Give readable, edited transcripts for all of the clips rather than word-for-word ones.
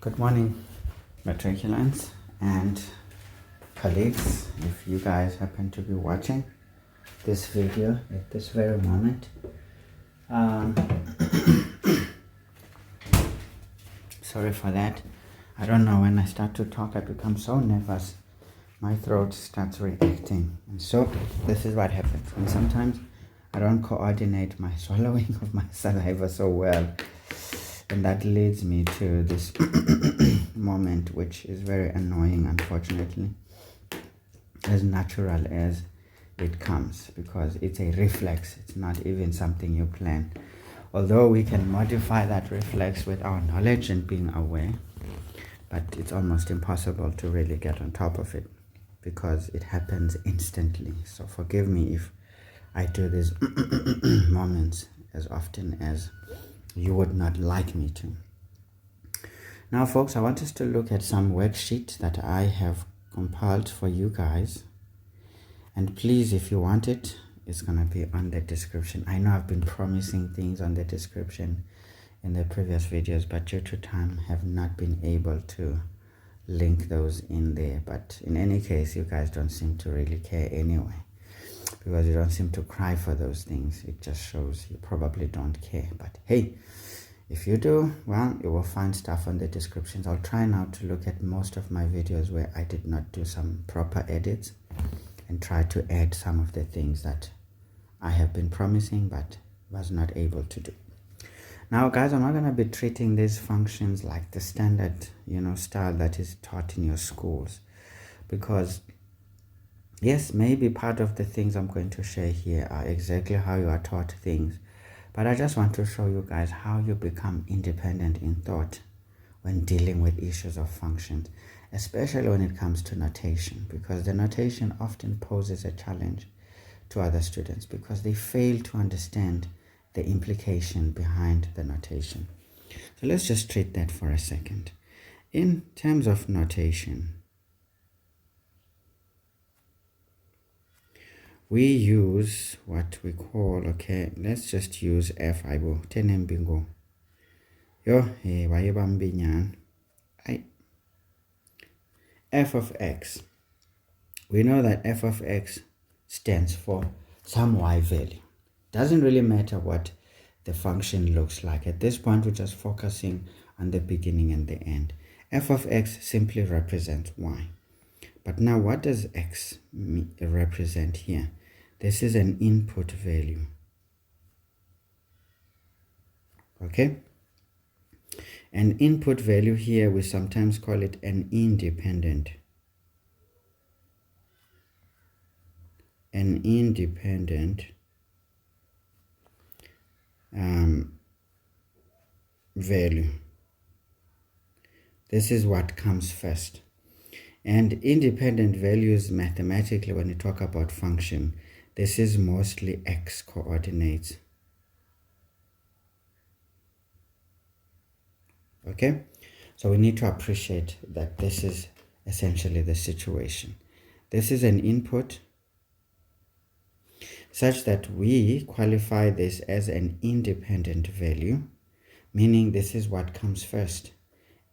Good morning, matriculants and colleagues. If you guys happen to be watching this video at this very moment, sorry for that. I don't know, when I start to talk I become so nervous, my throat starts reacting, and so this is what happens. And sometimes I don't coordinate my swallowing of my saliva so well, and that leads me to this moment, which is very annoying, unfortunately, as natural as it comes, because it's a reflex. It's not even something you plan, although we can modify that reflex with our knowledge and being aware, but it's almost impossible to really get on top of it because it happens instantly. So forgive me if I do these moments as often as you would not like me to. Now folks, I want us to look at some worksheets that I have compiled for you guys, and please, if you want it, it's gonna be on the description. I know I've been promising things on the description in the previous videos, but due to time have not been able to link those in there. But in any case, you guys don't seem to really care anyway, because you don't seem to cry for those things. It just shows you probably don't care. But hey, if you do, well, you will find stuff on the descriptions. I'll try now to look at most of my videos where I did not do some proper edits and try to add some of the things that I have been promising but was not able to do. Now guys, I'm not going to be treating these functions like the standard, style that is taught in your schools, because yes, maybe part of the things I'm going to share here are exactly how you are taught things, but I just want to show you guys how you become independent in thought when dealing with issues of functions, especially when it comes to notation, because the notation often poses a challenge to other students because they fail to understand the implication behind the notation. So let's just treat that for a second. In terms of notation, we use what we call, let's just use f. Aibo, tenem bingo. Yo, f of x. We know that f of x stands for some y value. Doesn't really matter what the function looks like. At this point, we're just focusing on the beginning and the end. F of x simply represents y. But now what does x represent here? This is an input value. Okay? An input value here, we sometimes call it an independent. An independent value. This is what comes first. And independent values mathematically, when you talk about function, this is mostly x coordinates. Okay, so we need to appreciate that this is essentially the situation. This is an input such that we qualify this as an independent value, meaning this is what comes first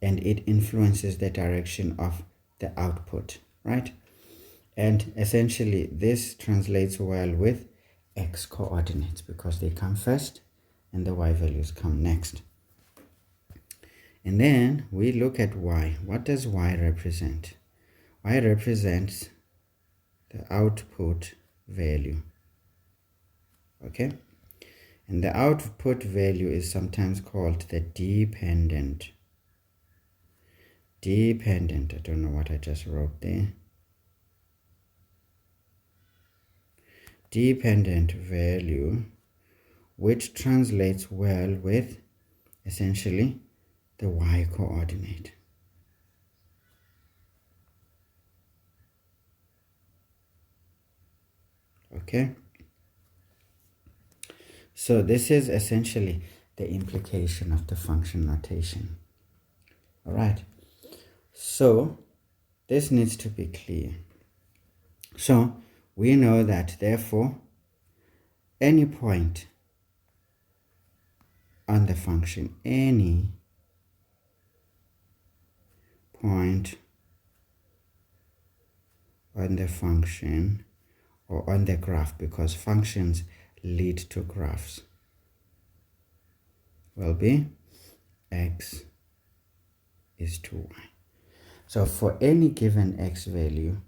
and it influences the direction of the output, right? And essentially this translates well with x coordinates because they come first and the y values come next. And then we look at y. What does y represent? Y represents the output value. Okay, and the output value is sometimes called the dependent. I don't know what I just wrote there. Dependent value, which translates well with essentially the y coordinate. Okay, so this is essentially the implication of the function notation. All right, so this needs to be clear. So we know that therefore any point on the function, any point on the function or on the graph, because functions lead to graphs, will be x is to y. So for any given x value,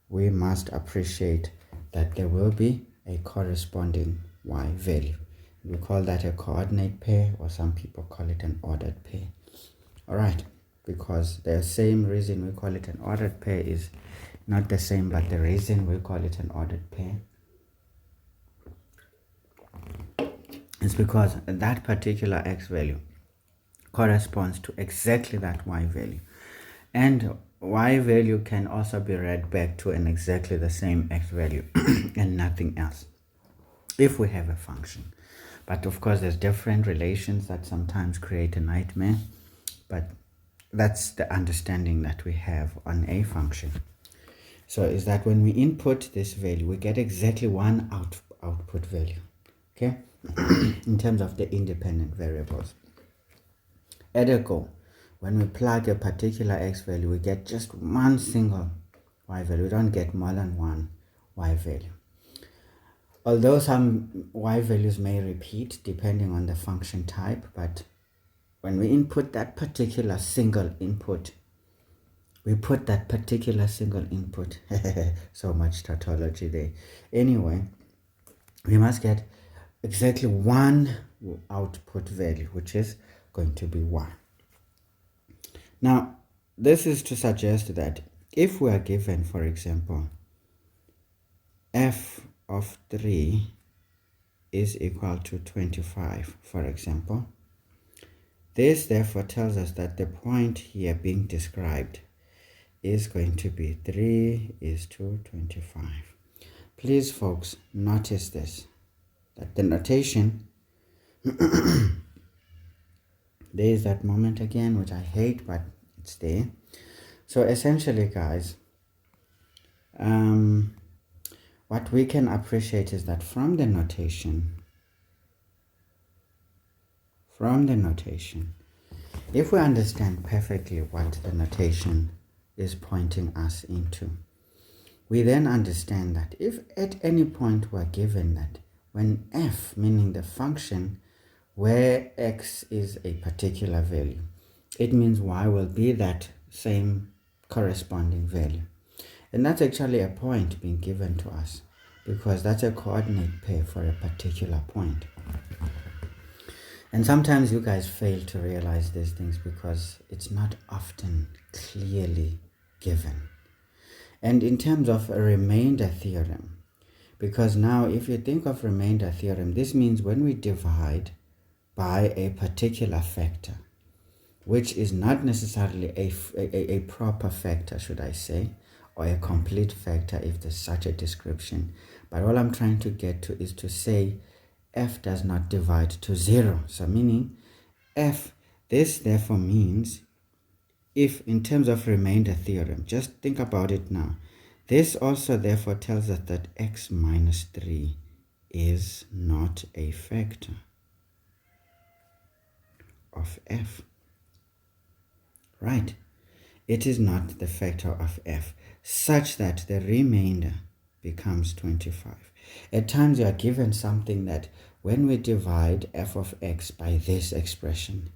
we must appreciate that there will be a corresponding y value. We call that a coordinate pair, or some people call it an ordered pair. All right, because the same reason we call it an ordered pair is not the same, but the reason we call it an ordered pair is because that particular x value corresponds to exactly that y value, and y value can also be read back to an exactly the same x value and nothing else if we have a function. But of course there's different relations that sometimes create a nightmare, but that's the understanding that we have on a function. So is that when we input this value, we get exactly one output value, okay, in terms of the independent variables. Ergo, when we plug a particular x value, we get just one single y value. We don't get more than one y value. Although some y values may repeat depending on the function type, but when we input that particular single input, we put that particular single input, so much tautology there. Anyway, we must get exactly one output value, which is going to be y. Now, this is to suggest that if we are given, for example, f of 3 is equal to 25, for example, this therefore tells us that the point here being described is going to be 3 is to 25. Please, folks, notice this, that the notation, there is that moment again, which I hate, but it's there. So essentially, guys, what we can appreciate is that from the notation, if we understand perfectly what the notation is pointing us into, we then understand that if at any point we're given that when f, meaning the function where x is a particular value, it means y will be that same corresponding value. And that's actually a point being given to us, because that's a coordinate pair for a particular point. And sometimes you guys fail to realize these things because it's not often clearly given. And in terms of a remainder theorem, because now if you think of remainder theorem, this means when we divide by a particular factor, which is not necessarily a proper factor, should I say, or a complete factor if there's such a description. But all I'm trying to get to is to say f does not divide to 0. So meaning f, this therefore means, if in terms of remainder theorem, just think about it now. This also therefore tells us that x minus 3 is not a factor of f. Right? It is not the factor of f, such that the remainder becomes 25. At times you are given something that when we divide f of x by this expression,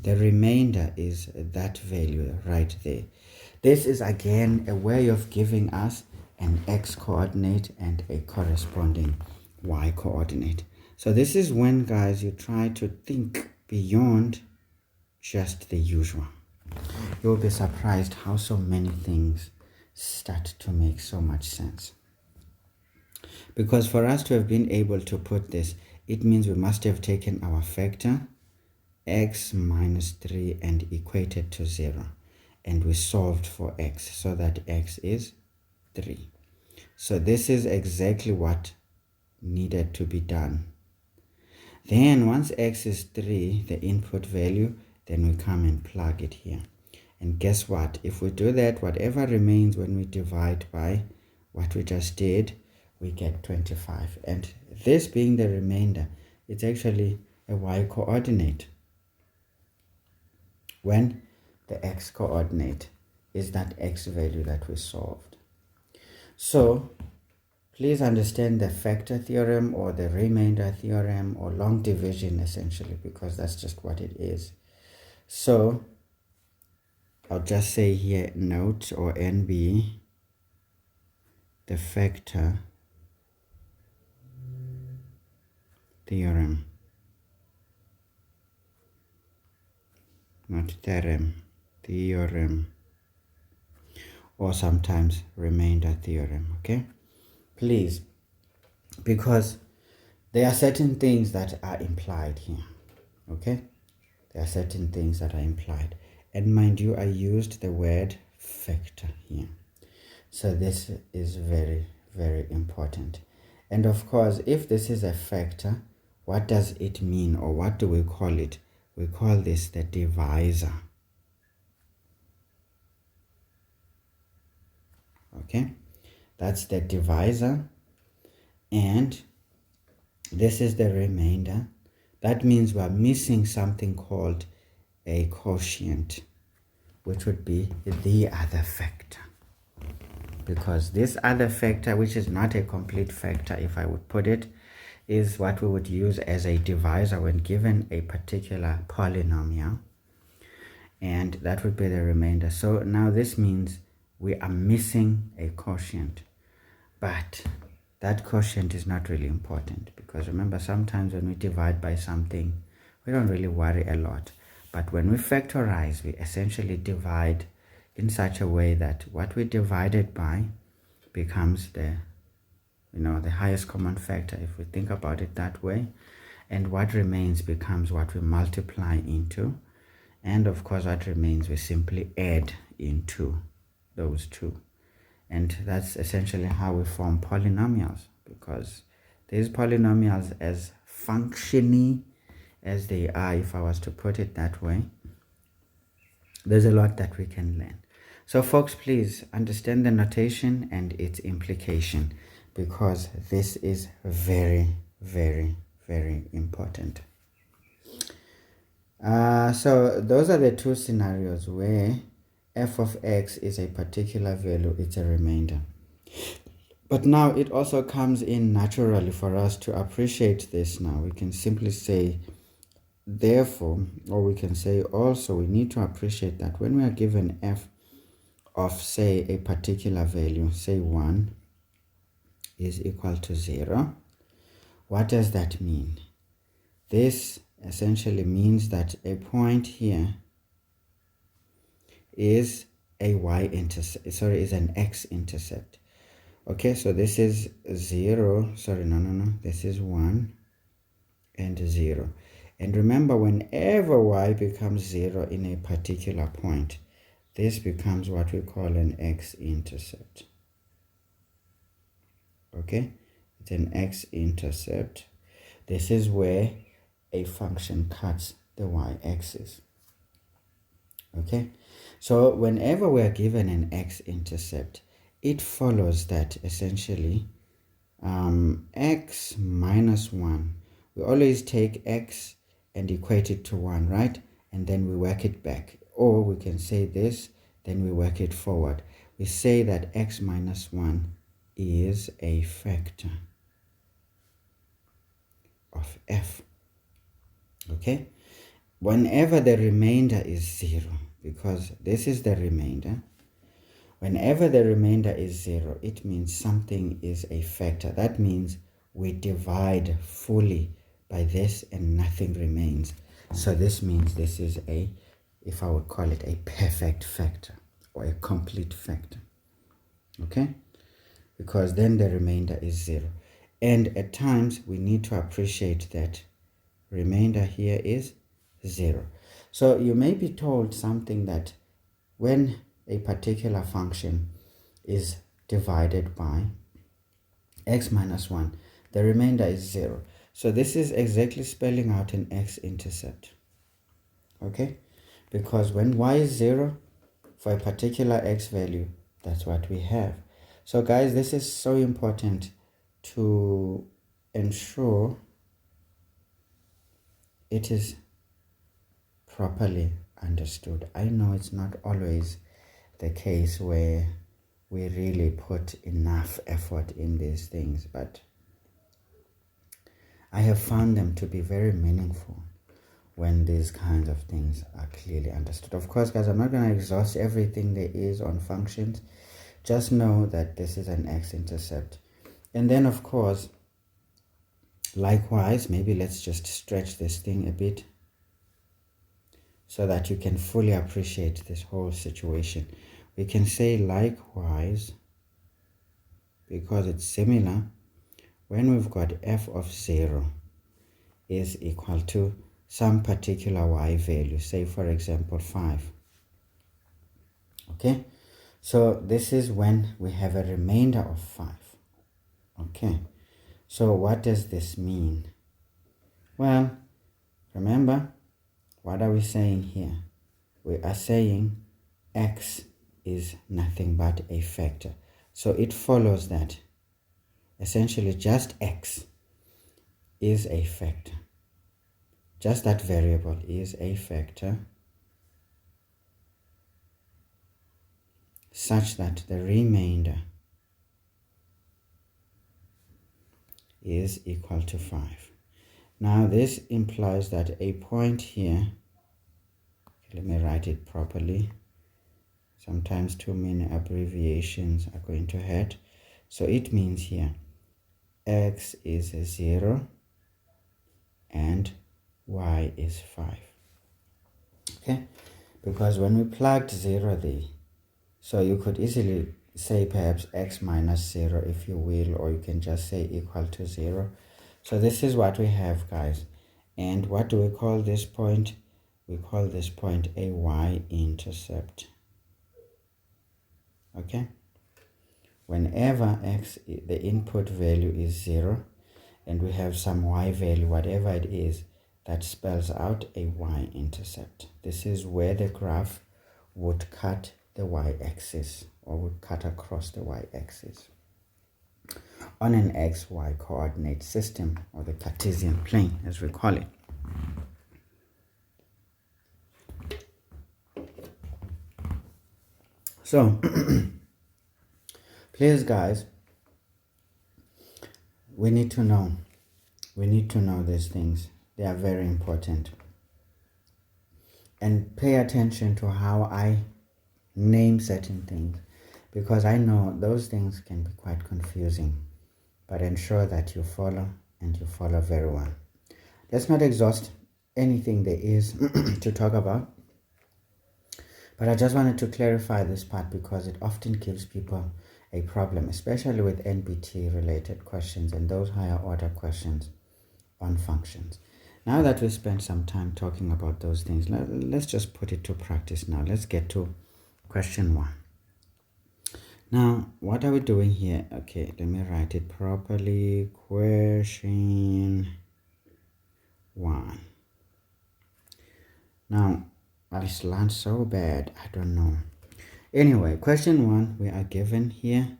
the remainder is that value right there. This is again a way of giving us an x coordinate and a corresponding y coordinate. So this is when, guys, you try to think beyond just the usual. You'll be surprised how so many things start to make so much sense. Because for us to have been able to put this, it means we must have taken our factor x minus 3 and equated to 0. And we solved for x so that x is 3. So this is exactly what needed to be done. Then once x is 3, the input value, then we come and plug it here. And guess what? If we do that, whatever remains when we divide by what we just did, we get 25. And this being the remainder, it's actually a y coordinate when the x coordinate is that x value that we solved. So please understand the factor theorem or the remainder theorem or long division essentially, because that's just what it is. So I'll just say here note or NB, the factor theorem, not theorem, theorem, or sometimes remainder theorem, okay? Please, because there are certain things that are implied here, okay? There are certain things that are implied. And mind you, I used the word factor here. So this is very, very important. And of course, if this is a factor, what does it mean, or what do we call it? We call this the divisor. Okay, that's the divisor. And this is the remainder. That means we're missing something called a quotient, which would be the other factor. Because this other factor, which is not a complete factor, if I would put it, is what we would use as a divisor when given a particular polynomial. And that would be the remainder. So now this means we are missing a quotient. But that quotient is not really important, because remember, sometimes when we divide by something, we don't really worry a lot. But when we factorize, we essentially divide in such a way that what we divided by becomes the highest common factor, if we think about it that way, and what remains becomes what we multiply into, and of course what remains we simply add into those two. And that's essentially how we form polynomials, because these polynomials, as functioning as they are, if I was to put it that way, there's a lot that we can learn. So folks, please understand the notation and its implication, because this is very, very, very important. So those are the two scenarios where f of x is a particular value, it's a remainder. But now it also comes in naturally for us to appreciate this. Now we can simply say, therefore, or we can say also, we need to appreciate that when we are given f of, say, a particular value, say 1 is equal to 0, what does that mean? This essentially means that a point here is a y-intercept, is an x-intercept. Okay, so this is 0, this is 1 and 0. And remember, whenever y becomes 0 in a particular point, this becomes what we call an x-intercept. Okay, it's an x-intercept. This is where a function cuts the y-axis. Okay, so whenever we are given an x-intercept, it follows that essentially x minus 1, we always take x and equate it to 1, right? And then we work it back. Or we can say this, then we work it forward. We say that x minus 1 is a factor of f. Okay? Whenever the remainder is 0, because this is the remainder, whenever the remainder is 0, it means something is a factor. That means we divide fully by this and nothing remains. So this means this is a, if I would call it, a perfect factor or a complete factor. Okay? Because then the remainder is 0. And at times we need to appreciate that remainder here is 0. So you may be told something that when a particular function is divided by x minus 1, the remainder is 0. So this is exactly spelling out an x-intercept. Okay? Because when y is 0, for a particular x value, that's what we have. So guys, this is so important to ensure it is properly understood. I know it's not always the case where we really put enough effort in these things, but I have found them to be very meaningful when these kinds of things are clearly understood. Of course, guys, I'm not going to exhaust everything there is on functions. Just know that this is an x-intercept. And then, of course, likewise, maybe let's just stretch this thing a bit so that you can fully appreciate this whole situation. We can say likewise, because it's similar, when we've got f of 0 is equal to some particular y value, say for example 5. Okay, so this is when we have a remainder of 5. Okay, so what does this mean? Well, remember, what are we saying here? We are saying x is nothing but a factor. So it follows that essentially just x is a factor. Just that variable is a factor such that the remainder is equal to 5. Now this implies that a point here, let me write it properly. Sometimes too many abbreviations are going to hurt. So it means here x is 0 and y is 5. Okay, because when we plugged 0 there, so you could easily say perhaps x minus 0 if you will, or you can just say equal to 0. So this is what we have, guys. And what do we call this point? We call this point a y-intercept. Okay, whenever x, the input value is 0 and we have some y value, whatever it is, that spells out a y-intercept. This is where the graph would cut the y-axis, or would cut across the y-axis on an xy coordinate system, or the Cartesian plane as we call it. So please, guys, we need to know these things. They are very important. And pay attention to how I name certain things, because I know those things can be quite confusing, but ensure that you follow, and you follow very well. Let's not exhaust anything there is to talk about, but I just wanted to clarify this part because it often gives people a problem, especially with NBT related questions and those higher order questions on functions. Now that we spent some time talking about those things, let's just put it to practice now. Let's get to question 1. Now, what are we doing here? Okay, let me write it properly. Question 1. Now, I slant so bad, I don't know. Anyway, question 1, we are given here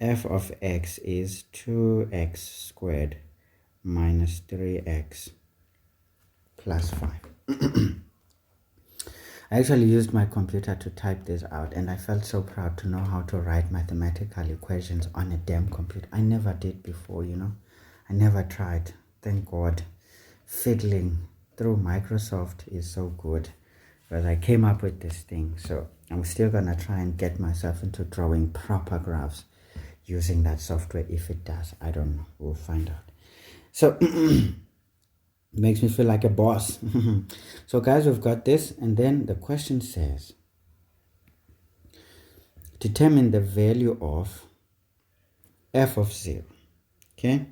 f of x is 2x squared minus 3x plus 5. I actually used my computer to type this out, and I felt so proud to know how to write mathematical equations on a damn computer. I never did before, you know. I never tried. Thank God. Fiddling through Microsoft is so good, because I came up with this thing. So I'm still gonna try and get myself into drawing proper graphs using that software. If it does, I don't know. We'll find out. So makes me feel like a boss. So guys, we've got this, and then the question says determine the value of f of 0. Okay,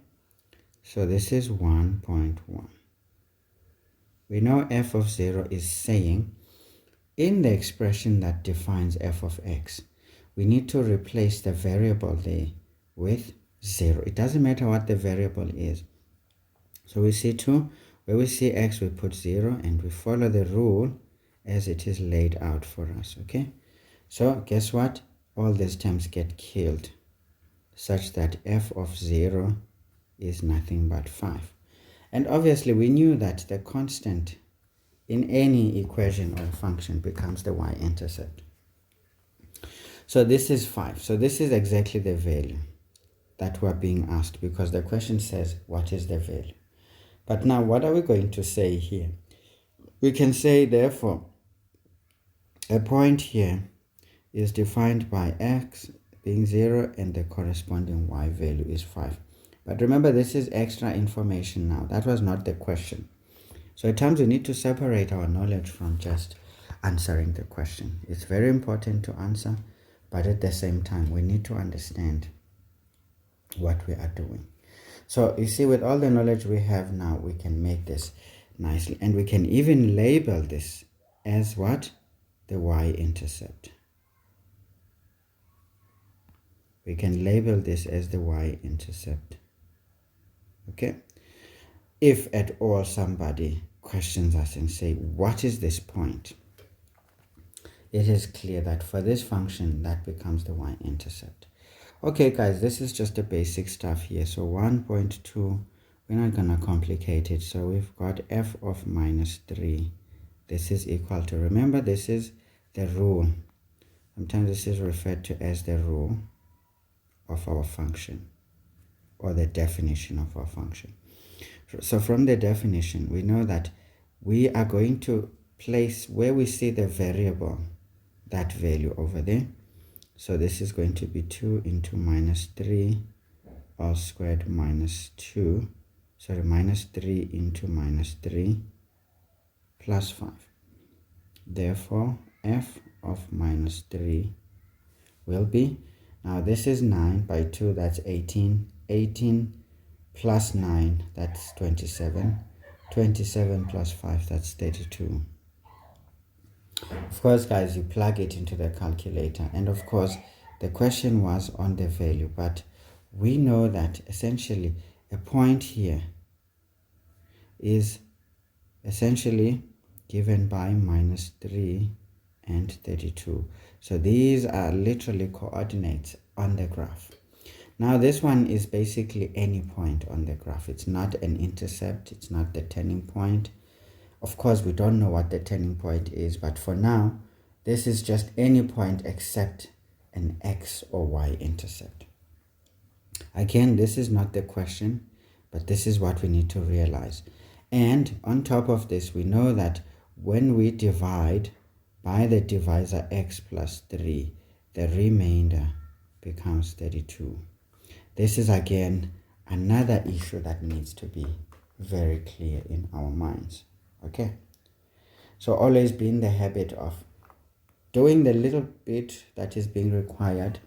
so this is 1.1. We know f of 0 is saying in the expression that defines f of x, we need to replace the variable there with 0. It doesn't matter what the variable is. So we see 2, where we see x, we put 0, and we follow the rule as it is laid out for us. Okay, so guess what? All these terms get killed, such that f of 0 is nothing but 5. And obviously we knew that the constant in any equation or function becomes the y-intercept. So this is 5. So this is exactly the value that we're being asked, because the question says what is the value. But now what are we going to say here? We can say, therefore, a point here is defined by x being 0 and the corresponding y value is 5. But remember, this is extra information now. That was not the question. So at times we need to separate our knowledge from just answering the question. It's very important to answer, but at the same time we need to understand what we are doing. So you see, with all the knowledge we have now, we can make this nicely, and we can even label this as what? The y-intercept. We can label this as the y-intercept. Okay? If at all somebody questions us and say, what is this point? It is clear that for this function, that becomes the y-intercept. Okay, guys, this is just the basic stuff here. So 1.2, we're not going to complicate it. So we've got f of minus 3. This is equal to, remember, this is the rule. Sometimes this is referred to as the rule of our function, or the definition of our function. So from the definition, we know that we are going to place where we see the variable, that value over there. So this is going to be 2 into minus 3 all squared minus 2. Sorry, minus 3 into minus 3 plus 5. Therefore, f of minus 3 will be, now this is 9 by 2, that's 18. 18 plus 9, that's 27. 27 plus 5, that's 32. Of course, guys, you plug it into the calculator, and of course the question was on the value, but we know that essentially a point here is essentially given by minus 3 and 32. So these are literally coordinates on the graph. Now this one is basically any point on the graph. It's not an intercept, it's not the turning point. Of course, we don't know what the turning point is, but for now, this is just any point except an x or y intercept. Again, this is not the question, but this is what we need to realize. And on top of this, we know that when we divide by the divisor x plus 3, the remainder becomes 32. This is again another issue that needs to be very clear in our minds. Okay, so always be in the habit of doing the little bit that is being required,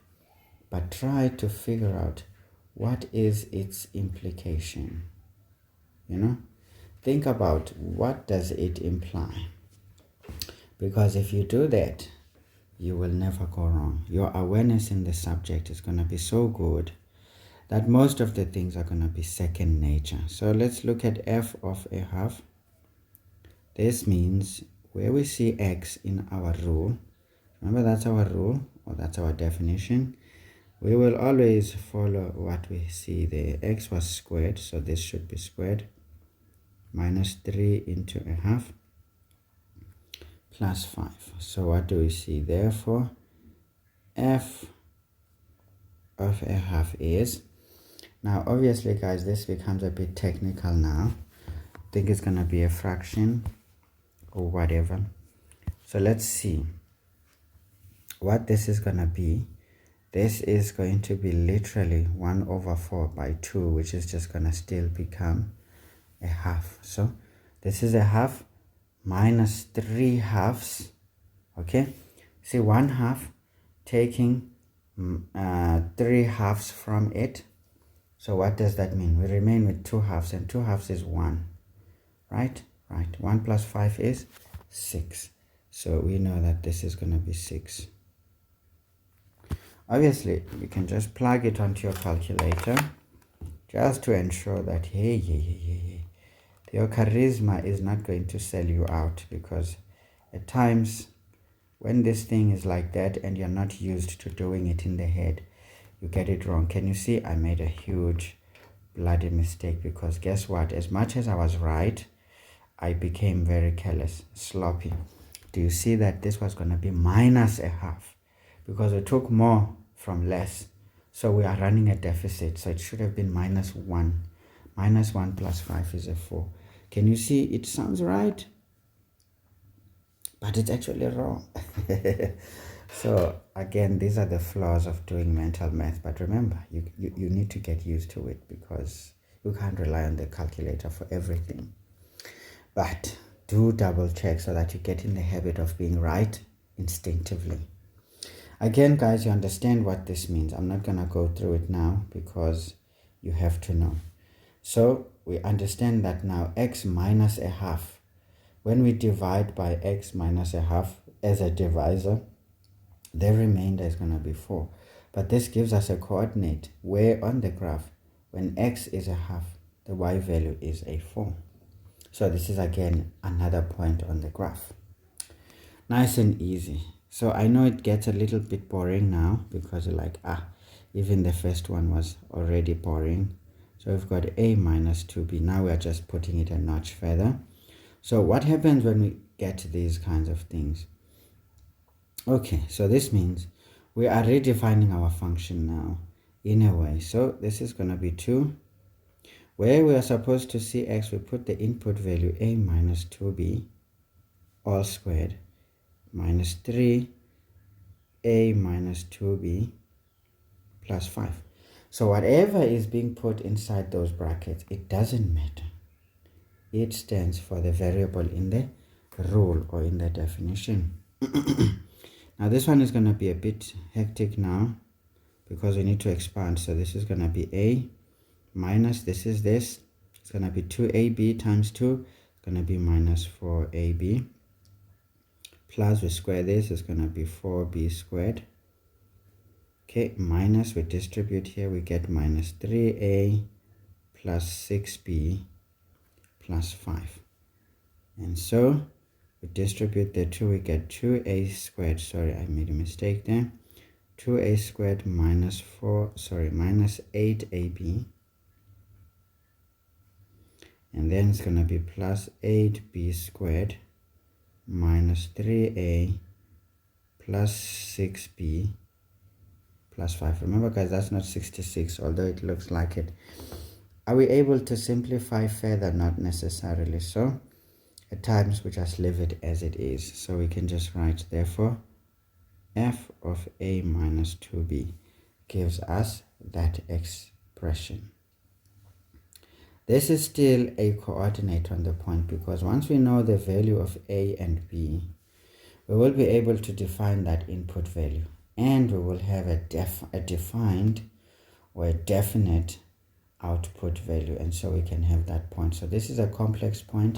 but try to figure out what is its implication. You know, think about what does it imply, because if you do that, you will never go wrong. Your awareness in the subject is going to be so good that most of the things are going to be second nature. So let's look at f of a half. This means where we see x in our rule, remember that's our rule, or that's our definition, we will always follow what we see there. X was squared, so this should be squared, minus 3 into a half plus 5. So what do we see? Therefore, f of a half is, now obviously guys, this becomes a bit technical now. I think it's going to be a fraction or whatever. So let's see what this is going to be. This is going to be literally 1 over 4 by 2, which is just going to still become a half. So this is a half minus 3 halves. Okay, see, 1 half taking 3 halves from it. So what does that mean? We remain with 2 halves, and 2 halves is 1, right? Right, 1 plus 5 is 6. So we know that this is going to be 6. Obviously, you can just plug it onto your calculator just to ensure that, hey, your charisma is not going to sell you out, because at times when this thing is like that and you're not used to doing it in the head, you get it wrong. Can you see I made a huge bloody mistake? Because guess what? As much as I was right, I became very careless, sloppy. Do you see that this was going to be minus a half? Because we took more from less. So we are running a deficit. So it should have been minus 1. Minus 1 plus 5 is a 4. Can you see it sounds right? But it's actually wrong. So again, these are the flaws of doing mental math. But remember, you need to get used to it because you can't rely on the calculator for everything. But do double check so that you get in the habit of being right instinctively. Again, guys, you understand what this means. I'm not going to go through it now because you have to know. So we understand that now x minus a half. When we divide by x minus a half as a divisor, the remainder is going to be 4. But this gives us a coordinate where on the graph, when x is a half, the y value is a 4. So this is again another point on the graph. Nice and easy. So I know it gets a little bit boring now because you're like, even the first one was already boring. So we've got a minus 2b. Now we're just putting it a notch further. So what happens when we get these kinds of things? Okay, so this means we are redefining our function now in a way. So this is going to be 2. Where we are supposed to see x, we put the input value a minus 2b all squared minus 3a minus 2b plus 5. So whatever is being put inside those brackets, it doesn't matter. It stands for the variable in the rule or in the definition. Now this one is going to be a bit hectic now because we need to expand. So this is going to be a minus, this is this. It's going to be 2ab times 2. It's going to be minus 4ab. Plus we square this, is going to be 4b squared. Okay, minus, we distribute here, we get minus 3a plus 6b plus 5. And so we distribute the 2, we get 2a squared. Sorry, I made a mistake there. 2a squared minus 8ab. And then it's going to be plus 8b squared minus 3a plus 6b plus 5. Remember, guys, that's not 66, although it looks like it. Are we able to simplify further? Not necessarily. So at times we just leave it as it is. So we can just write, therefore, f of a minus 2b gives us that expression. This is still a coordinate on the point because once we know the value of a and b, we will be able to define that input value, and we will have a defined or a definite output value, and so we can have that point. So this is a complex point.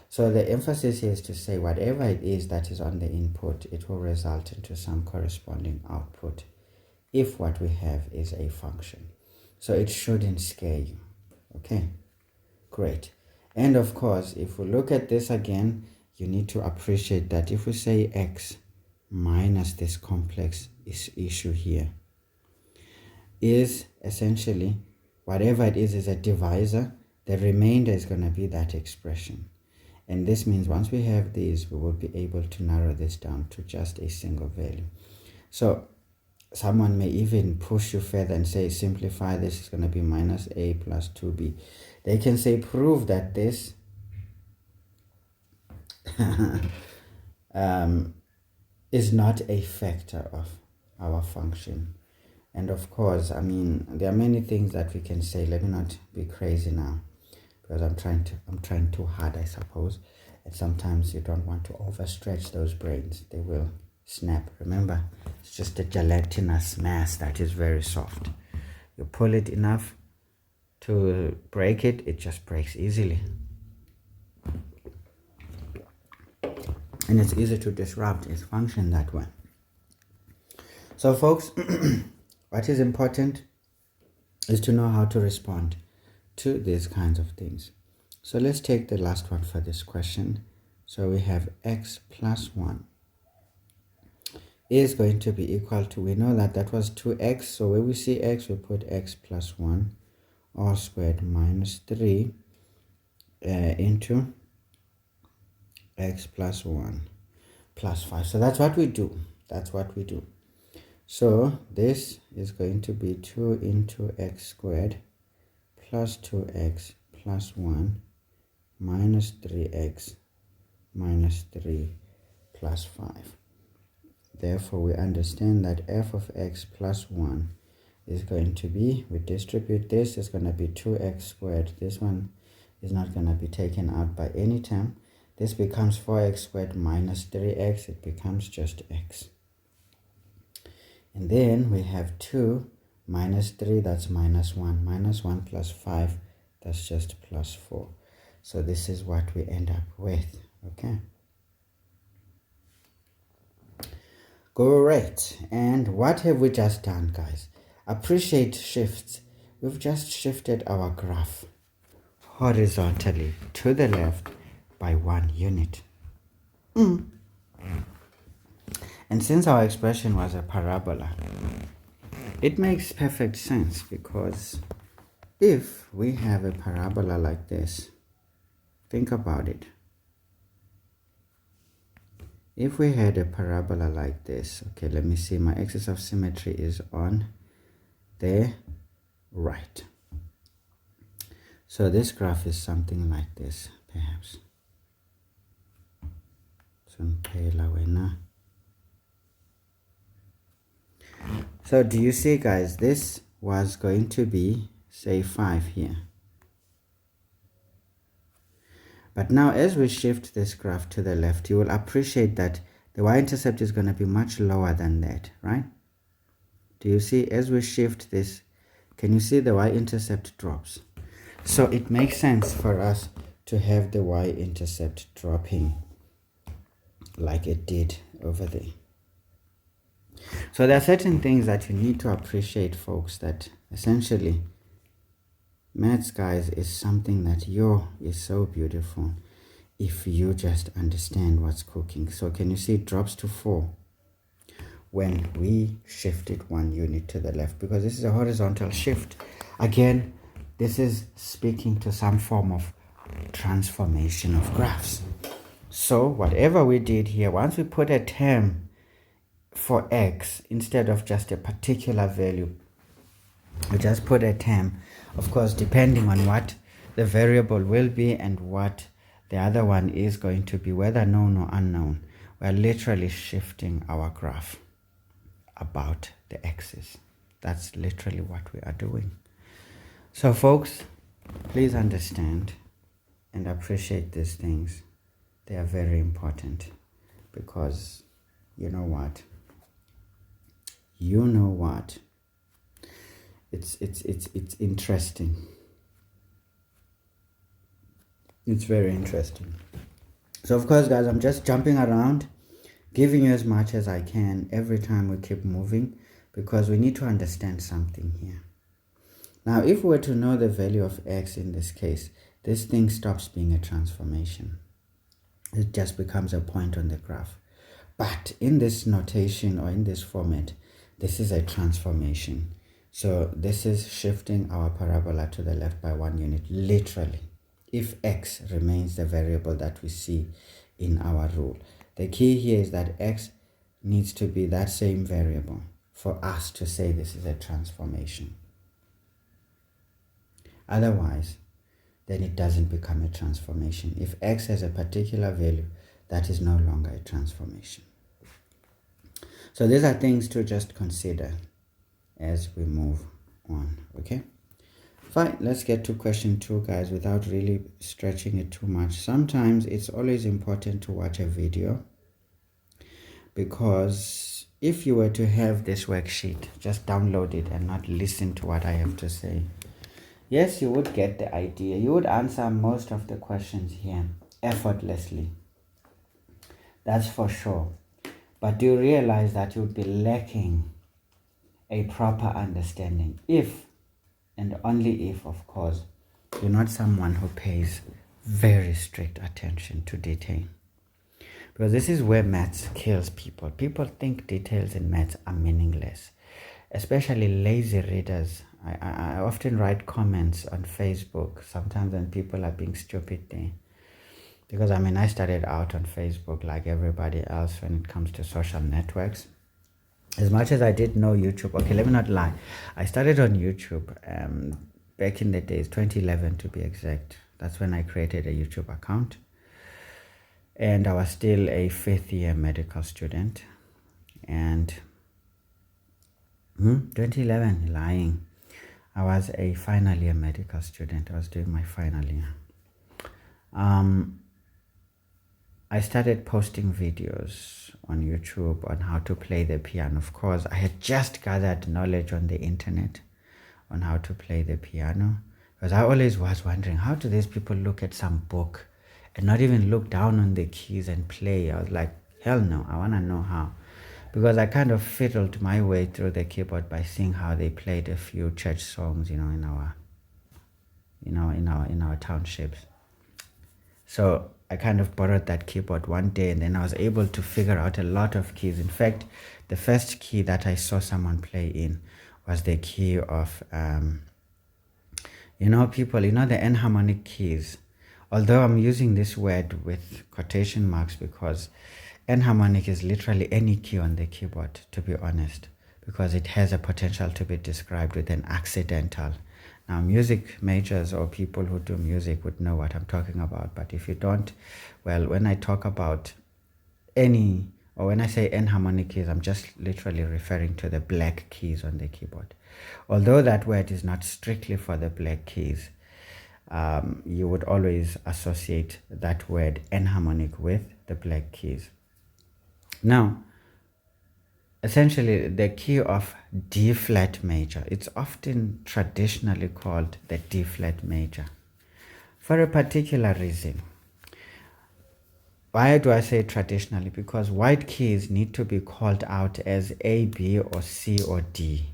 So the emphasis here is to say whatever it is that is on the input, it will result into some corresponding output if what we have is a function. So it shouldn't scare you. Okay, great. And of course, if we look at this again, you need to appreciate that if we say x minus this complex issue here is essentially whatever it is a divisor, the remainder is going to be that expression. And this means once we have these, we will be able to narrow this down to just a single value. So someone may even push you further and say, simplify this, is going to be minus a plus 2b. They can say, prove that this is not a factor of our function. And of course, I mean, there are many things that we can say. Let me not be crazy now, because I'm trying too hard, I suppose. And sometimes you don't want to overstretch those brains. They will snap. Remember, it's just a gelatinous mass that is very soft. You pull it enough to break it, it just breaks easily. And it's easy to disrupt its function that way. So folks, what is important is to know how to respond to these kinds of things. So let's take the last one for this question. So we have x plus 1 is going to be equal to, we know that was 2x. So when we see x, we put x plus 1 all squared minus 3 into x plus 1 plus 5. So that's what we do. That's what we do. So this is going to be 2 into x squared plus 2x plus 1 minus 3x minus 3 plus 5. Therefore, we understand that f of x plus 1 is going to be, we distribute this, is going to be 2x squared. This one is not going to be taken out by any term. This becomes 4x squared minus 3x. It becomes just x. And then we have 2 minus 3, that's minus 1. Minus 1 plus 5, that's just plus 4. So this is what we end up with, okay? Great. And what have we just done, guys? Appreciate shifts. We've just shifted our graph horizontally to the left by 1 unit. And since our expression was a parabola, it makes perfect sense, because if we have a parabola like this, think about it. If we had a parabola like this, okay, let me see, my axis of symmetry is on the right. So this graph is something like this, perhaps. So do you see, guys, this was going to be, say, 5 here. But now as we shift this graph to the left, you will appreciate that the y-intercept is going to be much lower than that, right? Do you see, as we shift this, can you see the y-intercept drops? So it makes sense for us to have the y-intercept dropping like it did over there. So there are certain things that you need to appreciate, folks, that essentially maths, guys, is something that is so beautiful if you just understand what's cooking. So can you see it drops to 4 when we shifted 1 unit to the left, because this is a horizontal shift. Again, this is speaking to some form of transformation of graphs. So whatever we did here, once we put a term for x instead of just a particular value, we just put a term, of course, depending on what the variable will be and what the other one is going to be, whether known or unknown. We are literally shifting our graph about the axis. That's literally what we are doing. So folks, please understand and appreciate these things. They are very important, because you know what? It's interesting. It's very interesting. So of course, guys, I'm just jumping around, giving you as much as I can every time we keep moving, because we need to understand something here. Now, if we were to know the value of x in this case, this thing stops being a transformation. It just becomes a point on the graph. But in this notation, or in this format, this is a transformation. So this is shifting our parabola to the left by 1 unit, literally, if x remains the variable that we see in our rule. The key here is that x needs to be that same variable for us to say this is a transformation. Otherwise, then it doesn't become a transformation. If x has a particular value, that is no longer a transformation. So these are things to just consider as we move on, okay? Fine, let's get to question 2, guys, without really stretching it too much. Sometimes it's always important to watch a video, because if you were to have this worksheet, just download it and not listen to what I have to say, yes, you would get the idea. You would answer most of the questions here effortlessly. That's for sure. But do you realize that you'll be lacking a proper understanding if, and only if, of course, you're not someone who pays very strict attention to detail? Because this is where maths kills people. People think details in maths are meaningless, especially lazy readers. I often write comments on Facebook sometimes when people are being stupid there. because I mean, I started out on Facebook like everybody else when it comes to social networks. As much as I did know YouTube, okay, let me not lie. I started on YouTube back in the days, 2011 to be exact. That's when I created a YouTube account. And I was still a fifth year medical student. And 2011, lying. I was a final year medical student. I was doing my final year. I started posting videos on YouTube on how to play the piano. Of course, I had just gathered knowledge on the internet on how to play the piano, because I always was wondering, how do these people look at some book and not even look down on the keys and play? I was like, hell no, I want to know how. Because I kind of fiddled my way through the keyboard by seeing how they played a few church songs, in our townships. So I kind of borrowed that keyboard one day, and then I was able to figure out a lot of keys. In fact, the first key that I saw someone play in was the key of, the enharmonic keys. Although I'm using this word with quotation marks, because enharmonic is literally any key on the keyboard, to be honest, because it has a potential to be described with an accidental. Now, music majors or people who do music would know what I'm talking about. But if you don't, well, when I talk about when I say enharmonic keys, I'm just literally referring to the black keys on the keyboard. Although that word is not strictly for the black keys, you would always associate that word enharmonic with the black keys. Now, essentially, the key of D flat major, it's often traditionally called the D flat major for a particular reason. Why do I say traditionally? Because white keys need to be called out as A, B, or C, or D,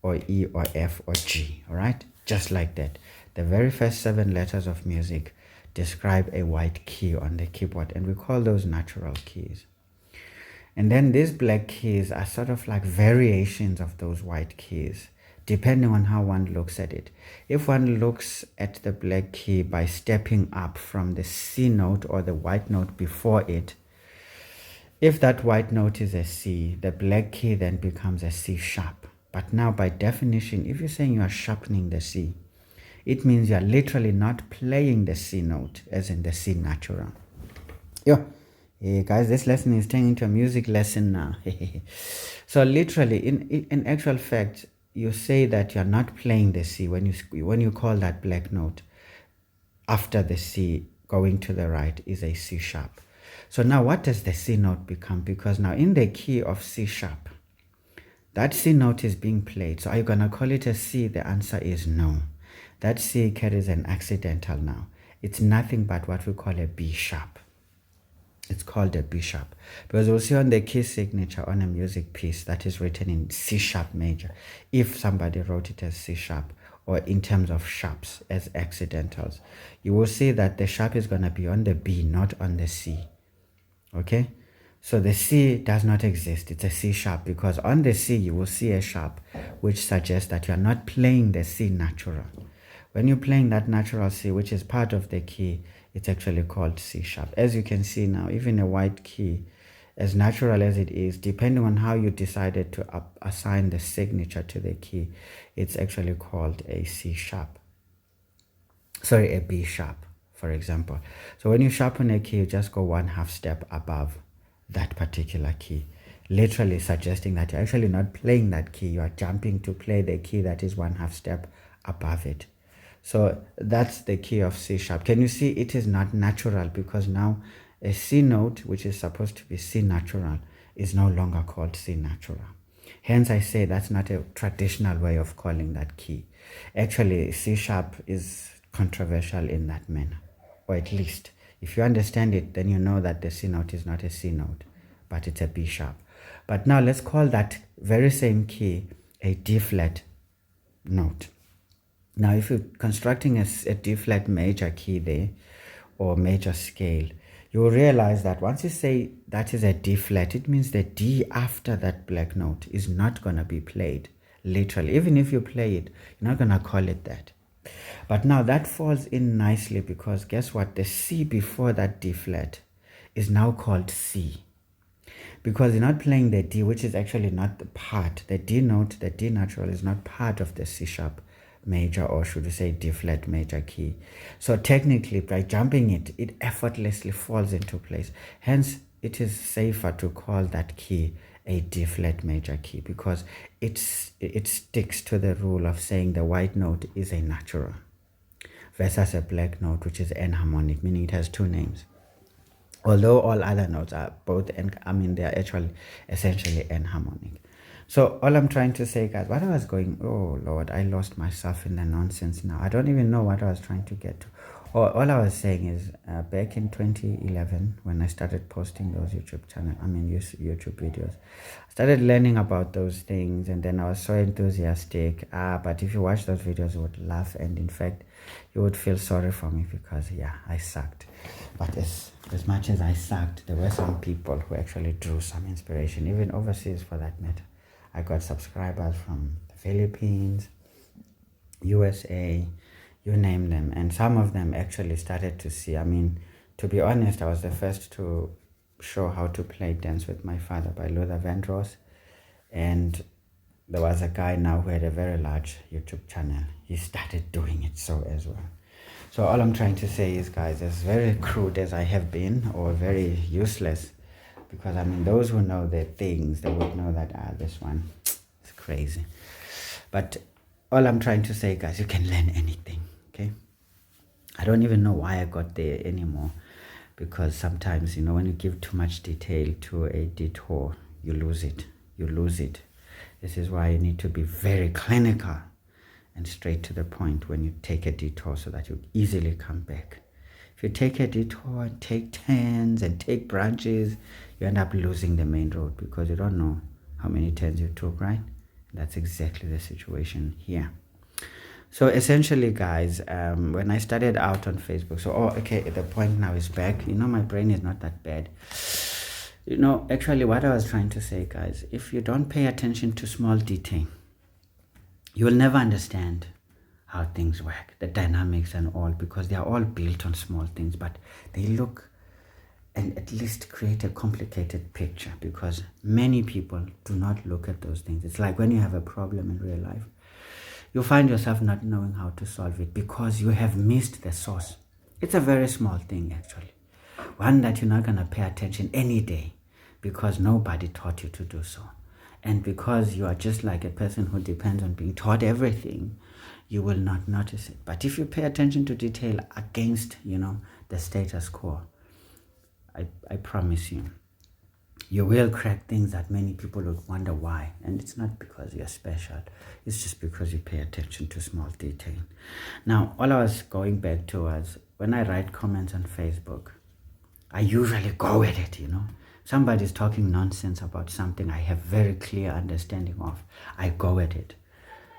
or E, or F, or G, all right? Just like that. The very first 7 letters of music describe a white key on the keyboard, and we call those natural keys. And then these black keys are sort of like variations of those white keys, depending on how one looks at it. If one looks at the black key by stepping up from the C note or the white note before it, if that white note is a C, the black key then becomes a C sharp. But now, by definition, if you're saying you are sharpening the C, it means you're literally not playing the C note, as in the C natural. Hey guys, this lesson is turning into a music lesson now. So literally, in actual fact, you say that you're not playing the C when you call that black note after the C going to the right is a C sharp. So now what does the C note become? Because now in the key of C sharp, that C note is being played. So are you going to call it a C? The answer is no. That C carries an accidental now. It's nothing but what we call a B sharp. It's called a B sharp, because we'll see on the key signature on a music piece that is written in C sharp major, if somebody wrote it as C sharp, or in terms of sharps as accidentals, you will see that the sharp is going to be on the B, not on the C. Okay, so the C does not exist. It's a C sharp, because on the C you will see a sharp, which suggests that you are not playing the C natural. When you're playing that natural C, which is part of the key, it's actually called C sharp. As you can see now, even a white key, as natural as it is, depending on how you decided to assign the signature to the key, it's actually called a C sharp. Sorry, a B sharp, for example. So when you sharpen a key, you just go 1/2 step above that particular key, literally suggesting that you're actually not playing that key. You are jumping to play the key that is 1/2 step above it. So that's the key of C sharp. Can you see it is not natural, because now a C note, which is supposed to be C natural, is no longer called C natural. Hence, I say that's not a traditional way of calling that key. Actually, C sharp is controversial in that manner, or at least if you understand it, then you know that the C note is not a C note, but it's a B sharp. But now let's call that very same key a D flat note. Now, if you're constructing a D flat major key there, or major scale, you will realize that once you say that is a D flat, it means the D after that black note is not going to be played, literally. Even if you play it, you're not going to call it that. But now that falls in nicely because guess what? The C before that D flat is now called C. Because you're not playing the D, which is actually not the part. The D note, the D natural is not part of the C sharp major, or should we say D flat major key. So technically by jumping it, it effortlessly falls into place. Hence, it is safer to call that key a D flat major key because it sticks to the rule of saying the white note is a natural versus a black note, which is enharmonic, meaning it has two names. Although all other notes are both, they are actually essentially enharmonic. So all I'm trying to say, guys, what I was going, oh Lord, I lost myself in the nonsense now. I don't even know what I was trying to get to. All I was saying is back in 2011, when I started posting those YouTube videos, I started learning about those things, and then I was so enthusiastic. But if you watch those videos, you would laugh, and in fact, you would feel sorry for me because, yeah, I sucked. But as much as I sucked, there were some people who actually drew some inspiration, even overseas for that matter. I got subscribers from the Philippines, USA, you name them, and some of them actually started to see. To be honest, I was the first to show how to play Dance with My Father by Luther Vandross, and there was a guy now who had a very large YouTube channel. He started doing it so as well. So all I'm trying to say is, guys, as very crude as I have been, or very useless, because those who know their things, they would know that this one is crazy. But all I'm trying to say, guys, you can learn anything. Okay, I don't even know why I got there anymore, because sometimes, when you give too much detail to a detour, you lose it. This is why you need to be very clinical and straight to the point when you take a detour, so that you easily come back. If you take a detour and take turns and take branches, you end up losing the main road because you don't know how many turns you took, right? That's exactly the situation here. So essentially, guys, when I started out on Facebook, the point now is back. My brain is not that bad. Actually what I was trying to say, guys, if you don't pay attention to small detail, you will never understand how things work, the dynamics and all, because they are all built on small things, but they look and at least create a complicated picture because many people do not look at those things. It's like when you have a problem in real life, you find yourself not knowing how to solve it because you have missed the source. It's a very small thing, actually. One that you're not going to pay attention any day because nobody taught you to do so. And because you are just like a person who depends on being taught everything, you will not notice it. But if you pay attention to detail against, the status quo, I promise you, you will crack things that many people would wonder why. And it's not because you're special. It's just because you pay attention to small detail. Now, all I was going back to was when I write comments on Facebook, I usually go with it, Somebody's talking nonsense about something I have very clear understanding of. I go at it.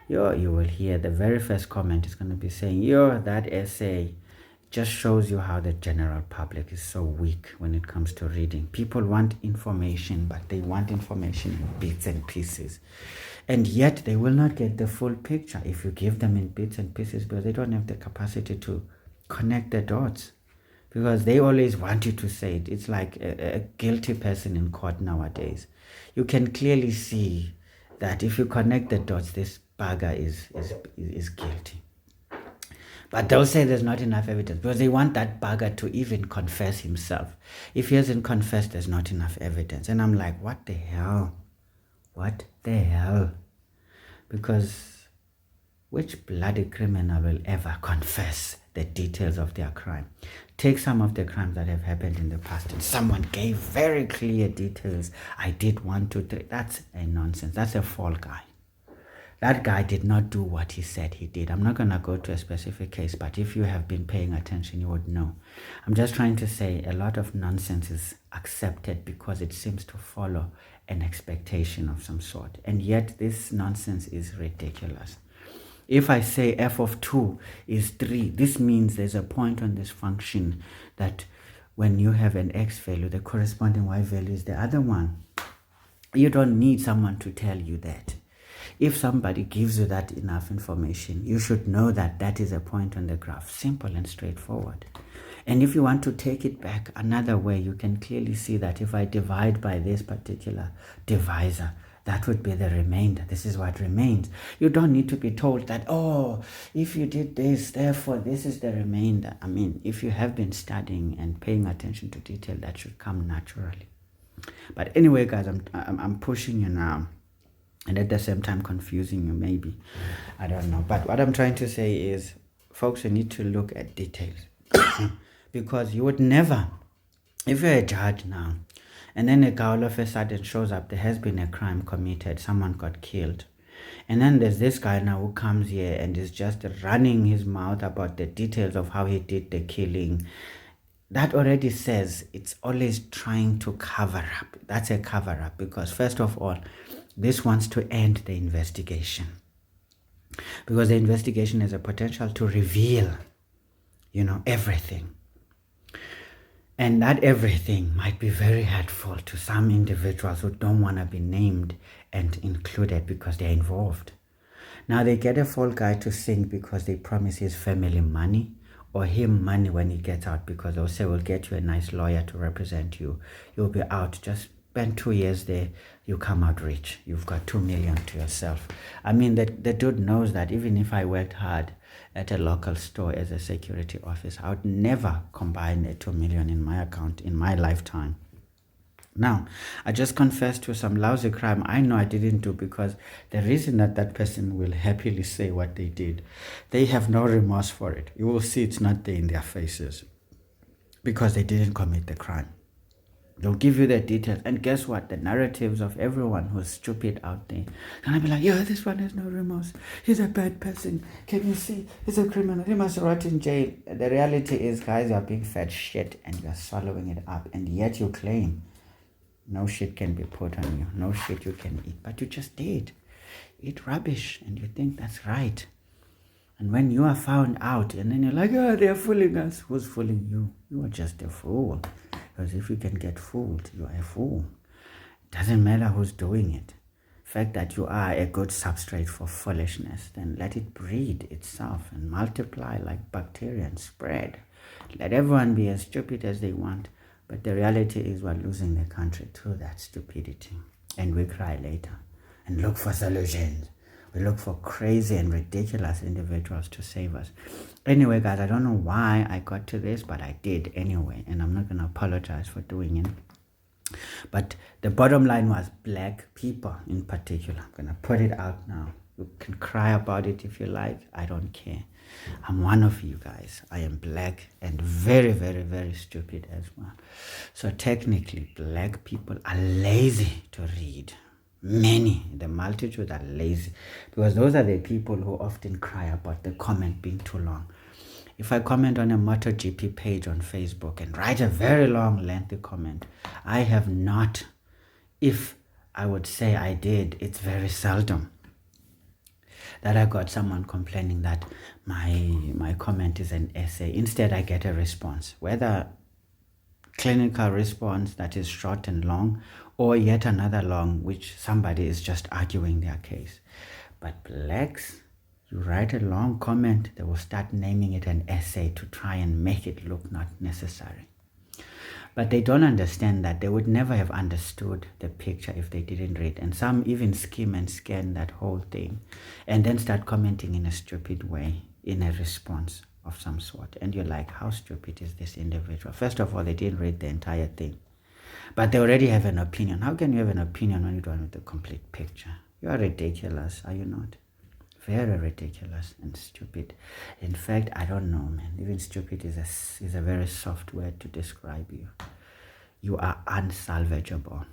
You will hear the very first comment is going to be saying, that essay just shows you how the general public is so weak when it comes to reading. People want information, but they want information in bits and pieces. And yet they will not get the full picture if you give them in bits and pieces because they don't have the capacity to connect the dots. Because they always want you to say it. It's like a guilty person in court nowadays. You can clearly see that if you connect the dots, this bugger is guilty. But they'll say there's not enough evidence because they want that bugger to even confess himself. If he hasn't confessed, there's not enough evidence. And I'm like, what the hell? What the hell? Because which bloody criminal will ever confess the details of their crime? Take some of the crimes that have happened in the past and someone gave very clear details. I did 1, 2, 3. That's a nonsense. That's a fall guy. That guy did not do what he said he did. I'm not going to go to a specific case, but if you have been paying attention, you would know. I'm just trying to say a lot of nonsense is accepted because it seems to follow an expectation of some sort. And yet this nonsense is ridiculous. If I say f of 2 is 3, this means there's a point on this function that when you have an x value, the corresponding y value is the other one. You don't need someone to tell you that. If somebody gives you that enough information, you should know that that is a point on the graph. Simple and straightforward. And if you want to take it back another way, you can clearly see that if I divide by this particular divisor, that would be the remainder. This is what remains. You don't need to be told that, oh, if you did this, therefore this is the remainder. I mean, if you have been studying and paying attention to detail, that should come naturally. But anyway, guys, I'm pushing you now, and at the same time confusing you, maybe. I don't know. But what I'm trying to say is, folks, you need to look at details. Because you would never, if you're a judge now, and then a guy all of a sudden shows up, there has been a crime committed, someone got killed. And then there's this guy now who comes here and is just running his mouth about the details of how he did the killing. That already says it's always trying to cover up. That's a cover up, because first of all, this wants to end the investigation. Because the investigation has a potential to reveal, everything. And that everything might be very hurtful to some individuals who don't want to be named and included because they're involved. Now they get a fall guy to sing because they promise his family money, or him money when he gets out, because they'll say, we'll get you a nice lawyer to represent you. You'll be out. Just spend 2 years there. You come out rich. You've got 2 million to yourself. I mean, the dude knows that even if I worked hard at a local store as a security officer, I would never combine a 2 million in my account in my lifetime. Now, I just confessed to some lousy crime I know I didn't do, because the reason that person will happily say what they did, they have no remorse for it. You will see it's not there in their faces, because they didn't commit the crime. They'll give you the details, and guess what? The narratives of everyone who's stupid out there, and I'll be like, yeah, this one has no remorse. He's a bad person. Can you see? He's a criminal. He must rot in jail. The reality is, guys, you're being fed shit and you're swallowing it up, and yet you claim no shit can be put on you, no shit you can eat, but you just did. Eat rubbish, and you think that's right. And when you are found out, and then you're like, oh, they're fooling us. Who's fooling you? You are just a fool. Because if you can get fooled, you are a fool. It doesn't matter who's doing it. The fact that you are a good substrate for foolishness, then let it breed itself and multiply like bacteria and spread. Let everyone be as stupid as they want. But the reality is we're losing the country to that stupidity. And we cry later and look for solutions. We look for crazy and ridiculous individuals to save us. Anyway, guys, I don't know why I got to this, but I did anyway. And I'm not going to apologize for doing it. But the bottom line was black people in particular. I'm going to put it out now. You can cry about it if you like. I don't care. I'm one of you guys. I am black and very, very, very stupid as well. So technically, black people are lazy to read. The multitude are lazy, because those are the people who often cry about the comment being too long. If I comment on a MotoGP page on Facebook and write a very long, lengthy comment, I have not. If I would say I did, it's very seldom that I got someone complaining that my comment is an essay. Instead, I get a response, whether clinical response that is short and long, or yet another long, which somebody is just arguing their case. But blacks, you write a long comment, they will start naming it an essay to try and make it look not necessary. But they don't understand that they would never have understood the picture if they didn't read. And some even skim and scan that whole thing and then start commenting in a stupid way in a response of some sort. And you're like, how stupid is this individual? First of all, they didn't read the entire thing, but they already have an opinion. How can you have an opinion when you don't have the complete picture? You are ridiculous, are you not? Very ridiculous and stupid. In fact, I don't know, man. Even stupid is a very soft word to describe you. You are unsalvageable.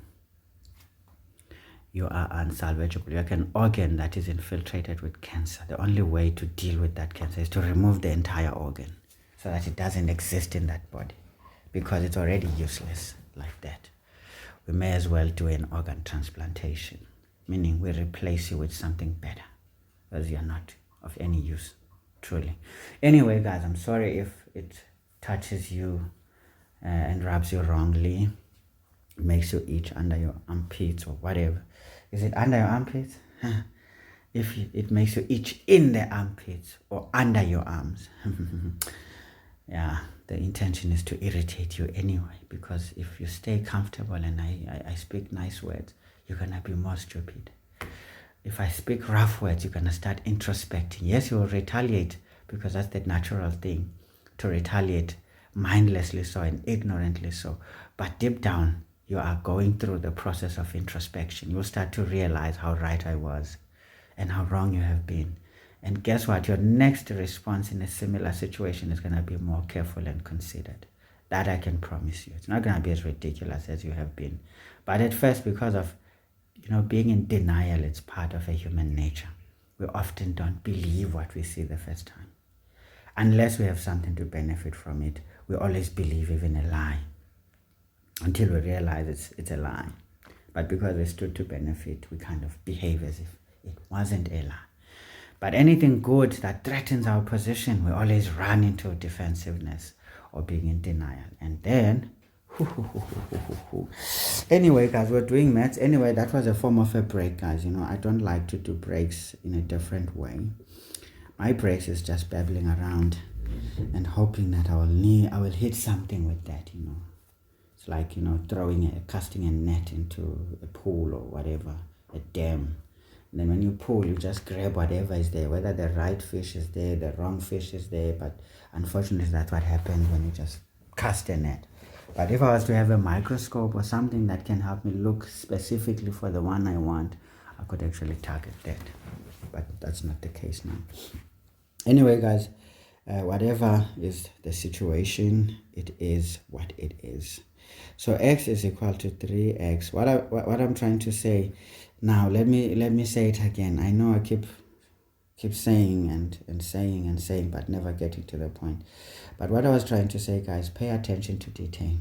You are unsalvageable. You're like an organ that is infiltrated with cancer. The only way to deal with that cancer is to remove the entire organ so that it doesn't exist in that body, because it's already useless like that. We may as well do an organ transplantation, meaning we replace you with something better, because you're not of any use, truly. Anyway, guys, I'm sorry if it touches you and rubs you wrongly, makes you itch under your armpits or whatever. Is it under your armpits? if it makes you itch in the armpits or under your arms. Yeah, the intention is to irritate you anyway, because if you stay comfortable and I speak nice words, you're gonna be more stupid. If I speak rough words, you're gonna start introspecting. Yes, you will retaliate, because that's the natural thing, to retaliate mindlessly so and ignorantly so. But deep down, you are going through the process of introspection. You'll start to realize how right I was and how wrong you have been. And guess what? Your next response in a similar situation is going to be more careful and considered. That I can promise you. It's not going to be as ridiculous as you have been. But at first, because of being in denial, it's part of a human nature. We often don't believe what we see the first time. Unless we have something to benefit from it, we always believe even a lie, until we realize it's a lie. But because we stood to benefit, we kind of behave as if it wasn't a lie. But anything good that threatens our position, we always run into defensiveness or being in denial. And then, anyway, guys, we're doing maths. Anyway, that was a form of a break, guys. I don't like to do breaks in a different way. My breaks is just babbling around and hoping that I will hit something with that, It's like, casting a net into a pool or whatever, a dam. And then when you pull, you just grab whatever is there, whether the right fish is there, the wrong fish is there. But unfortunately, that's what happens when you just cast a net. But if I was to have a microscope or something that can help me look specifically for the one I want, I could actually target that. But that's not the case now. Anyway, guys, whatever is the situation, it is what it is. So x is equal to 3x. What I'm trying to say now, let me say it again. I know I keep saying and saying, but never getting to the point. But what I was trying to say, guys, pay attention to detail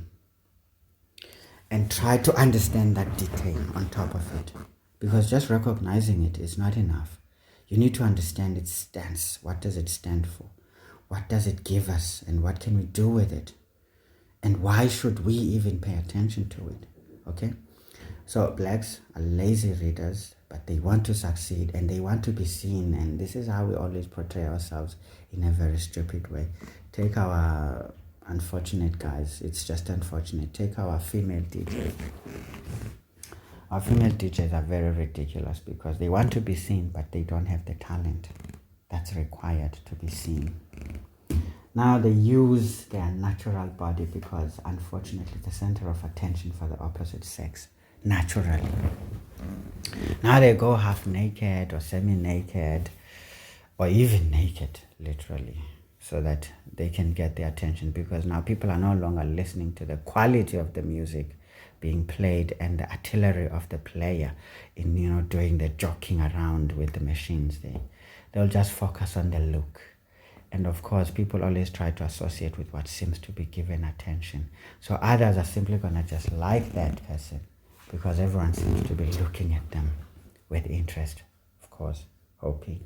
and try to understand that detail on top of it, because just recognizing it is not enough. You need to understand its stance. What does it stand for? What does it give us? And what can we do with it? And why should we even pay attention to it? Okay? So blacks are lazy readers, but they want to succeed and they want to be seen. And this is how we always portray ourselves, in a very stupid way. Take our unfortunate guys. It's just unfortunate. Take our female DJs. Our female DJs are very ridiculous because they want to be seen, but they don't have the talent that's required to be seen. Now they use their natural body because, unfortunately, the center of attention for the opposite sex, naturally. Now they go half naked or semi-naked or even naked, literally, so that they can get the attention, because now people are no longer listening to the quality of the music being played and the artillery of the player in doing the joking around with the machines there. They'll just focus on the look. And of course, people always try to associate with what seems to be given attention. So others are simply going to just like that person because everyone seems to be looking at them with interest, of course, hoping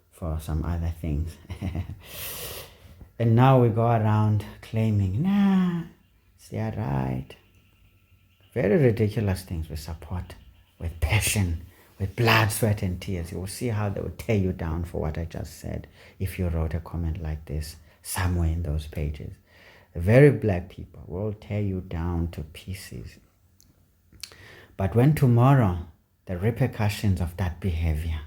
for some other things. And now we go around claiming, nah, they're right. Very ridiculous things we support with passion, with blood, sweat, and tears. You will see how they will tear you down for what I just said if you wrote a comment like this somewhere in those pages. The very black people will tear you down to pieces. But when tomorrow the repercussions of that behavior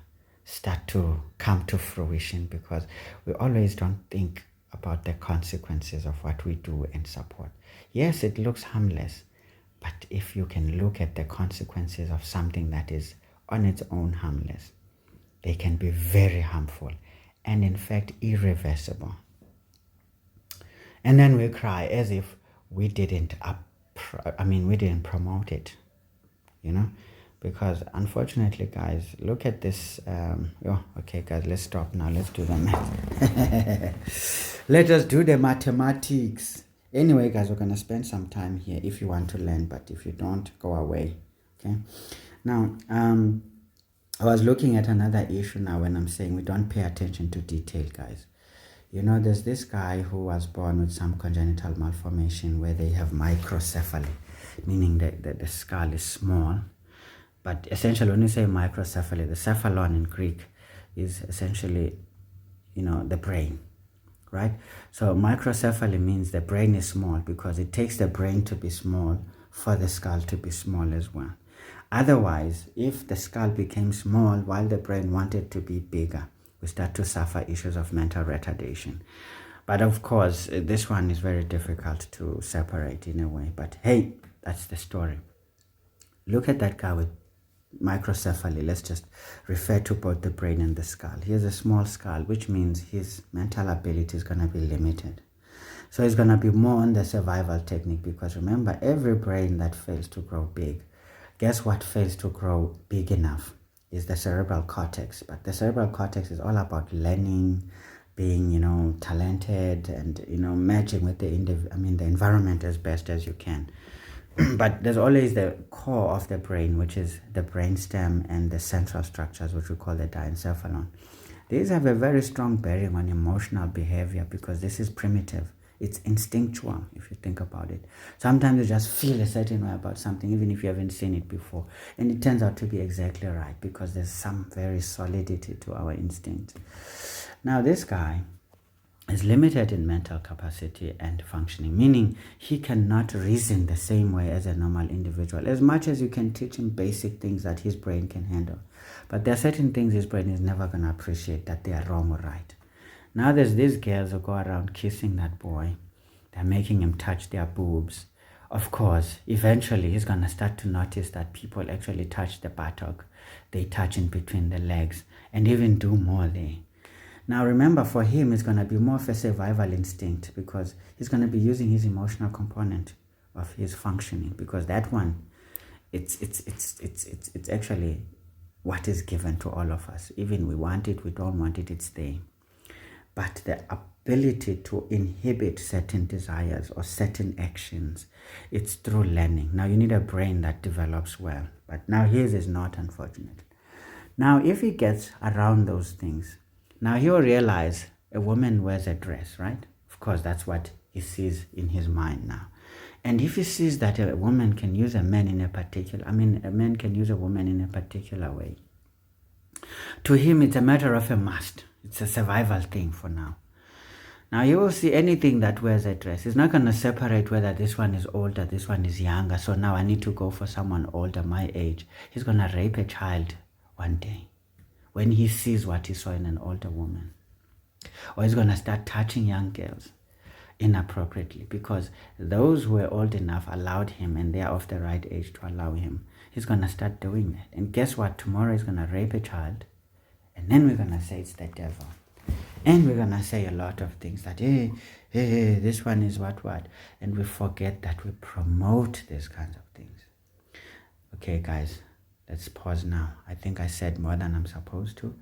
start to come to fruition, because we always don't think about the consequences of what we do and support. Yes, it looks harmless, but if you can look at the consequences of something that is on its own harmless, they can be very harmful and in fact irreversible. And then we cry as if we didn't promote it, because unfortunately, guys, look at this. Okay, guys, let's stop now. Let's do the math. Let us do the mathematics. Anyway, guys, we're going to spend some time here if you want to learn, but if you don't, go away. Okay. Now, I was looking at another issue now when I'm saying we don't pay attention to detail, guys. There's this guy who was born with some congenital malformation where they have microcephaly, meaning that the skull is small. But essentially, when you say microcephaly, the cephalon in Greek is essentially, the brain, right? So microcephaly means the brain is small because it takes the brain to be small for the skull to be small as well. Otherwise, if the skull became small while the brain wanted to be bigger, we start to suffer issues of mental retardation. But of course, this one is very difficult to separate in a way. But hey, that's the story. Look at that guy with microcephaly. Let's just refer to both the brain and the skull. He has a small skull, which means his mental ability is going to be limited. So it's going to be more on the survival technique, because remember, every brain that fails to grow big, guess what fails to grow big enough? Is the cerebral cortex. But the cerebral cortex is all about learning, being, talented, and, matching with the environment as best as you can. But there's always the core of the brain, which is the brainstem and the central structures, which we call the diencephalon. These have a very strong bearing on emotional behavior because this is primitive. It's instinctual, if you think about it. Sometimes you just feel a certain way about something, even if you haven't seen it before. And it turns out to be exactly right because there's some very solidity to our instinct. Now, this guy is limited in mental capacity and functioning, meaning he cannot reason the same way as a normal individual, as much as you can teach him basic things that his brain can handle. But there are certain things his brain is never going to appreciate, that they are wrong or right. Now there's these girls who go around kissing that boy. They're making him touch their boobs. Of course, eventually he's going to start to notice that people actually touch the buttock. They touch in between the legs and even do more there. Now remember, for him, it's going to be more of a survival instinct because he's going to be using his emotional component of his functioning, because that one, it's actually what is given to all of us. Even we want it, we don't want it, it's there. But the ability to inhibit certain desires or certain actions, it's through learning. Now you need a brain that develops well, but now his is not, unfortunately. Now if he gets around those things, now he'll realize a woman wears a dress, right? Of course, that's what he sees in his mind now. And if he sees that a woman can use a man in a man can use a woman in a particular way, to him it's a matter of a must. It's a survival thing for now. Now you will see anything that wears a dress. He's not going to separate whether this one is older, this one is younger. So now I need to go for someone older, my age. He's going to rape a child one day when he sees what he saw in an older woman. Or he's going to start touching young girls inappropriately because those who were old enough allowed him and they are of the right age to allow him. He's going to start doing that. And guess what? Tomorrow he's going to rape a child. And then we're going to say it's the devil. And we're going to say a lot of things that, hey, this one is what. And we forget that we promote these kinds of things. Okay, guys, let's pause now. I think I said more than I'm supposed to.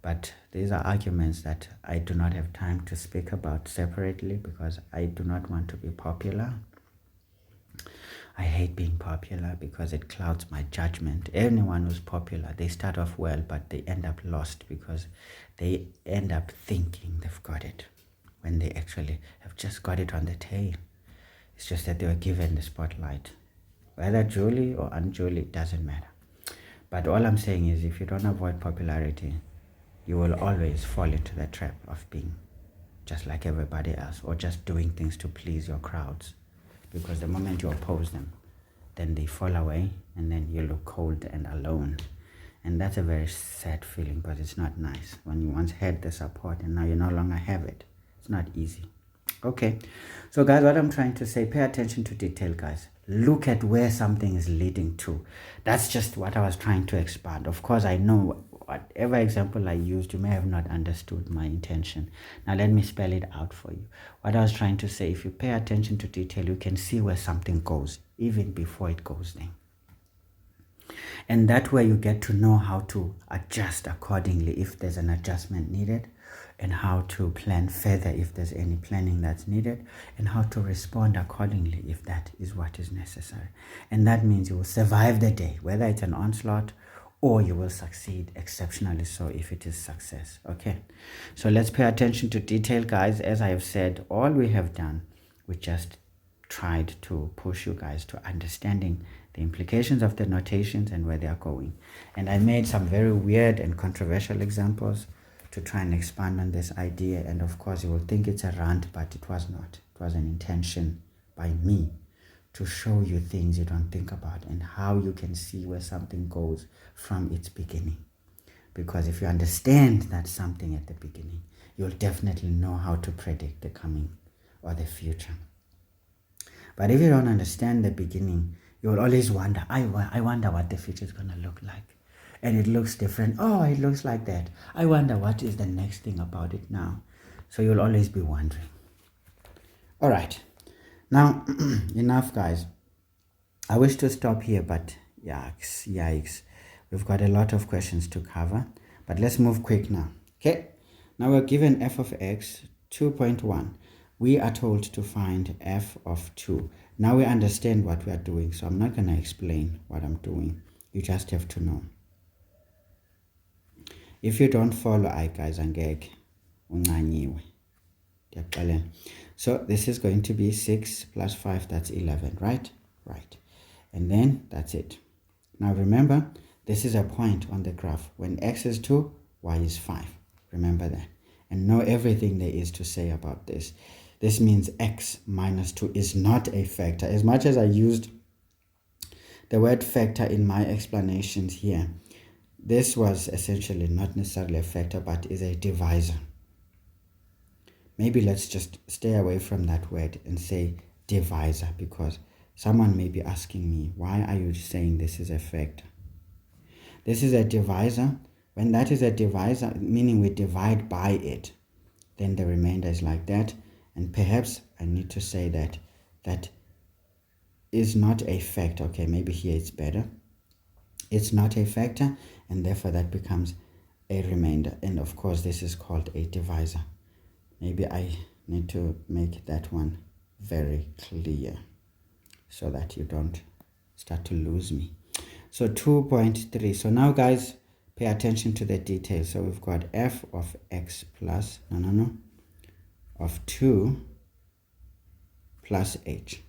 But these are arguments that I do not have time to speak about separately because I do not want to be popular. I hate being popular because it clouds my judgment. Anyone who's popular, they start off well, but they end up lost because they end up thinking they've got it when they actually have just got it on the tail. It's just that they were given the spotlight. Whether duly or unduly, it doesn't matter. But all I'm saying is if you don't avoid popularity, you will always fall into the trap of being just like everybody else or just doing things to please your crowds. Because the moment you oppose them, then they fall away and then you look cold and alone. And that's a very sad feeling, but it's not nice when you once had the support and now you no longer have it. It's not easy. Okay, so guys, what I'm trying to say, pay attention to detail, guys. Look at where something is leading to. That's just what I was trying to expand. Of course, I know whatever example I used, you may have not understood my intention. Now let me spell it out for you. What I was trying to say, if you pay attention to detail, you can see where something goes, even before it goes there. And that way you get to know how to adjust accordingly if there's an adjustment needed, and how to plan further if there's any planning that's needed, and how to respond accordingly if that is what is necessary. And that means you will survive the day, whether it's an onslaught or you will succeed exceptionally so if it is success. Okay, so let's pay attention to detail, guys. As I have said, all we have done, we just tried to push you guys to understanding the implications of the notations and where they are going. And I made some very weird and controversial examples to try and expand on this idea, and of course you will think it's a rant, but it was not. It was an intention by me to show you things you don't think about and how you can see where something goes from its beginning. Because if you understand that something at the beginning, you'll definitely know how to predict the coming or the future. But if you don't understand the beginning, you'll always wonder, I wonder what the future is going to look like. And it looks different. Oh, it looks like that. I wonder what is the next thing about it now. So you'll always be wondering. All right. Now, enough, guys. I wish to stop here, but yikes. We've got a lot of questions to cover, but let's move quick now. Okay. Now we're given f of x 2.1. We are told to find f of 2. Now we understand what we are doing, so I'm not going to explain what I'm doing. You just have to know. If you don't follow, guys, angeke uncanyiwe. So this is going to be 6 plus 5, that's 11, right? Right. And then that's it. Now remember, this is a point on the graph. When x is 2, y is 5. Remember that. And know everything there is to say about this. This means x minus 2 is not a factor. As much as I used the word factor in my explanations here, this was essentially not necessarily a factor, but is a divisor. Maybe let's just stay away from that word and say divisor, because someone may be asking me, why are you saying this is a factor? This is a divisor. When that is a divisor, meaning we divide by it, then the remainder is like that. And perhaps I need to say that that is not a factor. Okay, maybe here it's better. It's not a factor, and therefore that becomes a remainder. And of course, this is called a divisor. Maybe I need to make that one very clear so that you don't start to lose me. So 2.3. So now, guys, pay attention to the details. So we've got f of x plus, of 2 plus h.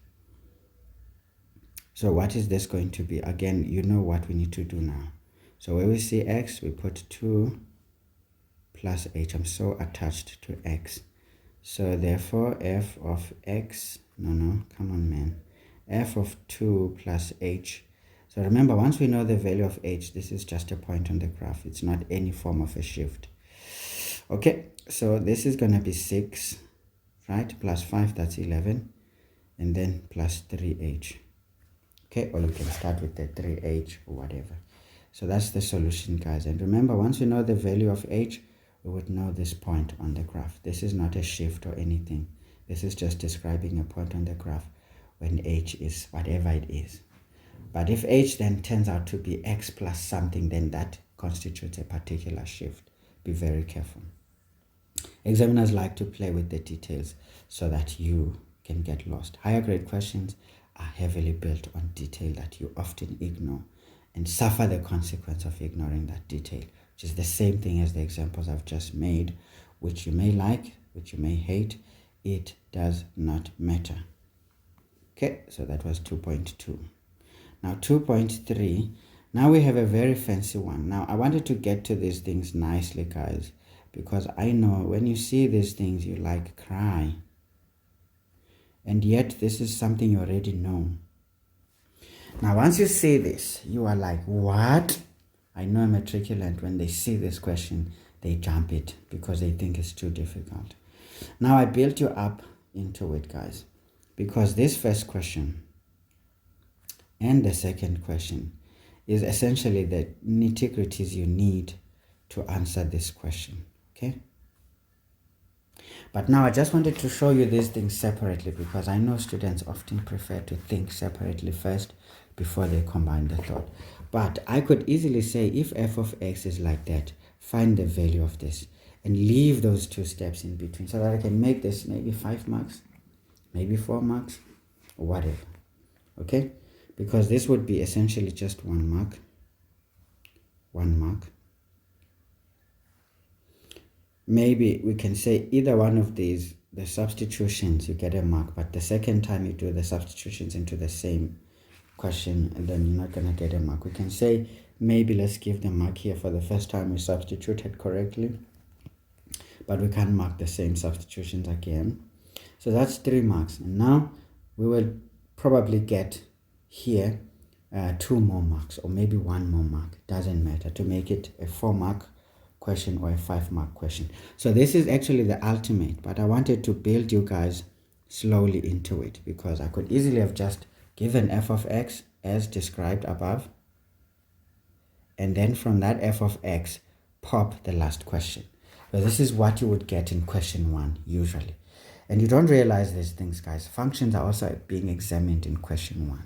So what is this going to be? Again, you know what we need to do now. So where we see x, we put 2 plus h. I'm so attached to x. So therefore, f of x, come on, man. F of 2 plus h. So remember, once we know the value of h, this is just a point on the graph. It's not any form of a shift. Okay, so this is going to be 6, right? Plus 5, that's 11. And then plus 3h. Okay, or you can start with the 3h or whatever. So that's the solution, guys. And remember, once we know the value of h, we would know this point on the graph. This is not a shift or anything. This is just describing a point on the graph when h is whatever it is. But if h then turns out to be x plus something, then that constitutes a particular shift. Be very careful. Examiners like to play with the details so that you can get lost. Higher grade questions are heavily built on detail that you often ignore and suffer the consequence of ignoring that detail, which is the same thing as the examples I've just made, which you may like, which you may hate. It does not matter. Okay, so that was 2.2. Now 2.3, now we have a very fancy one. Now I wanted to get to these things nicely, guys, because I know when you see these things, you like cry. And yet this is something you already know. Now once you see this, you are like, what? I know a matriculant, when they see this question, they jump it because they think it's too difficult. Now I built you up into it, guys, because this first question and the second question is essentially the nitty-gritties you need to answer this question, okay? But now I just wanted to show you these things separately, because I know students often prefer to think separately first before they combine the thought. But I could easily say, if f of x is like that, find the value of this and leave those two steps in between so that I can make this maybe 5 marks, maybe 4 marks, or whatever, okay? Because this would be essentially just 1 mark, 1 mark. Maybe we can say either one of these, the substitutions, you get a mark, but the second time you do the substitutions into the same question, and then you're not going to get a mark. We can say maybe let's give the mark here for the first time we substituted correctly. but we can't mark the same substitutions again. So that's 3 marks. And now we will probably get here 2 more marks, or maybe 1 more mark, doesn't matter, to make it a 4-mark question or a 5-mark question. So this is actually the ultimate, but I wanted to build you guys slowly into it, because I could easily have just given f of x as described above, and then from that f of x pop the last question. But this is what you would get in question 1 usually. And you don't realize these things, guys. Functions are also being examined in question 1.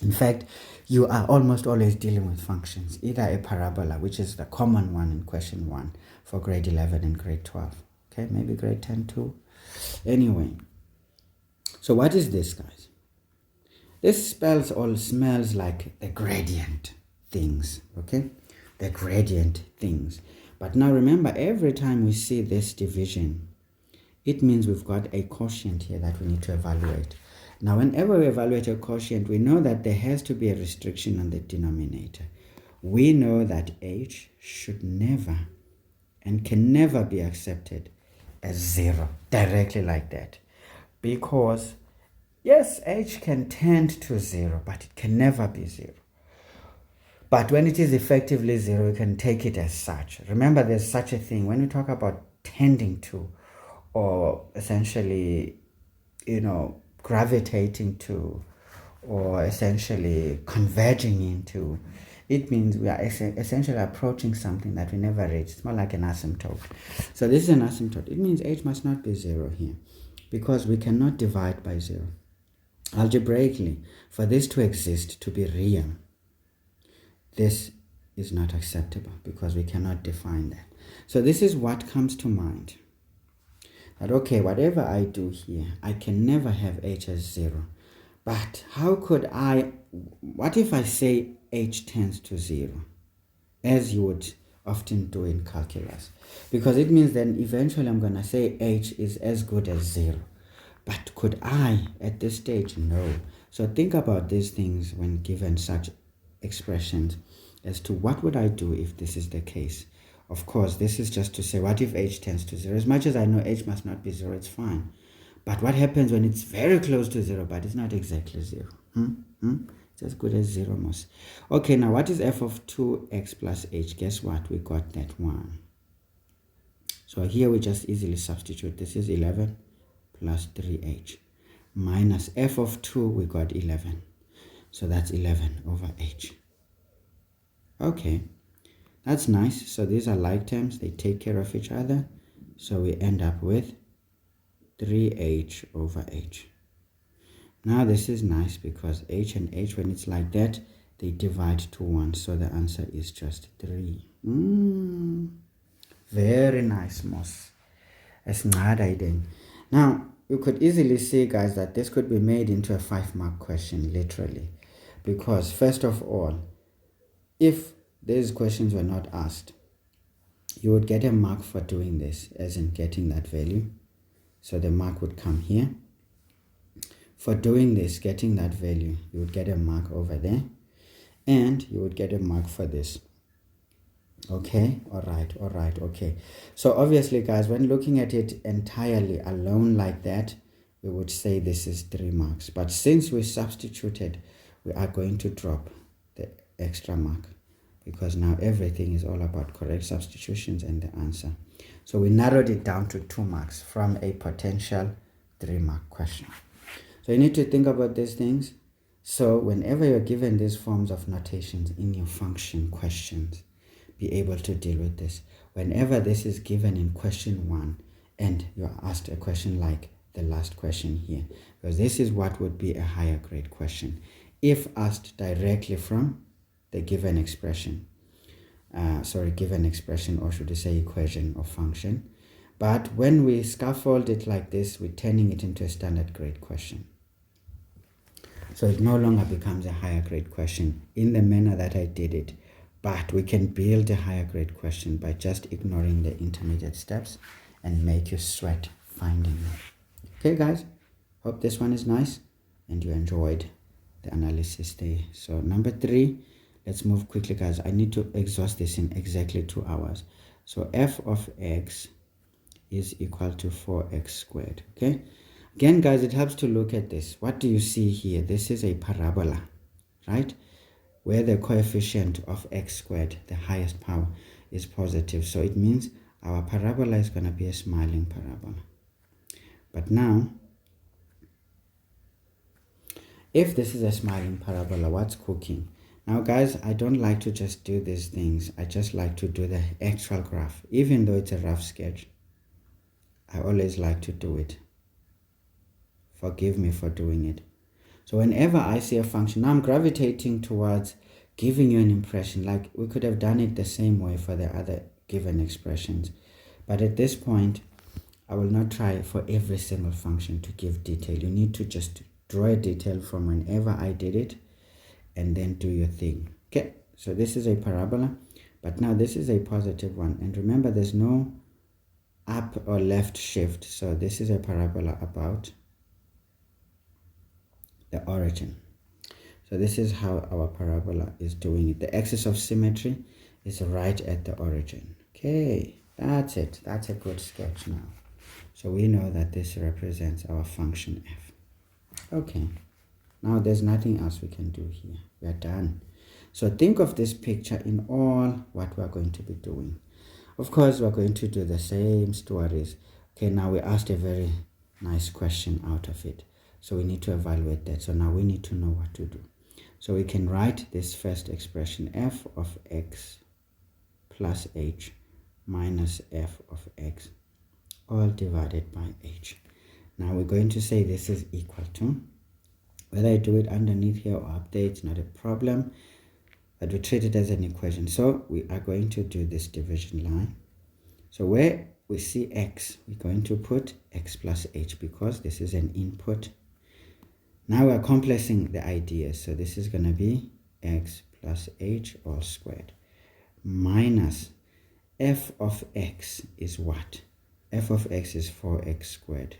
In fact, you are almost always dealing with functions, either a parabola, which is the common one in question 1 for grade 11 and grade 12. Okay, maybe grade 10 too. Anyway, so what is this, guys? This spells or smells like the gradient things, okay? The gradient things. But now remember, every time we see this division, it means we've got a quotient here that we need to evaluate. Now, whenever we evaluate a quotient, we know that there has to be a restriction on the denominator. We know that h should never and can never be accepted as 0, directly like that. Because, yes, h can tend to 0, but it can never be 0. But when it is effectively 0, we can take it as such. Remember, there's such a thing. When we talk about tending to, or essentially, gravitating to, or essentially converging into, it means we are essentially approaching something that we never reached. It's more like an asymptote. So this is an asymptote. It means h must not be 0 here, because we cannot divide by 0. Algebraically, for this to exist, to be real, this is not acceptable, because we cannot define that. So this is what comes to mind. That, okay, whatever I do here, I can never have h as 0. But how could what if I say h tends to 0, as you would often do in calculus? Because it means then eventually I'm going to say h is as good as 0. But could I at this stage? No. So think about these things when given such expressions as to what would I do if this is the case. Of course, this is just to say, what if h tends to 0? As much as I know h must not be 0, it's fine. But what happens when it's very close to 0, but it's not exactly 0? It's as good as 0 most. Okay, now what is f of 2x plus h? Guess what? We got that 1. So here we just easily substitute. This is 11 plus 3h. Minus f of 2, we got 11. So that's 11 over h. Okay, that's nice. So these are like terms. They take care of each other. So we end up with 3h over h. Now this is nice, because h and h, when it's like that, they divide to 1. So the answer is just 3. Very nice, Moss. Now, you could easily see, guys, that this could be made into a 5-mark question, literally. Because, first of all, if these questions were not asked, you would get a mark for doing this, as in getting that value. So the mark would come here. For doing this, getting that value, you would get a mark over there. And you would get a mark for this. Okay, all right, okay. So obviously, guys, when looking at it entirely alone like that, we would say this is 3 marks. But since we substituted, we are going to drop the extra mark, because now everything is all about correct substitutions and the answer. So we narrowed it down to 2 marks from a potential 3-mark question. So you need to think about these things. So whenever you're given these forms of notations in your function questions, be able to deal with this. Whenever this is given in question 1 and you're asked a question like the last question here, because this is what would be a higher grade question if asked directly from the given expression. Given expression, or should I say equation or function. But when we scaffold it like this, we're turning it into a standard grade question. So it no longer becomes a higher grade question in the manner that I did it. But we can build a higher grade question by just ignoring the intermediate steps and make you sweat finding them. Okay, guys, hope this one is nice and you enjoyed the analysis there. So number 3, let's move quickly, guys. I need to exhaust this in exactly 2 hours. So f of x is equal to 4x squared. Okay, again guys, it helps to look at this. What do you see here? This is a parabola, right, where the coefficient of x squared, the highest power, is positive. So it means our parabola is going to be a smiling parabola. But now, if this is a smiling parabola, what's cooking? Now guys, I don't like to just do these things. I just like to do the actual graph. Even though it's a rough sketch, I always like to do it. Forgive me for doing it. So whenever I see a function, now I'm gravitating towards giving you an impression. Like we could have done it the same way for the other given expressions. But at this point, I will not try for every single function to give detail. You need to just draw a detail from whenever I did it and then do your thing. Okay, so this is a parabola, but now this is a positive one. And remember, there's no up or left shift. So this is a parabola about the origin. So this is how our parabola is doing it. The axis of symmetry is right at the origin. Okay, that's it. That's a good sketch now. So we know that this represents our function f. Okay, now there's nothing else we can do here. We are done. So think of this picture in all what we're going to be doing. Of course, we're going to do the same stories. Okay, now we asked a very nice question out of it. So we need to evaluate that. So now we need to know what to do. So we can write this first expression, f of x plus h minus f of x, all divided by h. Now we're going to say this is equal to, whether I do it underneath here or up there, it's not a problem, but we treat it as an equation. So we are going to do this division line. So where we see x, we're going to put x plus h because this is an input. Now we're complexing the ideas. So this is going to be x plus h all squared minus f of x is what? F of x is 4x squared.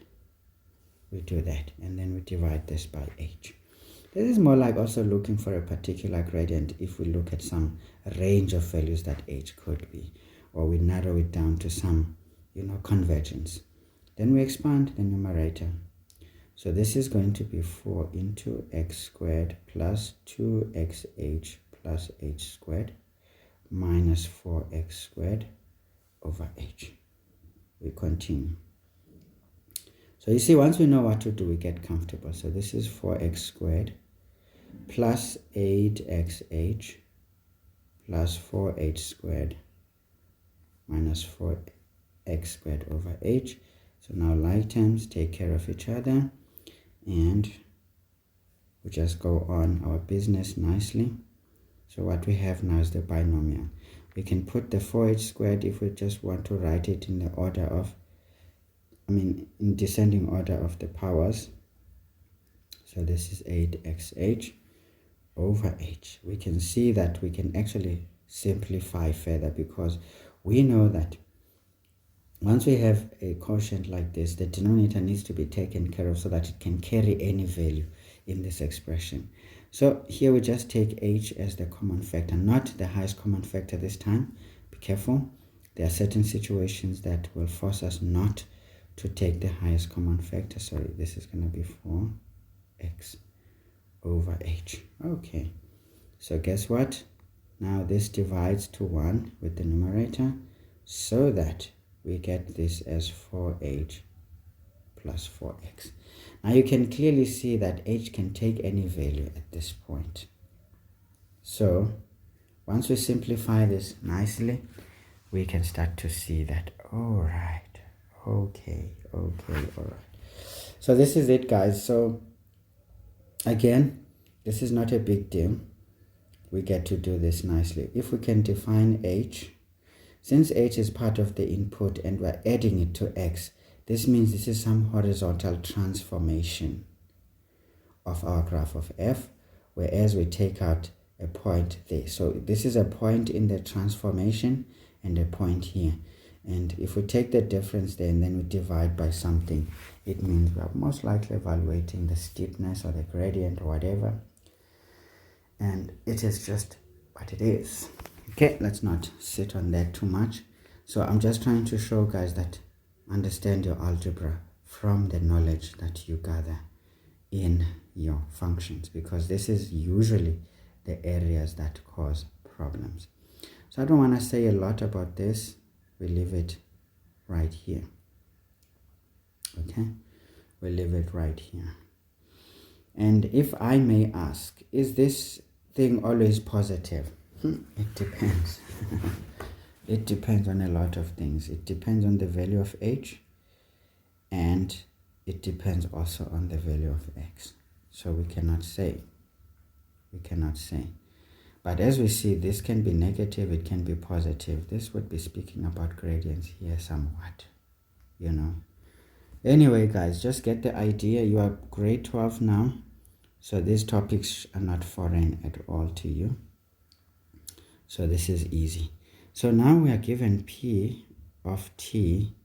We do that and then we divide this by h. This is more like also looking for a particular gradient if we look at some range of values that h could be, or we narrow it down to some, convergence. Then we expand the numerator. So this is going to be 4 into x squared plus 2xh plus h squared minus 4x squared over h. We continue. So you see, once we know what to do, we get comfortable. So this is 4x squared plus 8xh plus 4h squared minus 4x squared over h. So now like terms take care of each other, and we just go on our business nicely. So what we have now is the binomial. We can put the 4h squared if we just want to write it in the order of, in descending order of the powers. So this is 8xh over h. We can see that we can actually simplify further because we know that once we have a quotient like this, the denominator needs to be taken care of so that it can carry any value in this expression. So here we just take h as the common factor, not the highest common factor this time. Be careful. There are certain situations that will force us not to take the highest common factor. Sorry, this is going to be 4x over h. Okay, so guess what? Now this divides to 1 with the numerator so that we get this as 4h plus 4x. Now you can clearly see that h can take any value at this point. So once we simplify this nicely, we can start to see that, all right, okay, all right. So this is it, guys. So again, this is not a big deal. We get to do this nicely. If we can define h, since h is part of the input and we're adding it to x, this means this is some horizontal transformation of our graph of f, whereas we take out a point there. So this is a point in the transformation and a point here. And if we take the difference there and then we divide by something, it means we are most likely evaluating the steepness or the gradient or whatever. And it is just what it is. Okay, let's not sit on that too much. So I'm just trying to show guys that understand your algebra from the knowledge that you gather in your functions, because this is usually the areas that cause problems. So I don't want to say a lot about this. We leave it right here. Okay, we leave it right here. And if I may ask, is this thing always positive? It depends. It depends on a lot of things. It depends on the value of h, and it depends also on the value of x. So we cannot say. We cannot say. But as we see, this can be negative, it can be positive. This would be speaking about gradients here somewhat, you know. Anyway, guys, just get the idea. You are grade 12 now, so these topics are not foreign at all to you. So this is easy. So now we are given P of t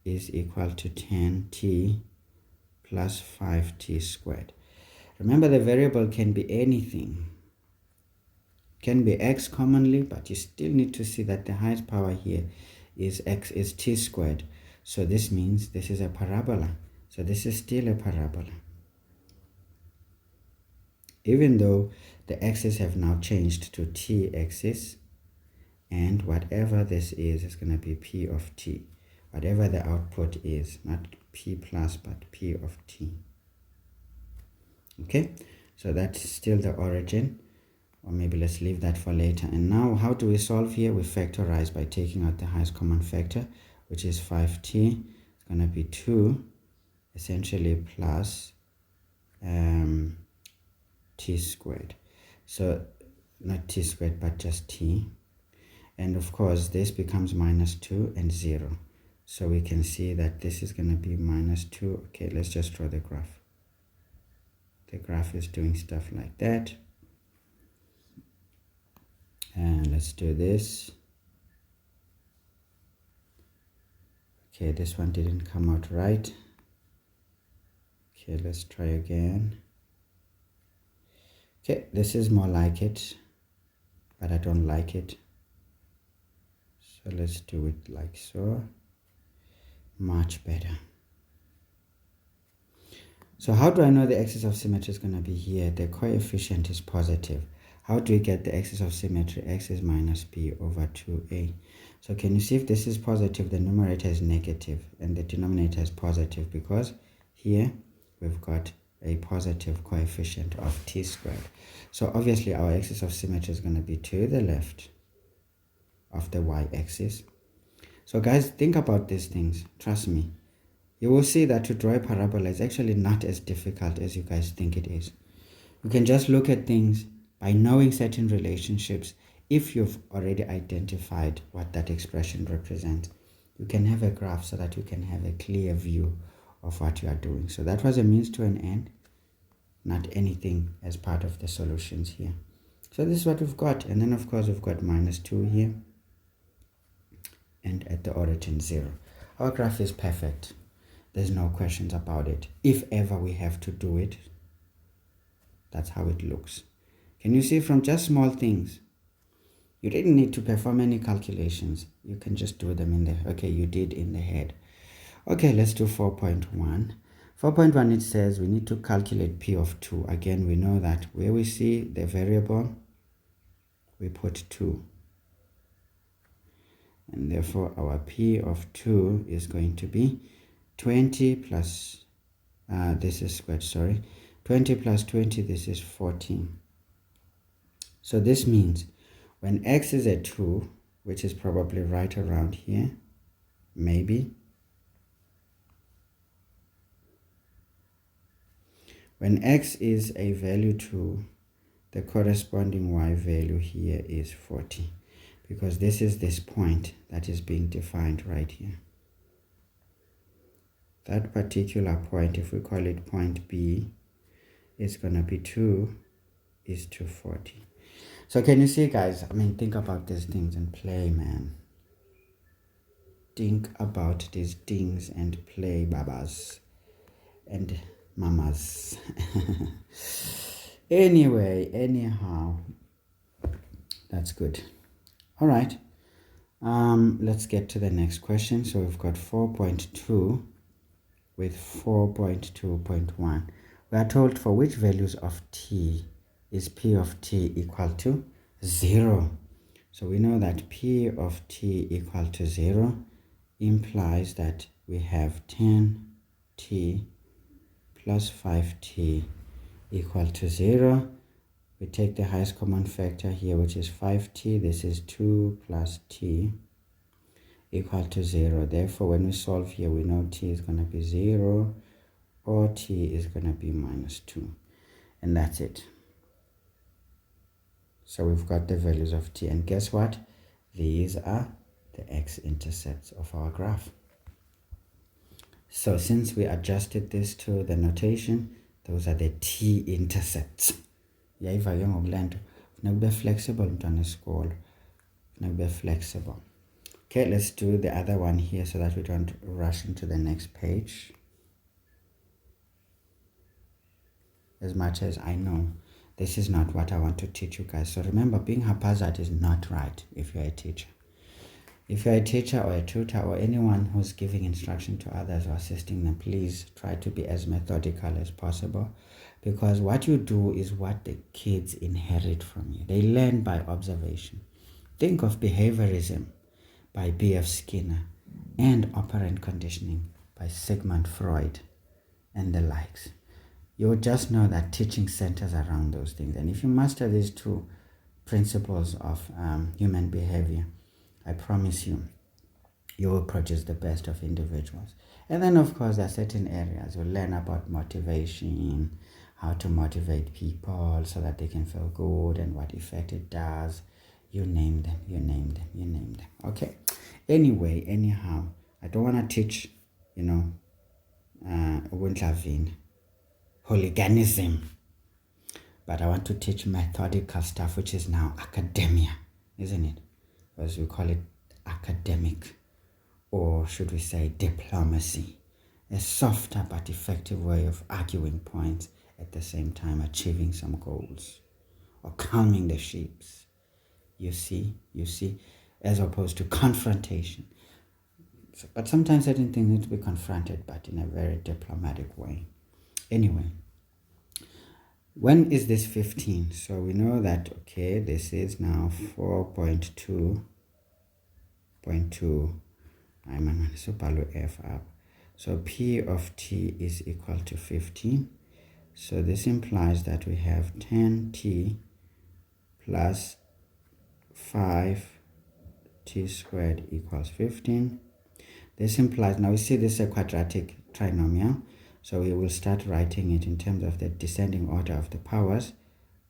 is equal to 10t plus 5t squared. Remember, the variable can be anything. Can be x commonly, but you still need to see that the highest power here is x is t squared. So this means this is a parabola. So this is still a parabola. Even though the axes have now changed to t-axis, and whatever this is going to be p of t. Whatever the output is, not p plus, but p of t. Okay, so that's still the origin. Or maybe let's leave that for later. And now, how do we solve here? We factorize by taking out the highest common factor, which is 5t. It's going to be 2, essentially, plus t squared. So not t squared, but just t. And of course, this becomes minus 2 and 0. So we can see that this is going to be minus 2. Okay, let's just draw the graph. The graph is doing stuff like that. And let's do this. Okay, this one didn't come out right. Okay, let's try again. Okay, this is more like it, but I don't like it. So let's do it like so. Much better. So how do I know the axis of symmetry is going to be here? The coefficient is positive. How do we get the axis of symmetry? X is minus b over 2a. So can you see, if this is positive, the numerator is negative and the denominator is positive, because here we've got a positive coefficient of t squared. So obviously our axis of symmetry is going to be to the left of the y-axis. So guys, think about these things. Trust me. You will see that to draw a parabola is actually not as difficult as you guys think it is. You can just look at things by knowing certain relationships. If you've already identified what that expression represents, you can have a graph so that you can have a clear view of what you are doing. So that was a means to an end, not anything as part of the solutions here. So this is what we've got. And then of course we've got minus 2 here, and at the origin 0. Our graph is perfect. There's no questions about it. If ever we have to do it, that's how it looks. Can you see, from just small things, you didn't need to perform any calculations. You can just do them in the, okay, you did in the head. Okay, let's do 4.1. 4.1, it says we need to calculate p of 2. Again, we know that where we see the variable, we put 2. And therefore our p of 2 is going to be 20 plus, this is squared, sorry. 20 plus 20, this is 14. So this means when x is at 2, which is probably right around here, maybe. When x is a value 2, the corresponding y value here is 40. Because this is this point that is being defined right here. That particular point, if we call it point B, is going to be 2 is to 40. So can you see, guys? I mean, think about these things and play, man. Think about these things and play, babas and mamas. Anyway, anyhow, that's good. All right. Let's get to the next question. So we've got 4.2 with 4.2.1. We are told for which values of t is p of t equal to 0. So we know that p of t equal to 0 implies that we have 10t plus 5t equal to 0. We take the highest common factor here, which is 5t. This is 2 plus t equal to 0. Therefore, when we solve here, we know t is going to be 0 or t is going to be minus 2. And that's it. So we've got the values of t. And guess what? These are the x-intercepts of our graph. So since we adjusted this to the notation, those are the t-intercepts. Yayiva ke ngokulento. Funeka ube flexible mntwana esikolo. Funeka ube flexible. Okay, let's do the other one here so that we don't rush into the next page. As much as I know, this is not what I want to teach you guys. So remember, being haphazard is not right if you're a teacher. If you're a teacher or a tutor or anyone who's giving instruction to others or assisting them, please try to be as methodical as possible, because what you do is what the kids inherit from you. They learn by observation. Think of behaviorism by B.F. Skinner and operant conditioning by Sigmund Freud and the likes. You'll just know that teaching centers around those things. And if you master these two principles of human behavior, I promise you, you will produce the best of individuals. And then, of course, there are certain areas you'll learn about motivation, how to motivate people so that they can feel good and what effect it does. You name them, you name them, you name them. Okay. Anyway, anyhow, I don't want to teach, hooliganism, but I want to teach methodical stuff, which is now academia, isn't it? As we call it, academic, or should we say diplomacy, a softer but effective way of arguing points at the same time achieving some goals or calming the sheeps. You see, as opposed to confrontation. So, but sometimes certain things need to be confronted, but in a very diplomatic way. Anyway, when is this 15? So we know that, okay, this is now 4.2.2. I'm super F up. So P of t is equal to 15. So this implies that we have 10t plus 5t squared equals 15. This implies, now we see this is a quadratic trinomial. So we will start writing it in terms of the descending order of the powers.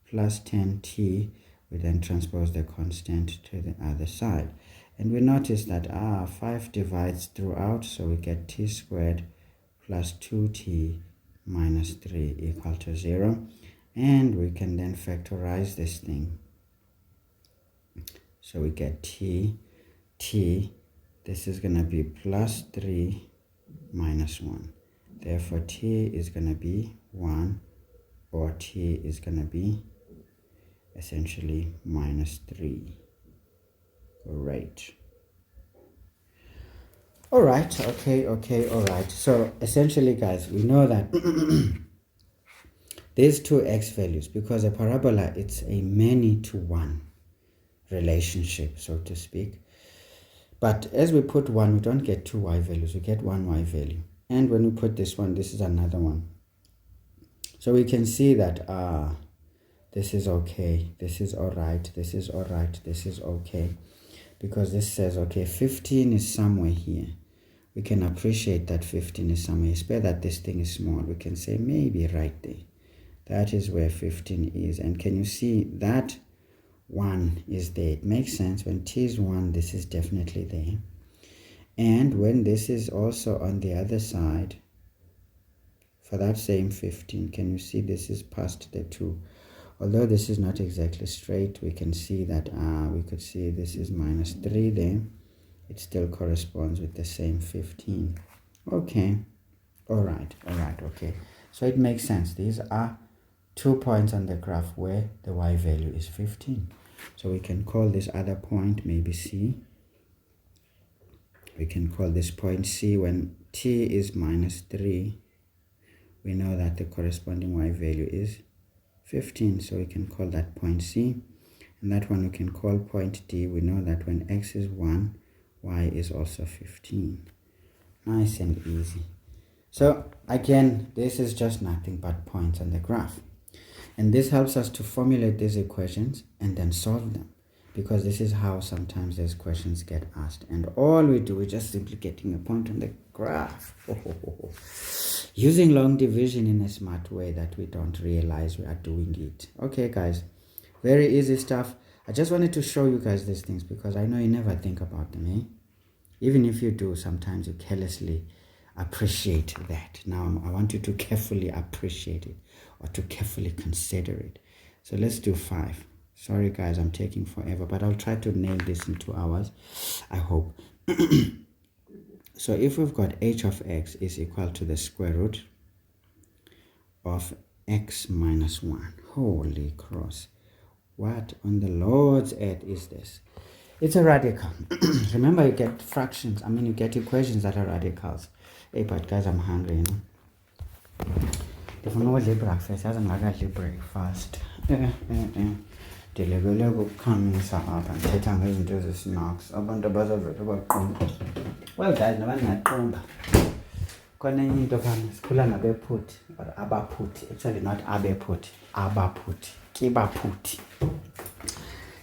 Plus 10t, we then transpose the constant to the other side. And we notice that 5 divides throughout, so we get t squared plus 2t minus 3 equal to 0. And we can then factorize this thing. So we get t, this is going to be plus 3 minus 1. Therefore, t is going to be 1, or t is going to be essentially minus 3. Great. All right, okay, all right. So essentially, guys, we know that there's two x values, because a parabola, it's a many-to-one relationship, so to speak. But as we put 1, we don't get two y values, we get one y value. And when we put this one, this is another one. So we can see that this is okay, this is all right, this is all right, this is okay. Because this says, okay, 15 is somewhere here. We can appreciate that 15 is somewhere. It's better that this thing is small. We can say maybe right there. That is where 15 is. And can you see that 1 is there? It makes sense. When t is 1, this is definitely there. And when this is also on the other side, for that same 15, can you see this is past the 2? Although this is not exactly straight, we can see that we could see this is minus 3 there. It still corresponds with the same 15. Okay. All right. Okay. So it makes sense. These are 2 points on the graph where the y value is 15. So we can call this other point maybe C. We can call this point C. When t is minus 3, we know that the corresponding y value is 15, so we can call that point C. And that one we can call point D. We know that when x is 1, y is also 15. Nice and easy. So again, this is just nothing but points on the graph. And this helps us to formulate these equations and then solve them, because this is how sometimes these questions get asked. And all we do is just simply getting a point on the graph. Using long division in a smart way that we don't realize we are doing it. Okay, guys, very easy stuff. I just wanted to show you guys these things because I know you never think about them, eh? Even if you do, sometimes you carelessly appreciate that. Now, I want you to carefully appreciate it or to carefully consider it. So let's do 5. Sorry, guys, I'm taking forever, but I'll try to nail this in 2 hours, I hope. So if we've got h of x is equal to the square root of x minus 1. Holy cross. What on the Lord's earth is this? It's a radical. Remember, you get fractions. You get equations that are radicals. Hey, but guys, I'm hungry, you know. If I know what breakfast, I don't breakfast. Delebele ukuqhamisa apha ndithetha ngezinto zesnacks abantu abazavele baqumba. Well guys, nabangaqumba khona enye into phana sikhula nabephuthi or abaphuthi, actually not abephuthi, abaphuthi, kibaphuthi.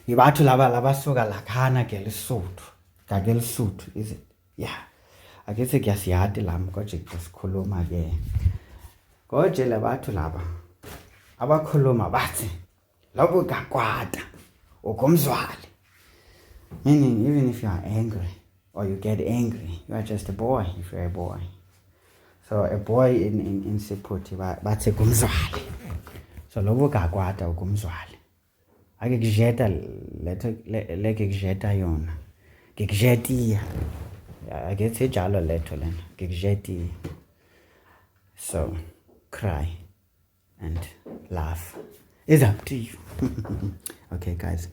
Ibathu laba labasuka lakhana ke Lesotho, ke Lesotho, is it? Yeah, akethe kuyasiyati lami konje sikhuluma ke konje labathu laba abakhuluma bathi lobu kakwata ukumzwali, meaning even if you are angry or you get angry, you are just a boy if you're a boy. So a boy in Sephuthi bathi kumzwali, so lobu kakwata ukumzwali ake kujeta leke kujeta yona kikujetia akethi jalo letho lena kikujetia. So cry and laugh. It's up to you. Okay, guys,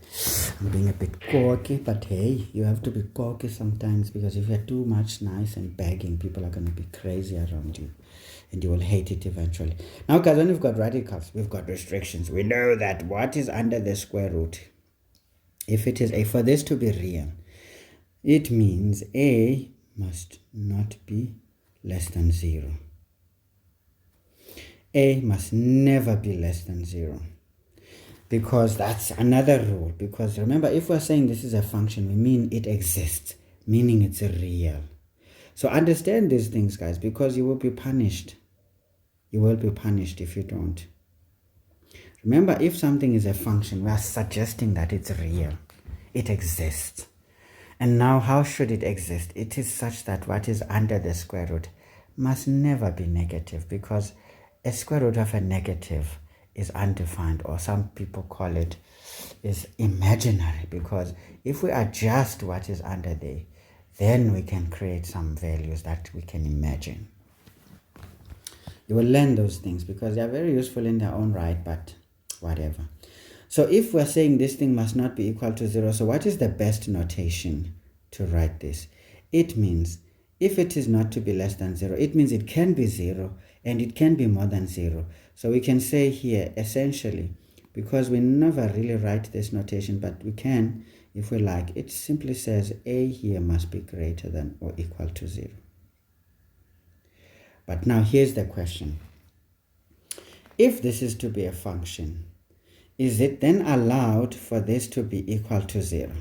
I'm being a bit cocky, but hey, you have to be cocky sometimes, because if you're too much nice and begging, people are going to be crazy around you and you will hate it eventually. Now, guys, when we've got radicals, we've got restrictions. We know that what is under the square root, if it is a, for this to be real, it means a must not be less than 0. A must never be less than 0. Because that's another rule. Because remember, if we're saying this is a function, we mean it exists, meaning it's real. So understand these things, guys, because you will be punished. You will be punished if you don't. Remember, if something is a function, we are suggesting that it's real. It exists. And now, how should it exist? It is such that what is under the square root must never be negative, because a square root of a negative is undefined, or some people call it is imaginary, because if we adjust what is under there, then we can create some values that we can imagine. You will learn those things because they are very useful in their own right, but whatever. So if we're saying this thing must not be equal to 0, so what is the best notation to write this? It means if it is not to be less than 0, it means it can be 0 and it can be more than 0. So we can say here, essentially, because we never really write this notation, but we can, if we like, it simply says a here must be greater than or equal to 0. But now here's the question. If this is to be a function, is it then allowed for this to be equal to 0?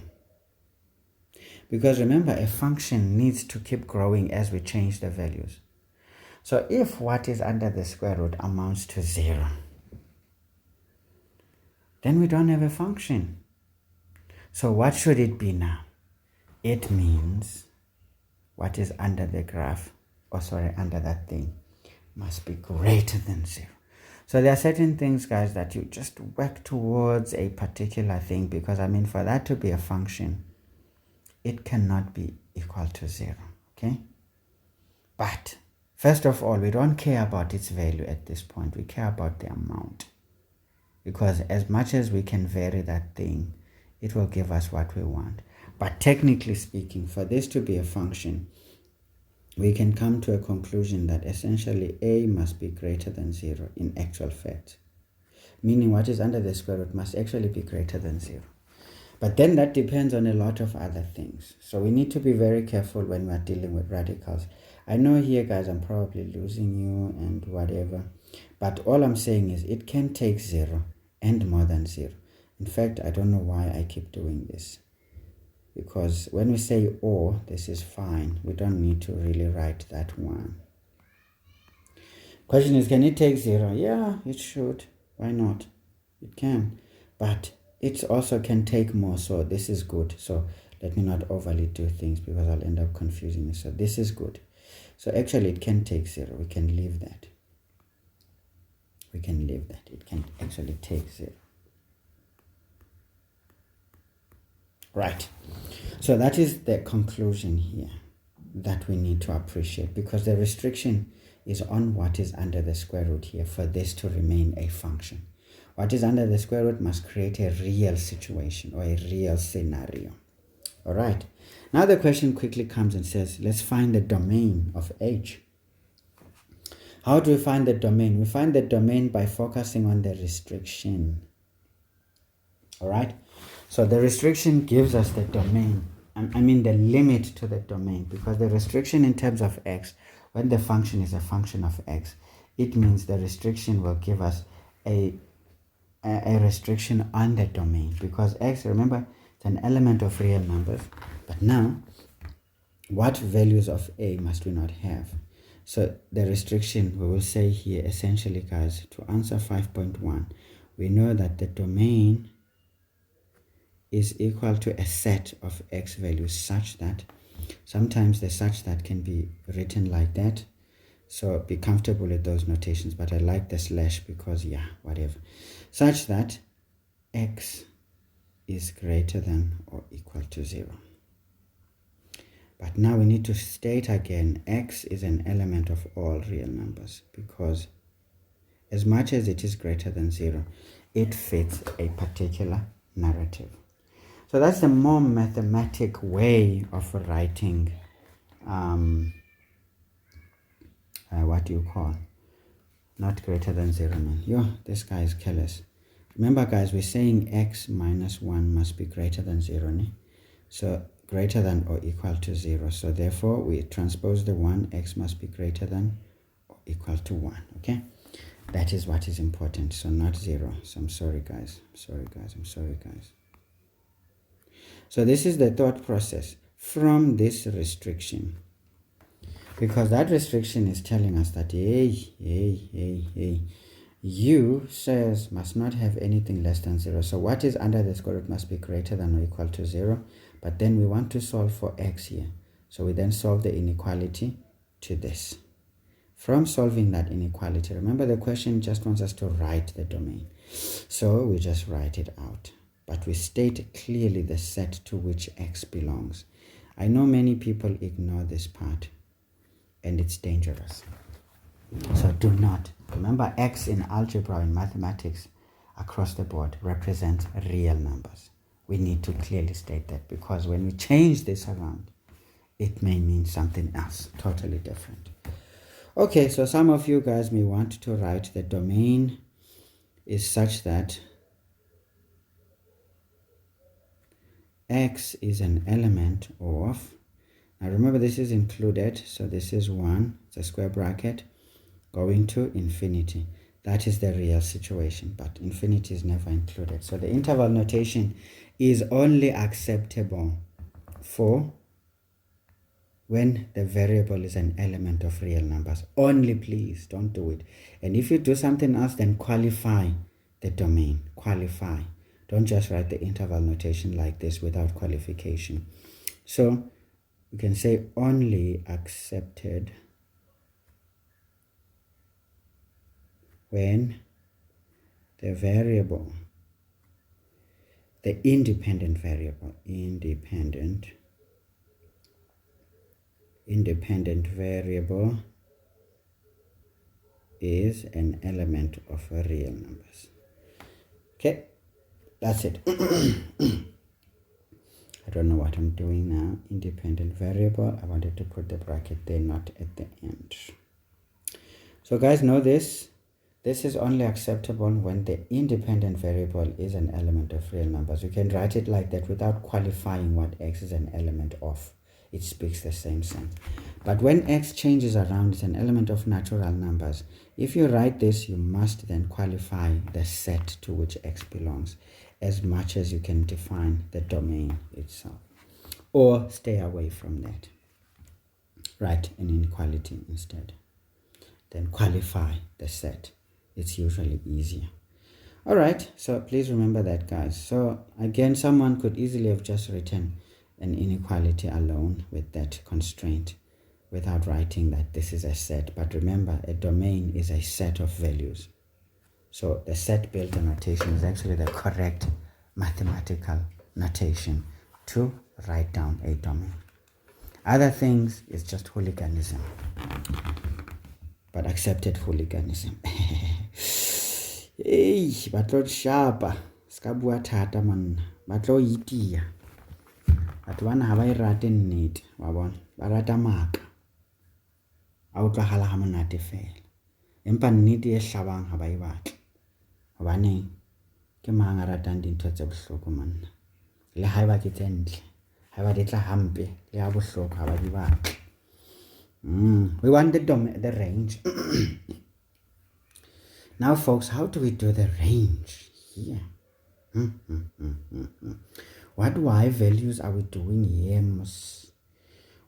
Because remember, a function needs to keep growing as we change the values. So if what is under the square root amounts to 0, then we don't have a function. So what should it be now? It means what is under the graph, under that thing, must be greater than 0. So there are certain things, guys, that you just work towards a particular thing, because for that to be a function, it cannot be equal to 0, okay? But first of all, we don't care about its value at this point. We care about the amount, because as much as we can vary that thing, it will give us what we want. But technically speaking, for this to be a function, we can come to a conclusion that essentially a must be greater than 0 in actual fact. Meaning what is under the square root must actually be greater than 0. But then that depends on a lot of other things. So we need to be very careful when we're dealing with radicals. I know here, guys, I'm probably losing you and whatever. But all I'm saying is it can take 0 and more than 0. In fact, I don't know why I keep doing this. Because when we say or, this is fine. We don't need to really write that one. Question is, can it take 0? Yeah, it should. Why not? It can. But it also can take more, so this is good. So let me not overly do things because I'll end up confusing you. So this is good. So actually it can take 0. We can leave that. We can leave that. It can actually take 0. Right. So that is the conclusion here that we need to appreciate, because the restriction is on what is under the square root here for this to remain a function. What is under the square root must create a real situation or a real scenario. All right. Now the question quickly comes and says, let's find the domain of H. How do we find the domain? We find the domain by focusing on the restriction. All right. So the restriction gives us the domain. I mean the limit to the domain, because the restriction in terms of x, when the function is a function of x, it means the restriction will give us a restriction on the domain, because x, remember, it's an element of real numbers. But now, what values of a must we not have? So the restriction, we will say here, essentially, guys, to answer 5.1, we know that the domain is equal to a set of x values such that, sometimes the such that can be written like that. So be comfortable with those notations, but I like the slash because, yeah, whatever. Such that x is greater than or equal to 0. But now we need to state again, x is an element of all real numbers, because as much as it is greater than 0, it fits a particular narrative. So that's the more mathematic way of writing, what do you call? Not greater than 0, man. Yo, this guy is careless. Remember, guys, we're saying x minus 1 must be greater than 0, ne? So greater than or equal to 0. So therefore, we transpose the 1, x must be greater than or equal to 1, okay? That is what is important, so not 0. So I'm sorry, guys. I'm sorry, guys. So this is the thought process from this restriction. Because that restriction is telling us that, hey, u says must not have anything less than 0. So what is under the square root must be greater than or equal to 0. But then we want to solve for x here. So we then solve the inequality to this. From solving that inequality, remember the question just wants us to write the domain. So we just write it out. But we state clearly the set to which x belongs. I know many people ignore this part, and it's dangerous. So do not. Remember, x in algebra and mathematics across the board represents real numbers. We need to clearly state that, because when we change this around, it may mean something else, totally different. Okay, so some of you guys may want to write the domain is such that x is an element of, now remember this is included, so this is 1, it's a square bracket, going to infinity. That is the real situation, but infinity is never included. So the interval notation is only acceptable for when the variable is an element of real numbers. Only, please, don't do it. And if you do something else, then qualify the domain. Qualify. Don't just write the interval notation like this without qualification. So you can say only accepted when the variable, the independent variable, independent variable is an element of real numbers. Okay, that's it. I don't know what I'm doing now. Independent variable. I wanted to put the bracket there, not at the end. So guys, know this. This is only acceptable when the independent variable is an element of real numbers. You can write it like that without qualifying what x is an element of. It speaks the same sense. But when x changes around, it's an element of natural numbers. If you write this, you must then qualify the set to which x belongs as much as you can define the domain itself. Or stay away from that. Write an inequality instead. Then qualify the set. It's usually easier. All right, so please remember that, guys. So again, someone could easily have just written an inequality alone with that constraint without writing that this is a set. But remember, a domain is a set of values. So the set built notation is actually the correct mathematical notation to write down a domain. Other things is just hooliganism, but accepted hooliganism. Hey, batlo shapa ska bua thata man, batlo itia. Batho bana ha ba irate nnete, wa bona, ba rata maka. A utlwahala ha monate fela. Empa nnete e hlabang ha ba e batle. Hobane ke mang a ratang dintho tse bohloko manna. Le ha eba ke tse ntle, ha eba di tla hampe le ha bohloko ha ba di batle. We want the range. Now, folks, how do we do the range here? What y values are we doing here?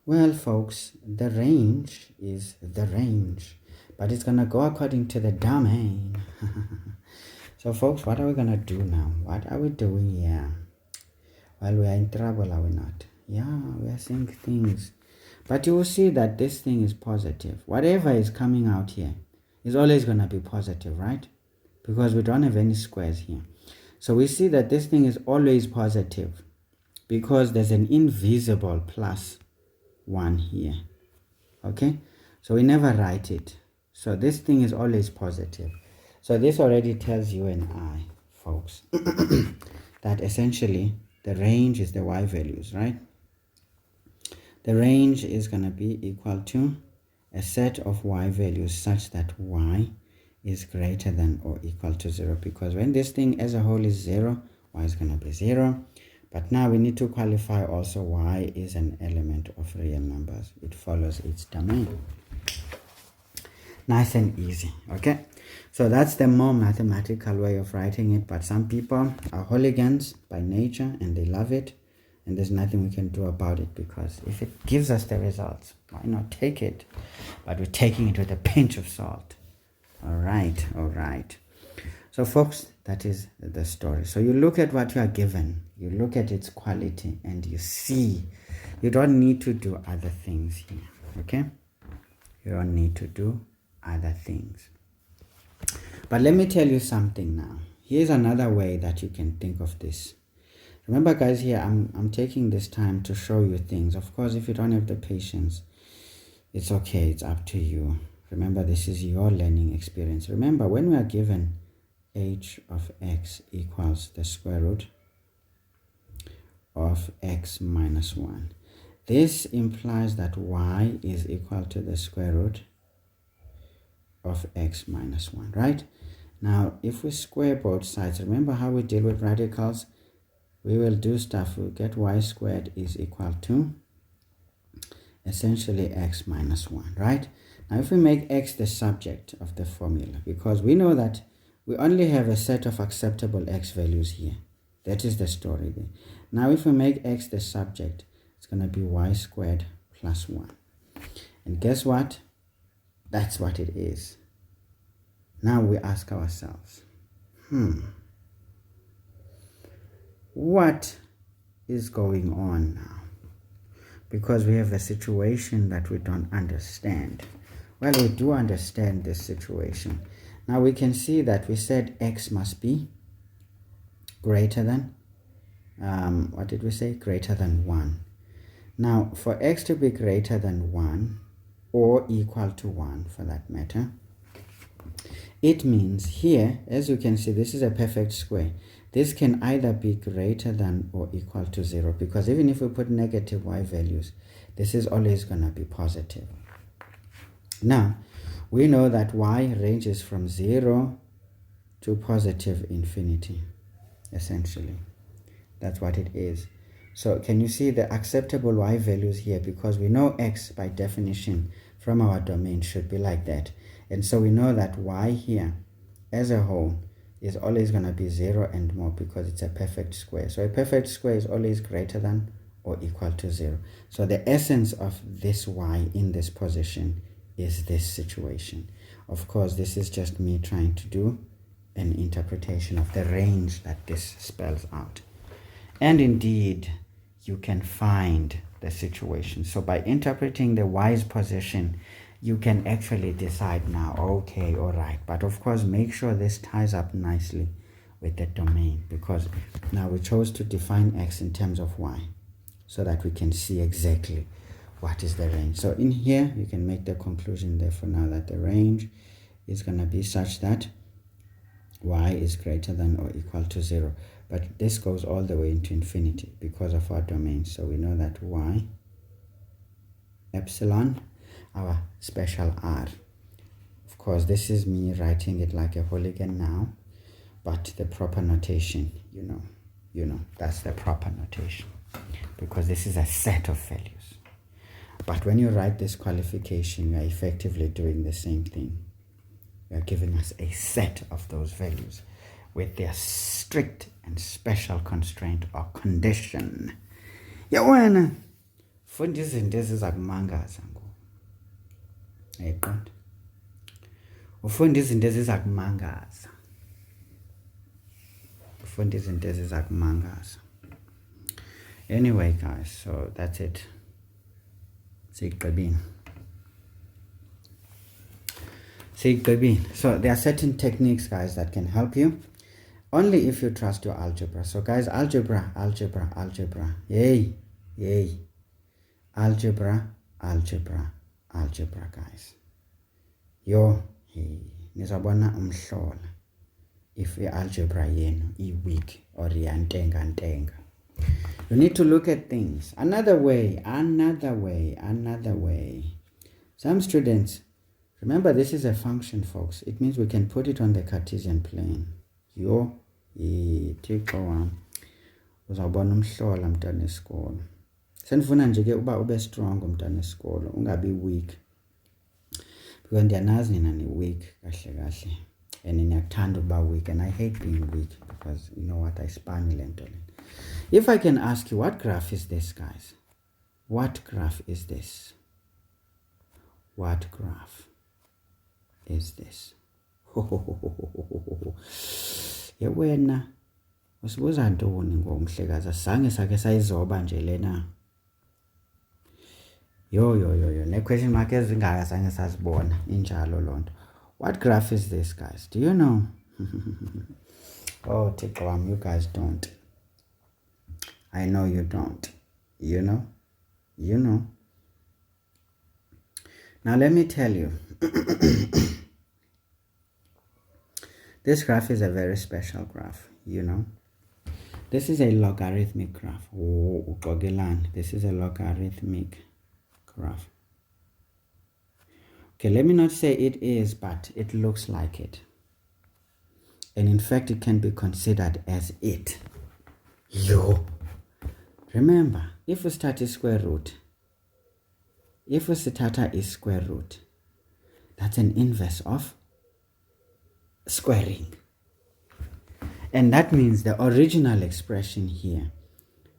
Well, folks, the range is the range, but it's going to go according to the domain. So, folks, what are we going to do now? What are we doing here? Well, we are in trouble, are we not? Yeah, we are seeing things. But you will see that this thing is positive. Whatever is coming out here is always going to be positive, right? Because we don't have any squares here. So we see that this thing is always positive because there's an invisible plus 1 here. Okay? So we never write it. So this thing is always positive. So this already tells you and I, folks, that essentially the range is the y values, right? The range is going to be equal to a set of y values such that y is greater than or equal to 0, because when this thing as a whole is 0, y is going to be 0. But now we need to qualify also y is an element of real numbers. It follows its domain. Nice and easy, okay? So that's the more mathematical way of writing it, but some people are hooligans by nature and they love it. And there's nothing we can do about it, because if it gives us the results, why not take it? But we're taking it with a pinch of salt. All right. So, folks, that is the story. So you look at what you are given, you look at its quality, and you see you don't need to do other things here, okay? You don't need to do other things. But let me tell you something now. Here's another way that you can think of this. Remember, guys, here I'm taking this time to show you things. Of course, if you don't have the patience, it's okay. It's up to you. Remember, this is your learning experience. Remember, when we are given h of x equals the square root of x minus 1, this implies that y is equal to the square root of x minus 1, right? Now, if we square both sides, remember how we deal with radicals? We will do stuff. We'll get y squared is equal to essentially x minus 1, right? Now, if we make x the subject of the formula, because we know that we only have a set of acceptable x values here. That is the story there. Now, if we make x the subject, it's going to be y squared plus 1. And guess what? That's what it is. Now we ask ourselves, what is going on now? Because we have a situation that we don't understand. Well, we do understand this situation. Now we can see that we said x must be greater than, what did we say? Greater than 1. Now, for x to be greater than 1, or equal to 1 for that matter, it means here, as you can see, this is a perfect square. this can either be greater than or equal to 0, because even if we put negative y values, this is always going to be positive. Now, we know that y ranges from 0 to positive infinity, essentially. That's what it is. So can you see the acceptable y values here? Because we know x by definition from our domain should be like that. And so we know that y here as a whole is always going to be 0 and more, because it's a perfect square. So a perfect square is always greater than or equal to 0. So the essence of this y in this position is this situation. Of course, this is just me trying to do an interpretation of the range that this spells out. And indeed, you can find the situation. So by interpreting the y's position, you can actually decide now, okay, all right. But of course, make sure this ties up nicely with the domain, because now we chose to define x in terms of y so that we can see exactly what is the range. So in here, you can make the conclusion there for now that the range is going to be such that y is greater than or equal to 0. But this goes all the way into infinity because of our domain. So we know that y epsilon, our special r. Of course, this is me writing it like a hooligan now, but the proper notation, you know, that's the proper notation, because this is a set of values. But when you write this qualification, you are effectively doing the same thing. You are giving us a set of those values with their strict and special constraint or condition. Yawena funda izinto ezizakumangaza ngoku. Ayiqonda. Ufunda izinto ezizakumangaza. Ufunda izinto ezizakumangaza. Anyway, guys, so that's it. Sigqibile. So there are certain techniques, guys, that can help you only if you trust your algebra. So guys, algebra. Yay. Algebra, guys. Yo, hey. Nizabona umhlola if your algebra yenu weak or yantenga. You need to look at things another way. Some students, remember, this is a function, folks. It means we can put it on the Cartesian plane. Yo, Thixo wami, uzawubona umhlola mntana esikolo. Senifuna nje ke uba ube strong umntana esikolo, ungabi weak. Because ndiyanazi nina ni weak kahle. And niyakuthanda ukuba weak, and I hate being weak because you know what, I spani le nto le. If I can ask you, what graph is this, guys? What graph is this? What graph is this? Yewena usibuza ntoni ngomhlekazi, sange sake sayizoba nje lena. Yo ne question mark ezingaka sange sazibona injalo lonto. What graph is this, guys? Do you know? Oh, Thixo wami, you guys don't. I know you don't. You know. Now let me tell you. This graph is a very special graph, you know. This is a logarithmic graph. Oh, this is a logarithmic graph. Okay, let me not say it is, but it looks like it. And in fact, it can be considered as it. Yo. Remember, if we start a square root, if we start a square root, that's an inverse of squaring. And that means the original expression here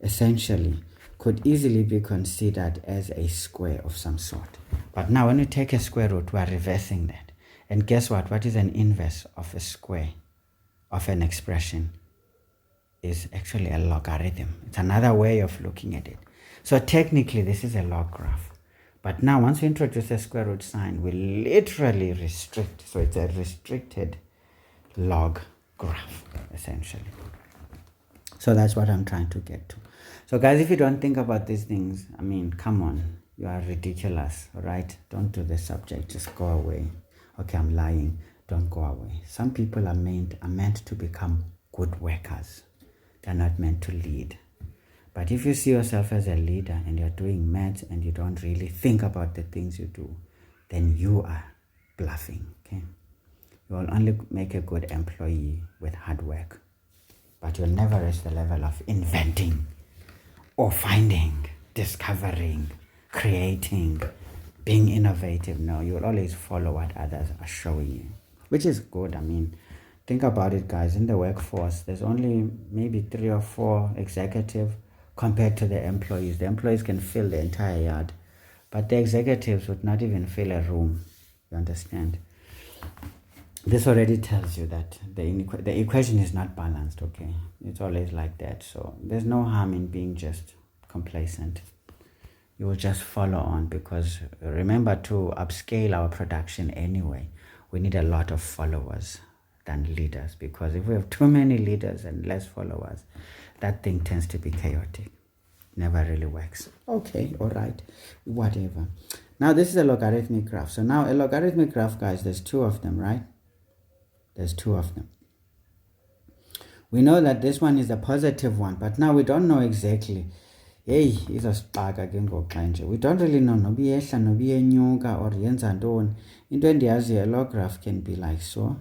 essentially could easily be considered as a square of some sort. But now when you take a square root, we are reversing that. And guess what? What is an inverse of a square of an expression? Is actually a logarithm. It's another way of looking at it. So technically this is a log graph. But now once we introduce a square root sign, we literally restrict. So it's a restricted log graph, essentially. So that's what I'm trying to get to. So guys, if you don't think about these things, I mean, come on, you are ridiculous, all right? Don't do the subject, just go away. Okay, I'm lying, don't go away. Some people are meant to become good workers. They're not meant to lead. But if you see yourself as a leader and you're doing maths and you don't really think about the things you do, then you are bluffing, okay? You will only make a good employee with hard work, but you'll never reach the level of inventing or finding, discovering, creating, being innovative. No, you'll always follow what others are showing you, which is good. I mean, think about it, guys. In the workforce, there's only maybe 3 or 4 executives compared to the employees. The employees can fill the entire yard, but the executives would not even fill a room. You understand? This already tells you that the equation is not balanced, okay? It's always like that. So there's no harm in being just complacent. You will just follow on, because remember, to upscale our production anyway, we need a lot of followers than leaders, because if we have too many leaders and less followers, that thing tends to be chaotic. Never really works. Okay, all right, whatever. Now this is a logarithmic graph. So now a logarithmic graph, guys, there's 2 of them, right? There's 2 of them. We know that this one is a positive one, but now we don't know exactly. Hey, we don't really know noba iyehla noba iyenyuka or yenza ntoni. Into endiyaziyo, a log graph can be like so.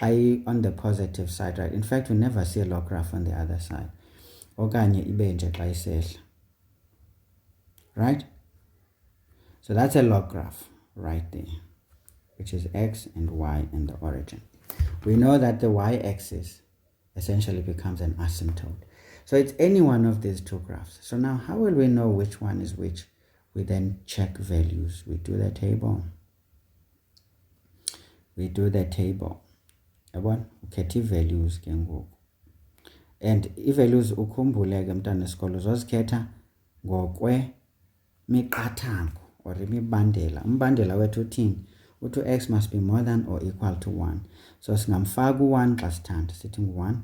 On the positive side, right? In fact, we never see a log graph on the other side. Okanye ibe nje xa isehla. Right? So that's a log graph right there, which is x and y and the origin. We know that the y-axis essentially becomes an asymptote. So it's any one of these 2 graphs. So now how will we know which one is which? We then check values. We do the table. Yabona, ukhetha values ke ngoku. And i-values ukhumbule ke mntana wesikolo uzozikhetha ngokwe miqathango or imibandela. Umbandela wethu uthini? Uthi x must be more than or equal to 1. So singamfaka u1 xa sithanda. Sithi ngu1,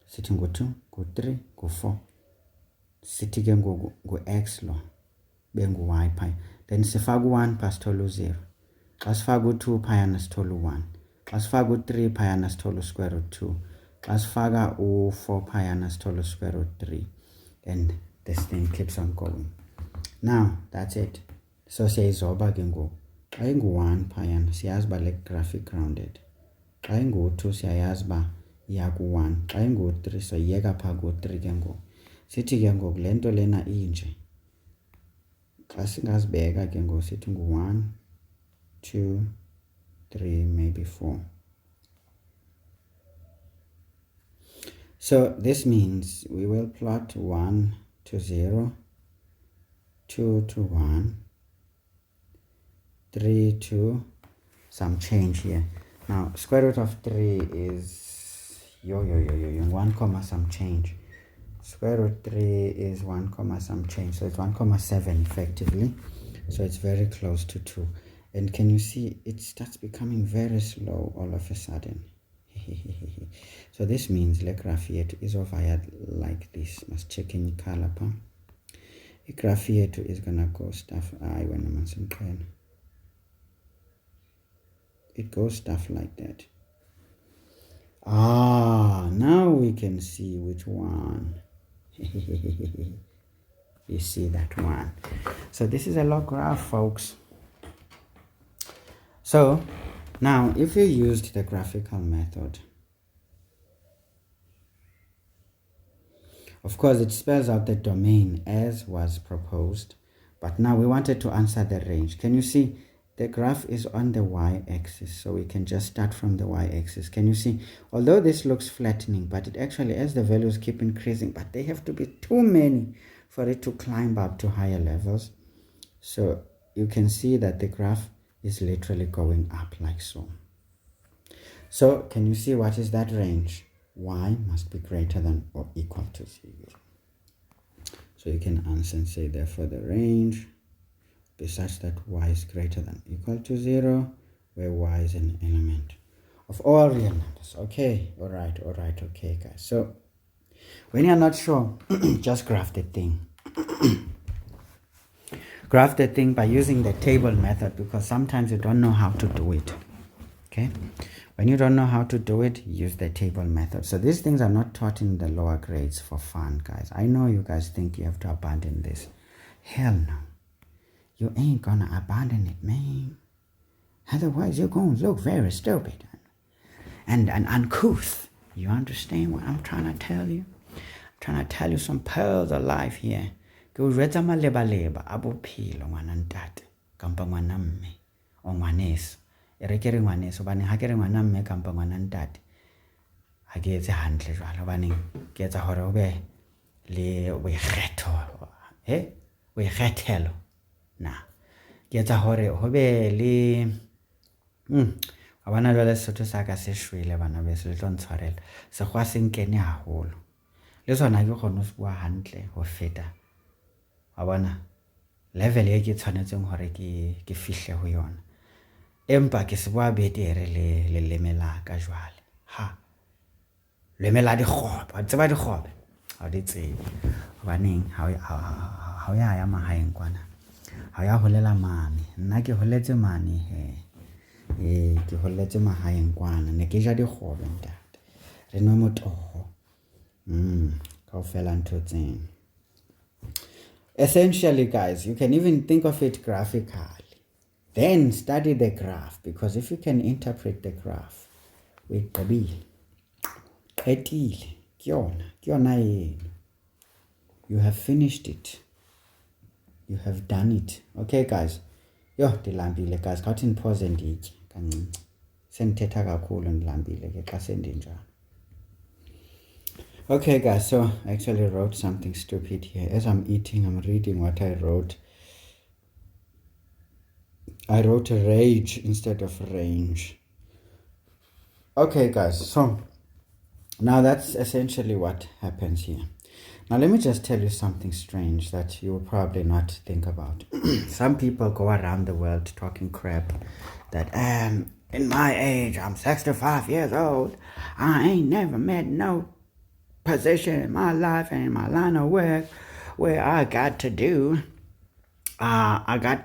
sithi ngu2, ngu3, ngu4. Sithi ke ngoku ngu-x lo bengu-y phaya. Then sifaka u1 phaa sithole u0. Xa sifaka u2 phayana sithole u1. Xa sifaka u3 phayana sithole u-square root 2. Xa sifaka u4 phayana sithole u-square root 3. And this thing keeps on going. Now that's it. So siyayizoba ke ngoku. Xa ingu-1 phayana siyazi uba le graph i-grounded. Xa ingu-2 siyayazi uba iya ku-1. Xa ingu-3 soyiyeka phaa ku-3 ke ngoku. Sithi ke ngoku le nto lena inje. Xa singazibeka ke ngoku sithi ngu-1, 2, 3, maybe 4. So this means we will plot 1 to 0, 2 to 1, 3 to some change here. Now square root of 3 is 1 comma some change. Square root 3 is 1 comma some change, so it's 1,7 effectively. So it's very close to 2. And can you see it starts becoming very slow all of a sudden? So this means the graph here is over like this. Must check in color. The graph here is gonna go stuff. It goes stuff like that. Now we can see which one. You see that one. So this is a log graph, folks. So now if you used the graphical method, of course it spells out the domain as was proposed, but now we wanted to answer the range. Can you see the graph is on the y-axis, so we can just start from the y-axis. Can you see, although this looks flattening, but it actually, as the values keep increasing, but they have to be too many for it to climb up to higher levels. So you can see that the graph is literally going up like so. So can you see what is that range? Y must be greater than or equal to 0. So you can answer and say, therefore the range be such that y is greater than or equal to 0, where y is an element of all real numbers. Okay, all right, okay, guys. So when you're not sure, just graph the thing. Graph the thing by using the table method, because sometimes you don't know how to do it. Okay, When you don't know how to do it, use the table method. So these things are not taught in the lower grades for fun, guys. I know you guys think you have to abandon this. Hell no. You ain't gonna abandon it, man. Otherwise, you're gonna look very stupid and uncouth. You understand what I'm trying to tell you? I'm trying to tell you some pearls of life here. Go read some leba abo philo ngwana ntate kampa ngwana mme o ngwaneso e re ke re ngwaneso bane ha ke re ngwana mme kampa ngwana ntate ha ke etse hantle jwalo bane ke etsa hore o be le boikgetho boikgethelo na ke etsa hore ho be le abana jwale Sesotho sa ka se shwele bana beso le tlo ntshwarela se gwa se nkene haholo le sona ke kgone ho bua hantle ho feta wa bona level e ke tshwanetseng hore ke fihle ho yona empa ke se bua betere le lemela ka jwale ha lemela dikgobe tseba dikgobe ha di tsebe baneng ha ya mahaeng kwana ha ya holela mane nna ke holetse mane ke holetse mahaeng kwana ne ke ja dikgobe ntate re no motoho kaofela ntho tseng. Essentially, guys, you can even think of it graphically. Then study the graph, because if you can interpret the graph, you have finished it. You have done it. Okay, guys. Yo, dilambile, guys. Katin pause and eat. Senteta kakhulu ndilambile ke xa sendinjalo. Okay, guys, so I actually wrote something stupid here. As I'm eating, I'm reading what I wrote. I wrote rage instead of range. Okay, guys, so now that's essentially what happens here. Now, let me just tell you something strange that you will probably not think about. Some people go around the world talking crap that, in my age, I'm 65 years old. I ain't never met no position in my life and in my line of work where I got to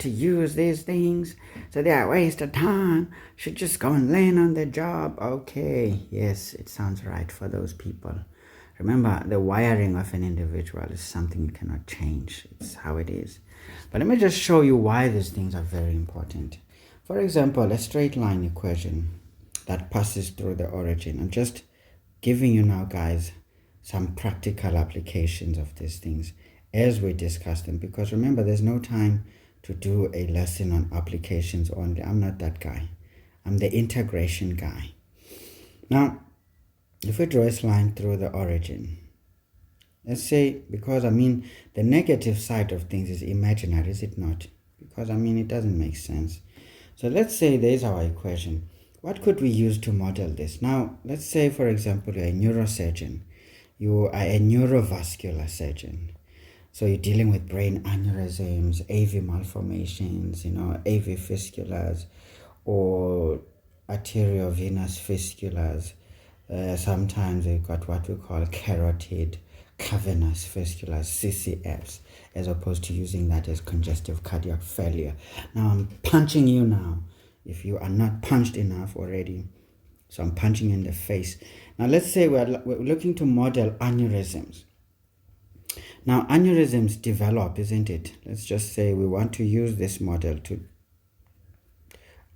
use these things, so they're a waste of time, should just go and land on the job. Okay, yes, it sounds right for those people. Remember, the wiring of an individual is something you cannot change. It's how it is. But let me just show you why these things are very important. For example, a straight line equation that passes through the origin. I'm just giving you now, guys, some practical applications of these things as we discuss them, because remember, there's no time to do a lesson on applications only. I'm not that guy. I'm the integration guy. Now, if we draw a line through the origin, let's say, because the negative side of things is imaginary, is it not? Because it doesn't make sense. So let's say there's our equation. What could we use to model this? Now, let's say, for example, you're a neurosurgeon. You are a neurovascular surgeon. So you're dealing with brain aneurysms, AV malformations, AV fistulas, or arteriovenous fistulas. Sometimes you've got what we call carotid cavernous fistulas, CCFs, as opposed to using that as congestive cardiac failure. Now I'm punching you now, if you are not punched enough already. So I'm punching you in the face. Now let's say we're looking to model aneurysms. Now aneurysms develop, isn't it? Let's just say we want to use this model to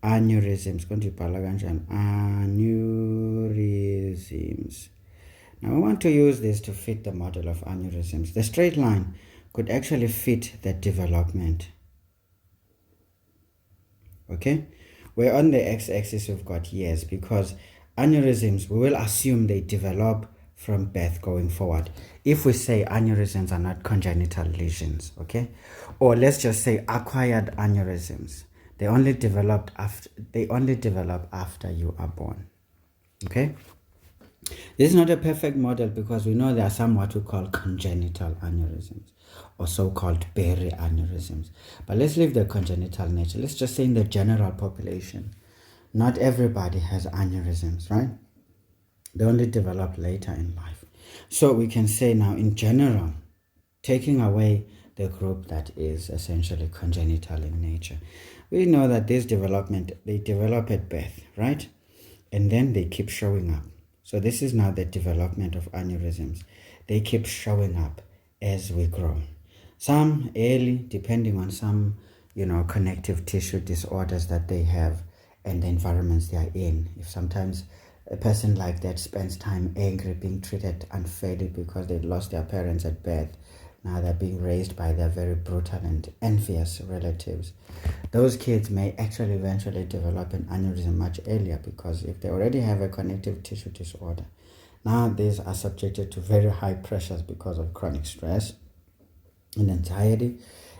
aneurysms. Aneurysms. Now we want to use this to fit the model of aneurysms. The straight line could actually fit that development. Okay? Where on the x-axis we've got years, because aneurysms, we will assume they develop from birth going forward. If we say aneurysms are not congenital lesions, okay? Or let's just say acquired aneurysms. They only develop after you are born. Okay? This is not a perfect model, because we know there are some what we call congenital aneurysms, or so-called Berry aneurysms. But let's leave the congenital nature. Let's just say in the general population, not everybody has aneurysms, right? They only develop later in life. So we can say now, in general, taking away the group that is essentially congenital in nature, we know that this development, they develop at birth, right? and then they keep showing up. So this is now the development of aneurysms. They keep showing up as we grow. Some early, depending on some, connective tissue disorders that they have and the environments they are in. If sometimes a person like that spends time angry, being treated unfairly because they lost their parents at birth, now they're being raised by their very brutal and envious relatives. Those kids may actually eventually develop an aneurysm much earlier, because if they already have a connective tissue disorder, now these are subjected to very high pressures because of chronic stress and anxiety,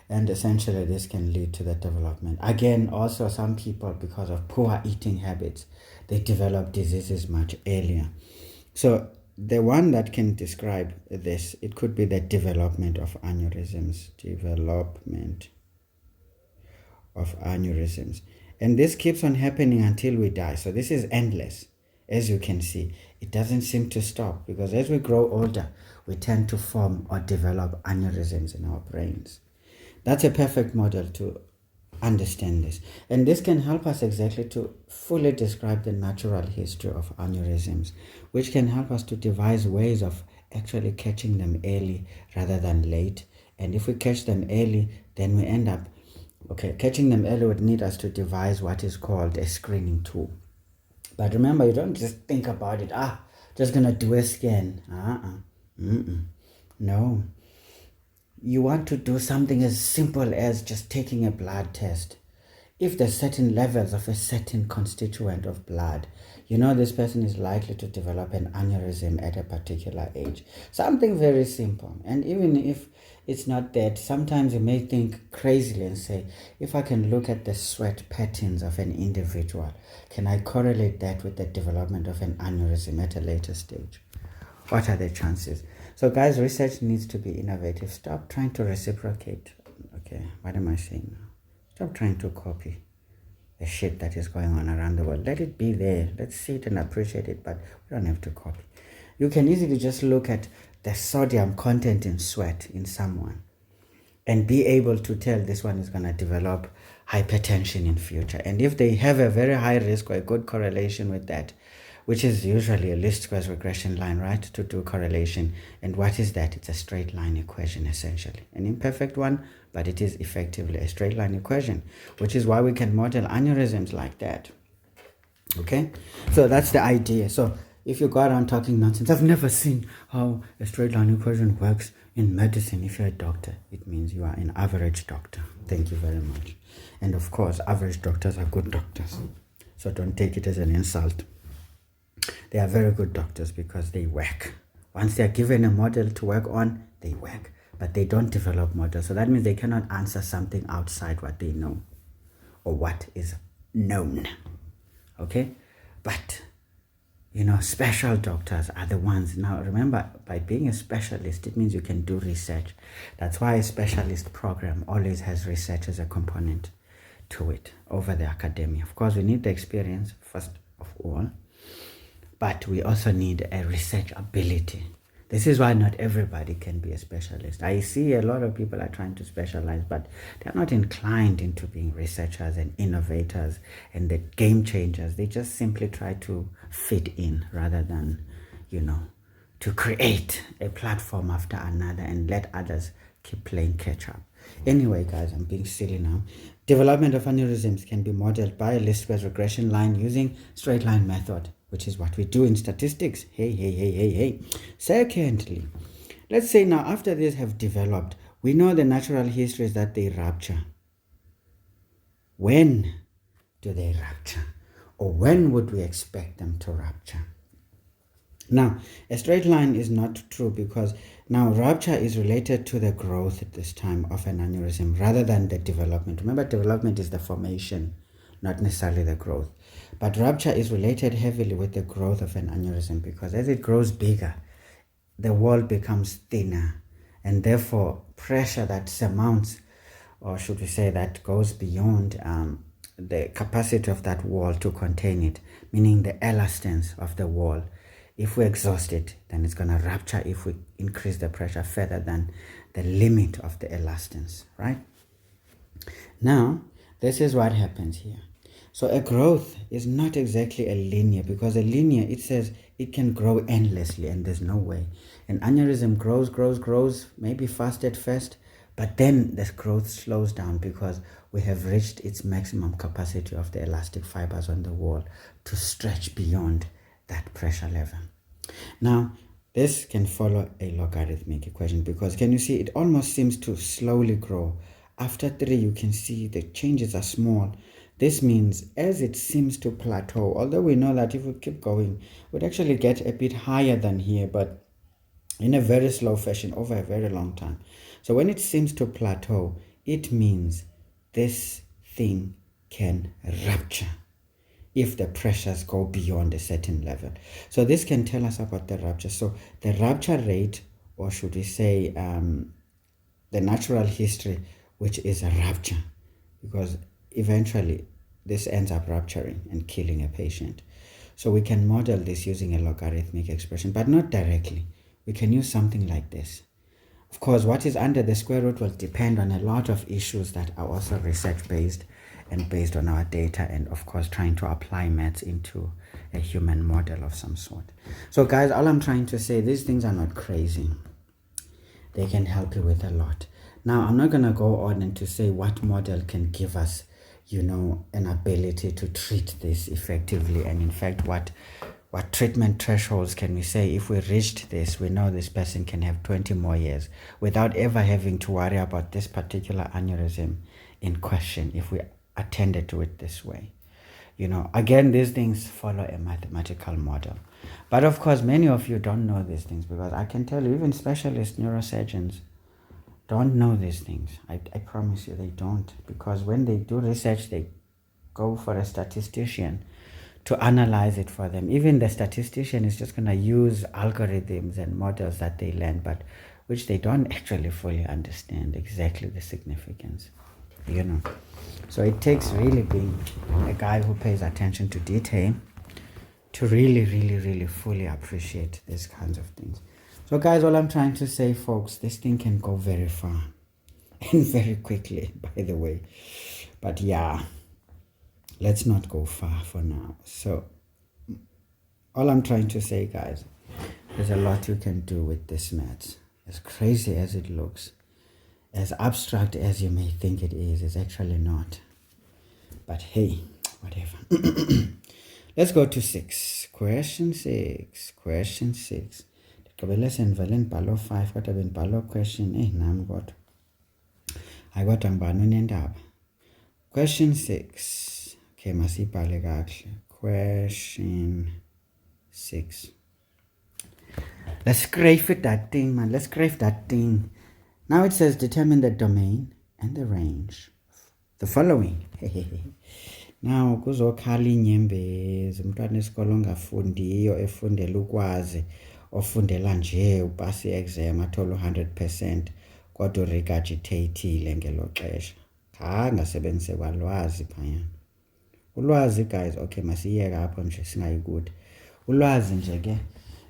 and essentially this can lead to the development. Again, also some people, because of poor eating habits, they develop diseases much earlier. So the one that can describe this, it could be the development of aneurysms. And this keeps on happening until we die. So this is endless. As you can see, it doesn't seem to stop, because as we grow older, we tend to form or develop aneurysms in our brains. That's a perfect model to understand this. And this can help us exactly to fully describe the natural history of aneurysms, which can help us to devise ways of actually catching them early rather than late. And if we catch them early, then we end up, catching them early would need us to devise what is called a screening tool. But remember, you don't just think about it, just gonna do a scan. No. You want to do something as simple as just taking a blood test. If there's certain levels of a certain constituent of blood, this person is likely to develop an aneurysm at a particular age. Something very simple. And even if it's not that, sometimes you may think crazily and say, if I can look at the sweat patterns of an individual, can I correlate that with the development of an aneurysm at a later stage? What are the chances? So guys, research needs to be innovative. Stop trying to reciprocate. What am I saying now? Stop trying to copy the shit that is going on around the world. Let it be there. Let's see it and appreciate it, but we don't have to copy. You can easily just look at the sodium content in sweat in someone and be able to tell this one is going to develop hypertension in future. And if they have a very high risk or a good correlation with that, which is usually a least squares regression line, right, to do correlation. And what is that? It's a straight line equation, essentially. An imperfect one, but it is effectively a straight line equation, which is why we can model aneurysms like that. Okay? So that's the idea. So if you go around talking nonsense, I've never seen how a straight line equation works in medicine. If you're a doctor, it means you are an average doctor. Thank you very much. And of course, average doctors are good doctors. So don't take it as an insult. They are very good doctors because they work. Once they are given a model to work on, they work. But they don't develop models. So that means they cannot answer something outside what they know or what is known. Okay? But, special doctors are the ones. Now, remember, by being a specialist, it means you can do research. That's why a specialist program always has research as a component to it over the academia. Of course, we need the experience, first of all. But we also need a research ability. This is why not everybody can be a specialist. I see a lot of people are trying to specialize, but they're not inclined into being researchers and innovators and the game changers. They just simply try to fit in rather than, to create a platform after another and let others keep playing catch up. Anyway, guys, I'm being silly now. Development of aneurysms can be modeled by a least squares regression line using straight line method, which is what we do in statistics. Hey. Secondly, let's say now after these have developed, we know the natural history is that they rupture. When do they rupture? Or when would we expect them to rupture? Now, a straight line is not true because now rupture is related to the growth at this time of an aneurysm rather than the development. Remember, development is the formation, not necessarily the growth. But rupture is related heavily with the growth of an aneurysm because as it grows bigger, the wall becomes thinner, and therefore pressure that surmounts, or should we say that goes beyond the capacity of that wall to contain it, meaning the elastance of the wall. If we exhaust it, then it's going to rupture if we increase the pressure further than the limit of the elastance, right? Now, this is what happens here. So a growth is not exactly a linear, because a linear, it says it can grow endlessly and there's no way. An aneurysm grows, maybe fast at first, but then the growth slows down because we have reached its maximum capacity of the elastic fibers on the wall to stretch beyond that pressure level. Now, this can follow a logarithmic equation, because can you see it almost seems to slowly grow. After 3, you can see the changes are small. This means as it seems to plateau, although we know that if we keep going, we'd actually get a bit higher than here, but in a very slow fashion over a very long time. So when it seems to plateau, it means this thing can rupture if the pressures go beyond a certain level. So this can tell us about the rupture. So the rupture rate, or should we say the natural history, which is a rupture, because eventually this ends up rupturing and killing a patient. So we can model this using a logarithmic expression, but not directly. We can use something like this. Of course, what is under the square root will depend on a lot of issues that are also research-based and based on our data, and of course trying to apply maths into a human model of some sort. So guys, all I'm trying to say, these things are not crazy. They can help you with a lot. Now, I'm not going to go on and to say what model can give us, an ability to treat this effectively, and in fact what treatment thresholds can we say if we reached this, we know this person can have 20 more years without ever having to worry about this particular aneurysm in question if we attended to it this way. Again, these things follow a mathematical model. But of course, many of you don't know these things, because I can tell you, even specialist neurosurgeons don't know these things. I promise you they don't, because when they do research, they go for a statistician to analyze it for them. Even the statistician is just going to use algorithms and models that they learn, but which they don't actually fully understand exactly the significance. So it takes really being a guy who pays attention to detail to really fully appreciate these kinds of things. So guys, all I'm trying to say, folks, this thing can go very far and very quickly, by the way. But yeah, let's not go far for now. So all I'm trying to say, guys, there's a lot you can do with this maths. As crazy as it looks, as abstract as you may think it is, it's actually not. But hey, whatever. Let's go to 6. Question 6. Ndikubele sendivele ndibhalo 5 kodwa bendibhalo question nami kodwa. Hayi kodwa ngibani unendaba. Question 6. Okay, masibhale kahle. Question 6. Let's scrape that thing, man. Let's scrape that thing. Now it says determine the domain and the range of the following. Now kuzokhala inyembezi, umntwana esikolo ongafundiyo efundela ukwazi, ofundela nje upasi exam athola 100% kodwa regurgitateile ngelo xesha. Ngasebenzise kwalwazi phaya. Ulwazi guys, okay, masiyeke apho nje singayikude. Ulwazi nje ke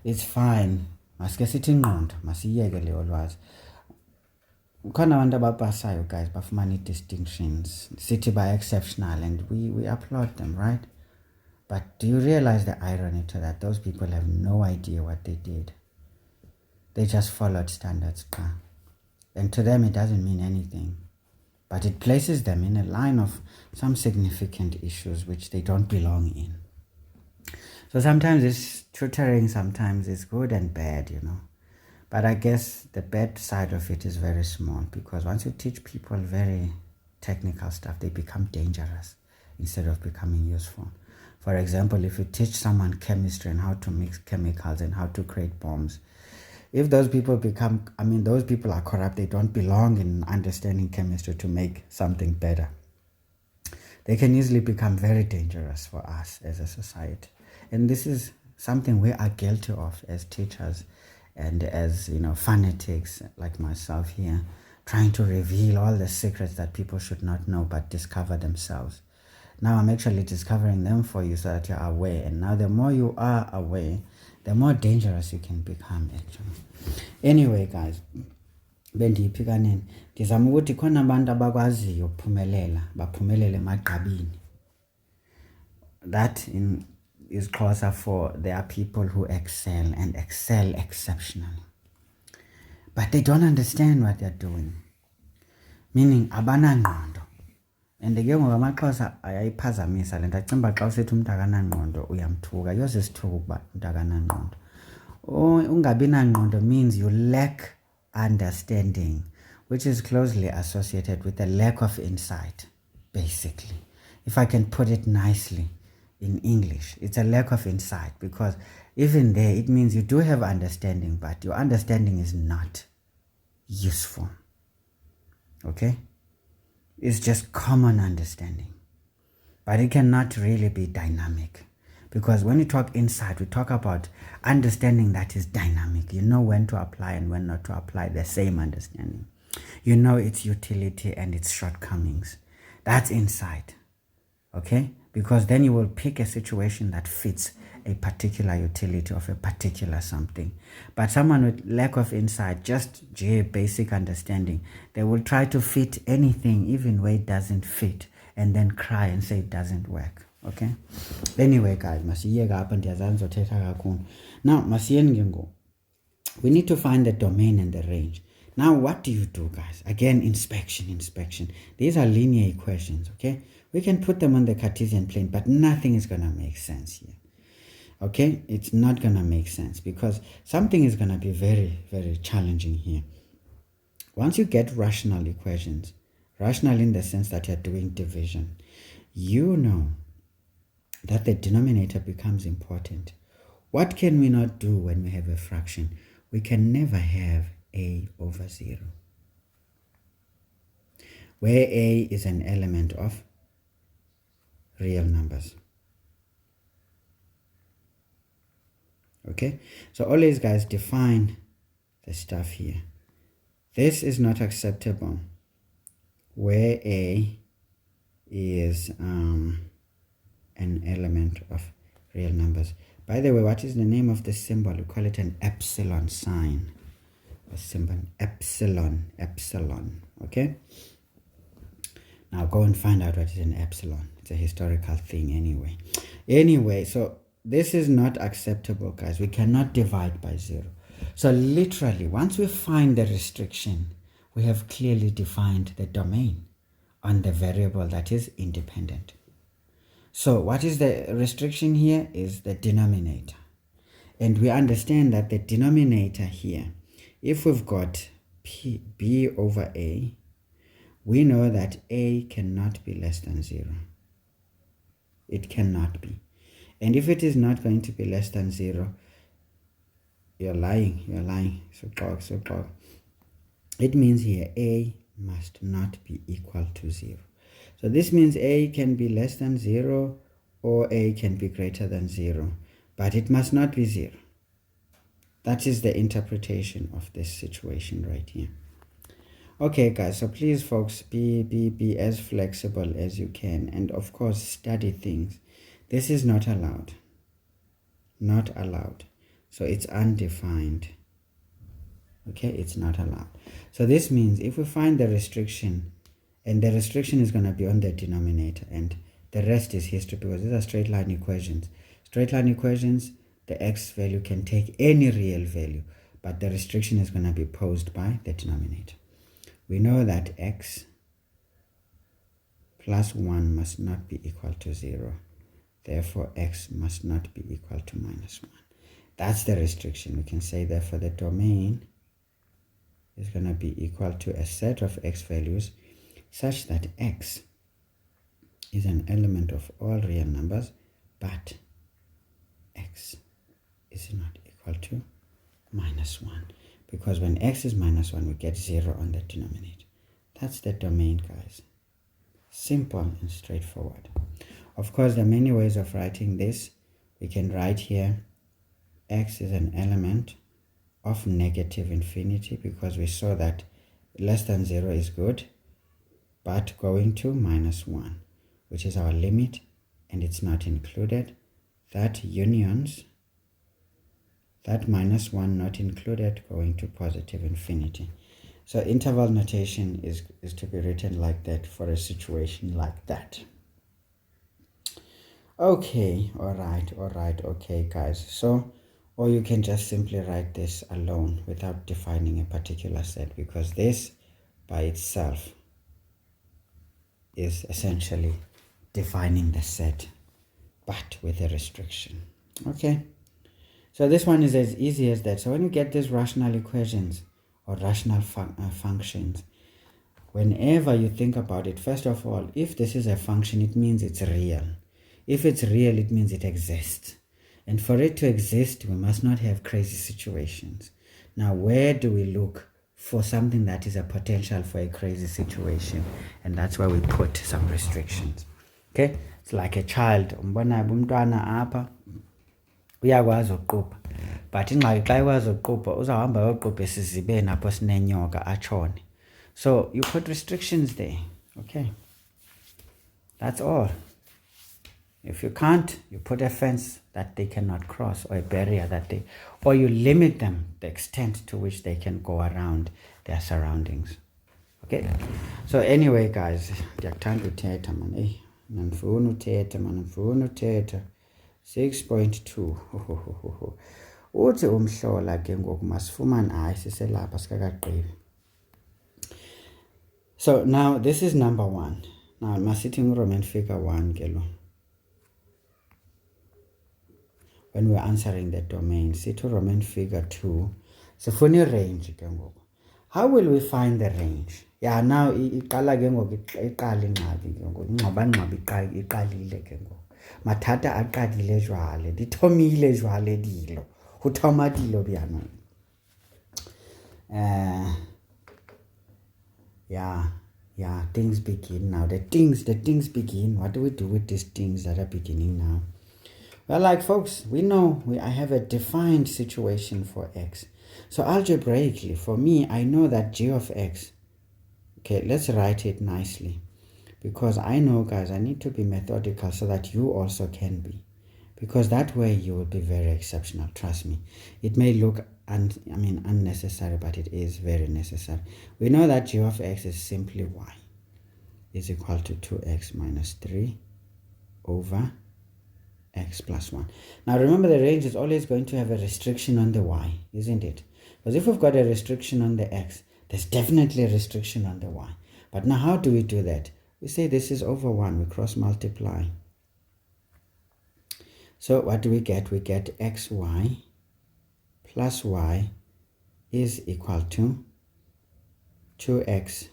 it's fine. Masike sithi ingqondo, masiyeke leyo lwazi. Ukhona abantu abapasayo guys, bafumana distinctions, sithi by exceptional, and we applaud them, right? But do you realize the irony to that? Those people have no idea what they did. They just followed standards. And to them it doesn't mean anything. But it places them in a line of some significant issues which they don't belong in. So sometimes it's tutoring, sometimes it's good and bad, But I guess the bad side of it is very small, because once you teach people very technical stuff, they become dangerous instead of becoming useful. For example, if you teach someone chemistry and how to mix chemicals and how to create bombs, if those people those people are corrupt, they don't belong in understanding chemistry to make something better. They can easily become very dangerous for us as a society. And this is something we are guilty of as teachers, and as fanatics like myself here, trying to reveal all the secrets that people should not know but discover themselves. Now I'm actually discovering them for you so that you're aware, and now the more you are aware, the more dangerous you can become actually. Anyway guys, bendiyiphika nini, ndizama ukuthi khona abantu abakwaziyo ukuphumelela, baphumelele emagqabini. that is closer for there are people who excel and excel exceptionally. But they don't understand what they're doing. Meaning, abanangqondo. And ke ngoku amaXhosa ayayiphazamisa le nto acimba xa usithi umntu akanangqondo uyamthuka. Yosisithuka ukuba umntu akanangqondo. Ungabi nangqondo means you lack understanding, which is closely associated with a lack of insight, basically. If I can put it nicely in English, it's a lack of insight, because even there it means you do have understanding, but your understanding is not useful. Okay? It's just common understanding, but it cannot really be dynamic, because when we talk insight, we talk about understanding that is dynamic. You know when to apply and when not to apply the same understanding. You know its utility and its shortcomings. That's insight. Okay? Because then you will pick a situation that fits a particular utility of a particular something. But someone with lack of insight, just basic understanding, they will try to fit anything even where it doesn't fit, and then cry and say it doesn't work. Okay? Anyway, guys, now we need to find the domain and the range. Now, what do you do, guys? Again, inspection. These are linear equations, okay? We can put them on the Cartesian plane, but nothing is going to make sense here. Okay? It's not going to make sense, because something is going to be very, very challenging here. Once you get rational equations, rational in the sense that you're doing division, you know that the denominator becomes important. What can we not do when we have a fraction? We can never have a over 0, where a is an element of real numbers. Okay, so always, guys, define the stuff here. This is not acceptable where a is an element of real numbers. By the way, what is the name of this symbol? We call it an epsilon sign. A symbol, epsilon. Okay, now go and find out what is an epsilon. It's a historical thing anyway. So this is not acceptable, guys. We cannot divide by 0. So literally, once we find the restriction, we have clearly defined the domain on the variable that is independent. So what is the restriction here? Is the denominator. And we understand that the denominator here, if we've got b over a, we know that a cannot be less than 0. It cannot be. And if it is not going to be less than 0, you're lying. So it means here a must not be equal to 0. So this means a can be less than 0 or a can be greater than 0, but it must not be 0. That is the interpretation of this situation right here. Okay, guys, so please, folks, be as flexible as you can, and of course study things. This is not allowed. Not allowed. So it's undefined. Okay, it's not allowed. So this means if we find the restriction, and the restriction is going to be on the denominator, and the rest is history, because these are straight line equations. Straight line equations, the x value can take any real value, but the restriction is going to be posed by the denominator. We know that x plus 1 must not be equal to 0. Therefore, x must not be equal to minus 1. That's the restriction. We can say, therefore, the domain is going to be equal to a set of x values such that x is an element of all real numbers, but x is not equal to minus 1. Because when x is minus 1, we get 0 on the denominator. That's the domain, guys. Simple and straightforward. Of course, there are many ways of writing this. We can write here x is an element of negative infinity, because we saw that less than 0 is good, but going to minus 1, which is our limit, and it's not included. That unions, that minus 1 not included, going to positive infinity. So interval notation is to be written like that for a situation like that. Okay, all right, okay, guys. So, or you can just simply write this alone without defining a particular set, because this by itself is essentially defining the set, but with a restriction. Okay, so this one is as easy as that. So when you get these rational equations or rational functions, whenever you think about it, first of all, if this is a function, it means it's real. If it's real, it means it exists. And for it to exist, we must not have crazy situations. Now, where do we look for something that is a potential for a crazy situation? And that's where we put some restrictions. Okay? It's like a child. Umbona umntwana apha uyakwazi ukuqupha. But ingxaki xa ikwazi ukuqupha uzawuhamba yoqupha esizibeni apho sinenyoka atshone. So you put restrictions there. Okay? That's all. If you can't, you put a fence that they cannot cross, or a barrier that they, or you limit them the extent to which they can go around their surroundings. Okay? So anyway, guys, ndiyakuthanda uthetha man. Hey, ndifuna uthetha man, ndifuna uthetha. 6.2. Uthi umhlola ke ngoku masifumane hayi siselapha sikakagqibi. So now this is number 1. Now masithi Roman figure 1 ke lo. When we're answering the domain, sithi Roman figure 2. Sifuna range ke ngoku. How will we find the range? Yeah, now iqala ke ngoku iqala ingxaki ke ngoku. Ingxabangxaba iqalile ke ngoku. Mathata aqadile jwale, dithomile jwale dilo. Ho thoma dilo bjana. Yeah, things begin now. The things begin. What do we do with these things that are beginning now? Well, like folks, we know I have a defined situation for x. So algebraically, for me, I know that g of x. Okay, let's write it nicely. Because I know, guys, I need to be methodical so that you also can be. Because that way you will be very exceptional, trust me. It may look unnecessary, but it is very necessary. We know that g of x is simply y is equal to 2x minus 3 over x plus 1. Now remember, the range is always going to have a restriction on the y, isn't it? Because if we've got a restriction on the x, there's definitely a restriction on the y. But now how do we do that? We say this is over 1, we cross multiply. So what do we get? We get xy plus y is equal to 2x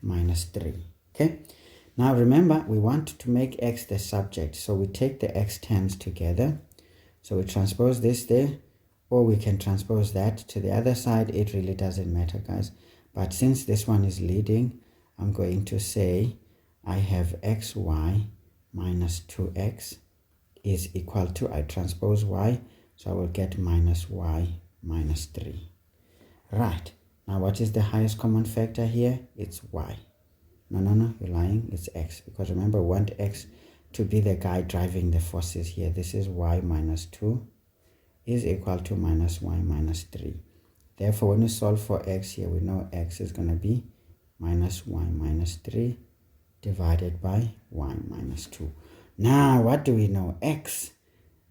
minus 3. Okay? Now remember, we want to make x the subject. So we take the x terms together. So we transpose this there, or we can transpose that to the other side. It really doesn't matter, guys. But since this one is leading, I'm going to say I have xy minus 2x is equal to, I transpose y, so I will get minus y minus 3. Right. Now what is the highest common factor here? It's y. No, you're lying. It's x. Because remember, we want x to be the guy driving the forces here. This is y minus 2 is equal to minus y minus 3. Therefore, when we solve for x here, we know x is going to be minus y minus 3 divided by y minus 2. Now, what do we know? X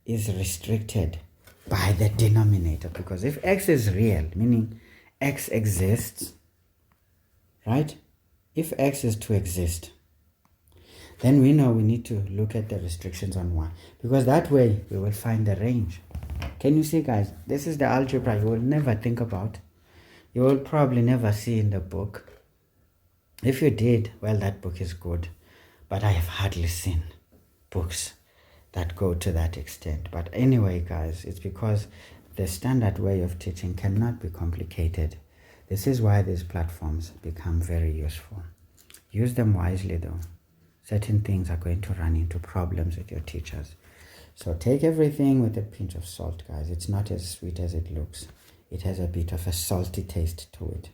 is restricted by the denominator, because if x is real, meaning x exists, right? If x is to exist, then we know we need to look at the restrictions on y, because that way we will find the range. Can you see, guys? This is the algebra you will never think about. You will probably never see in the book. If you did, well, that book is good. But I have hardly seen books that go to that extent. But anyway, guys, it's because the standard way of teaching cannot be complicated. This is why these platforms become very useful. Use them wisely, though. Certain things are going to run into problems with your teachers. So take everything with a pinch of salt, guys. It's not as sweet as it looks. It has a bit of a salty taste to it.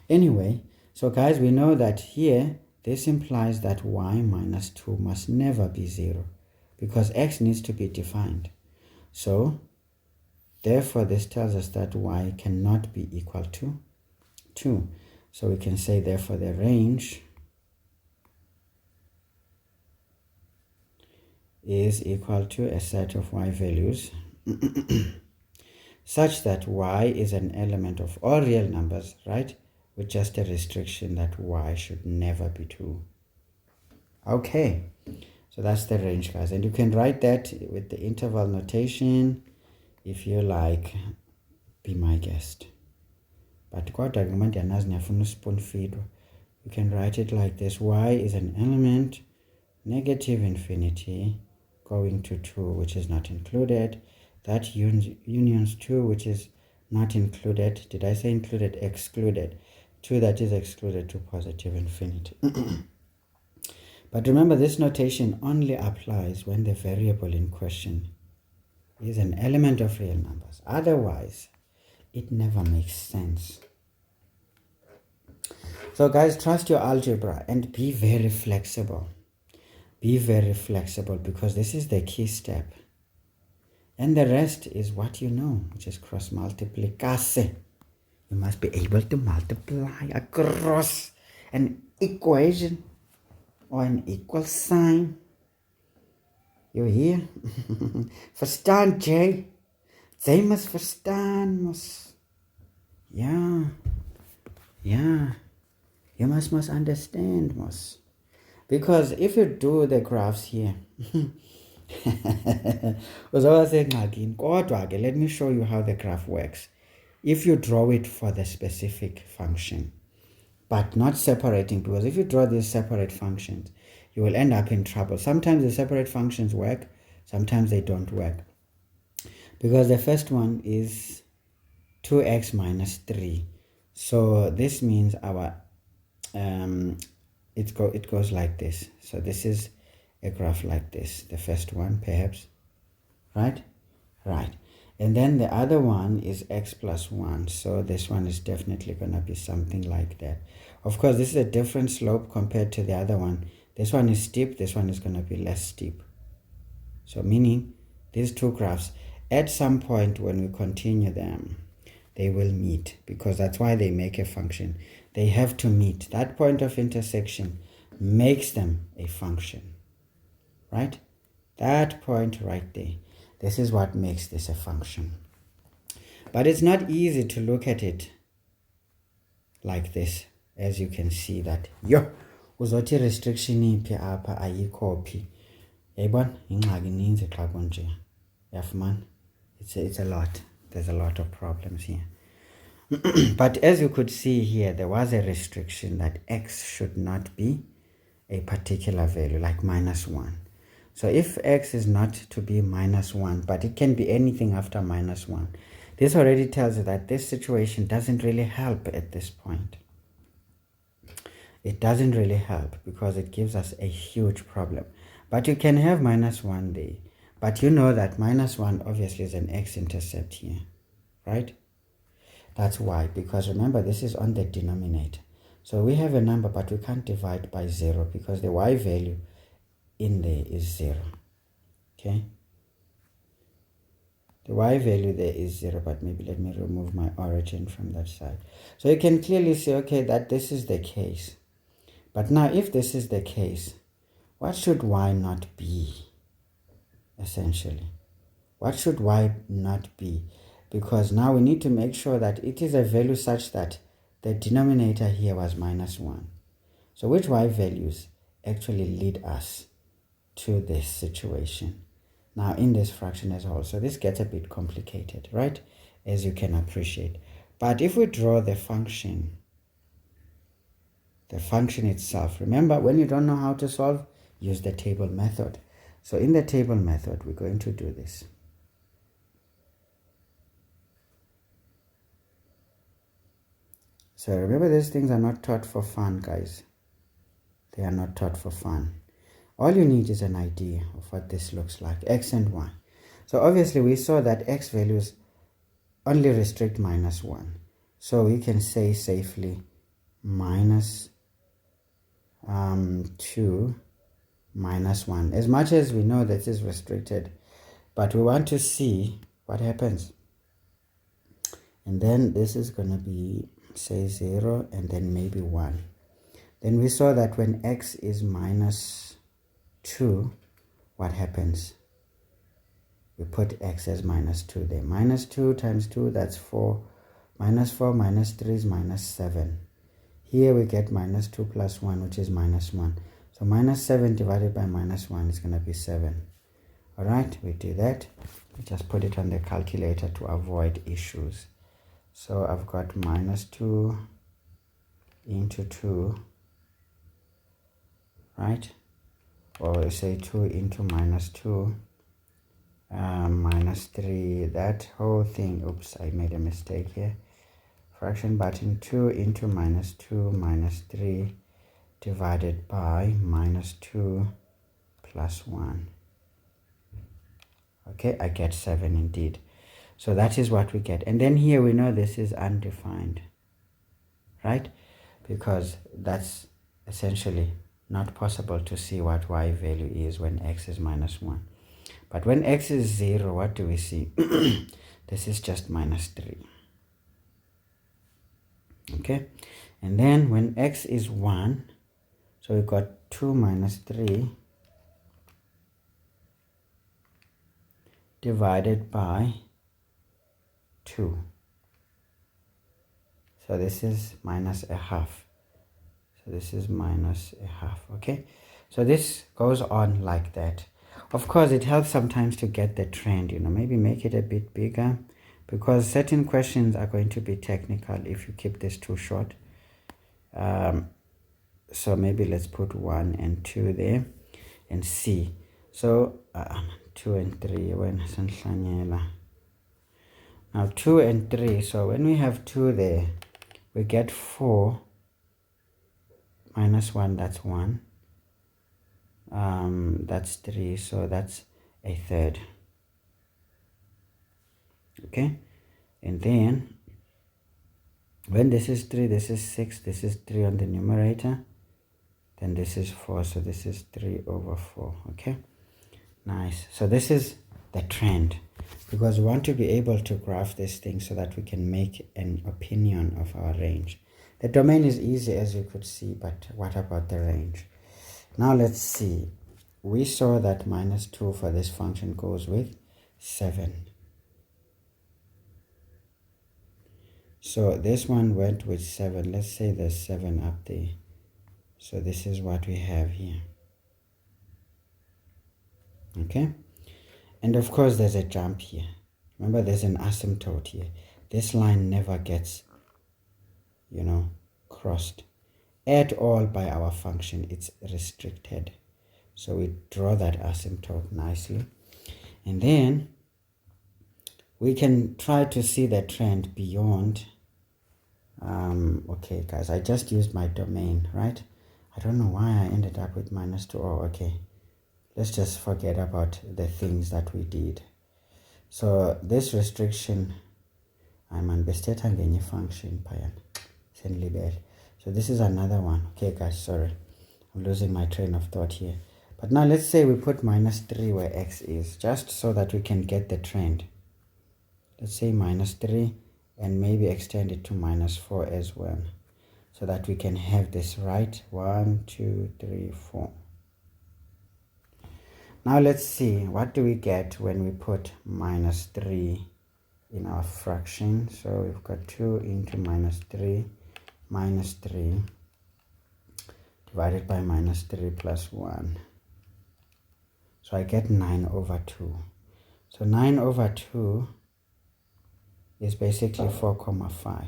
Anyway, so guys, we know that here, this implies that y minus 2 must never be 0, because x needs to be defined. So, therefore, this tells us that y cannot be equal to 2. So we can say, therefore, the range is equal to a set of y values such that y is an element of all real numbers, right? With just a restriction that y should never be 2. Okay, so that's the range, guys. And you can write that with the interval notation if you like. Be my guest. But you can write it like this. Y is an element, negative infinity, going to 2, which is not included. That unions 2, which is not included. Did I say included? Excluded. 2 that is excluded to positive infinity. But remember, this notation only applies when the variable in question is an element of real numbers. Otherwise, it never makes sense. So guys, trust your algebra and be very flexible. Be very flexible, because this is the key step. And the rest is what you know, which is cross multiplication. You must be able to multiply across an equation or an equal sign. You hear? Verstaan, Jay? They must verstaan, must. Yeah. You must understand, must. Because if you do the graphs here, let me show you how the graph works. If you draw it for the specific function, but not separating, because if you draw these separate functions, you will end up in trouble. Sometimes the separate functions work, sometimes they don't work. Because the first one is 2x minus 3. So this means our it goes like this. So this is a graph like this, the first one perhaps, right? And then the other one is x plus 1. So this one is definitely going to be something like that. Of course, this is a different slope compared to the other one. This one is steep, this one is going to be less steep. So meaning these two graphs, at some point when we continue them, they will meet, because that's why they make a function. They have to meet. That point of intersection makes them a function, right? That point right there. This is what makes this a function. But it's not easy to look at it like this, as you can see that uzothi restriction iphi apha ayikho phi. Yayibona ingxaki ininzi xa kunje. Yafumana? It's a lot. There's a lot of problems here. But as you could see here, there was a restriction that x should not be a particular value, like minus 1. So if x is not to be minus 1, but it can be anything after minus 1, this already tells you that this situation doesn't really help at this point. It doesn't really help because it gives us a huge problem. But you can have minus 1 there. But you know that minus 1 obviously is an x-intercept here, right? That's why, because remember, this is on the denominator. So we have a number, but we can't divide by 0 because the y value in there is 0. Okay? The y value there is 0, but maybe let me remove my origin from that side. So you can clearly see, okay, that this is the case. But now, if this is the case, what should y not be, essentially? What should y not be? Because now we need to make sure that it is a value such that the denominator here was minus 1. So which y values actually lead us to this situation now in this fraction as a whole? So this gets a bit complicated, right? As you can appreciate. But if we draw the function itself, remember, when you don't know how to solve, use the table method. So in the table method, we're going to do this. So remember, these things are not taught for fun, guys. They are not taught for fun. All you need is an idea of what this looks like, x and y. So obviously we saw that x values only restrict minus 1. So we can say safely minus 2 minus 1. As much as we know that is restricted, but we want to see what happens. And then this is going to be, say, 0 and then maybe 1. Then we saw that when x is minus 2, what happens? We put x as minus 2 there. Minus 2 times 2, that's 4. Minus 4 minus 3 is minus 7. Here we get minus 2 plus 1, which is minus 1. So minus 7 divided by minus 1 is going to be 7. Alright, we do that. We just put it on the calculator to avoid issues. So I've got minus 2 into 2, right? Or we say 2 into minus 2, minus 3, that whole thing. Oops, I made a mistake here. Fraction button 2 into minus 2 minus 3 divided by minus 2 plus 1. Okay, I get 7 indeed. So that is what we get. And then here we know this is undefined, right? Because that's essentially not possible to see what y value is when x is minus 1. But when x is 0, what do we see? This is just minus 3. Okay, and then when x is 1, so we got 2 minus 3 divided by 2. So this is minus a half. So this is minus a half. Okay, so this goes on like that. Of course, it helps sometimes to get the trend, maybe make it a bit bigger, because certain questions are going to be technical if you keep this too short. So maybe let's put 1 and 2 there and see. So 2 and 3, now 2 and 3, so when we have 2 there, we get 4 minus 1, that's 1. That's 3, so that's a third. Okay, and then when this is 3, this is 6, this is 3 on the numerator, then this is 4, so this is 3 over 4. Okay, nice. So this is the trend, because we want to be able to graph this thing so that we can make an opinion of our range. The domain is easy, as you could see, but what about the range? Now let's see. We saw that minus 2 for this function goes with 7. So this one went with 7. Let's say there's 7 up there. So this is what we have here. Okay? And of course there's a jump here. Remember, there's an asymptote here. This line never gets, crossed at all by our function. It's restricted. So we draw that asymptote nicely. And then we can try to see the trend beyond. Okay, guys, I just used my domain, right? I don't know why I ended up with minus 2. Oh, okay. Let's just forget about the things that we did. So this restriction, I'm on besteta ngenye function, so this is another one. Okay, guys, sorry. I'm losing my train of thought here. But now let's say we put minus 3 where x is, just so that we can get the trend. Let's say minus 3, and maybe extend it to minus 4 as well, so that we can have this right. 1, 2, 3, 4. Now let's see, what do we get when we put minus 3 in our fraction? So we've got 2 into minus 3 divided by minus 3 plus 1. So I get 9 over 2. So 9 over 2 is basically 4,5.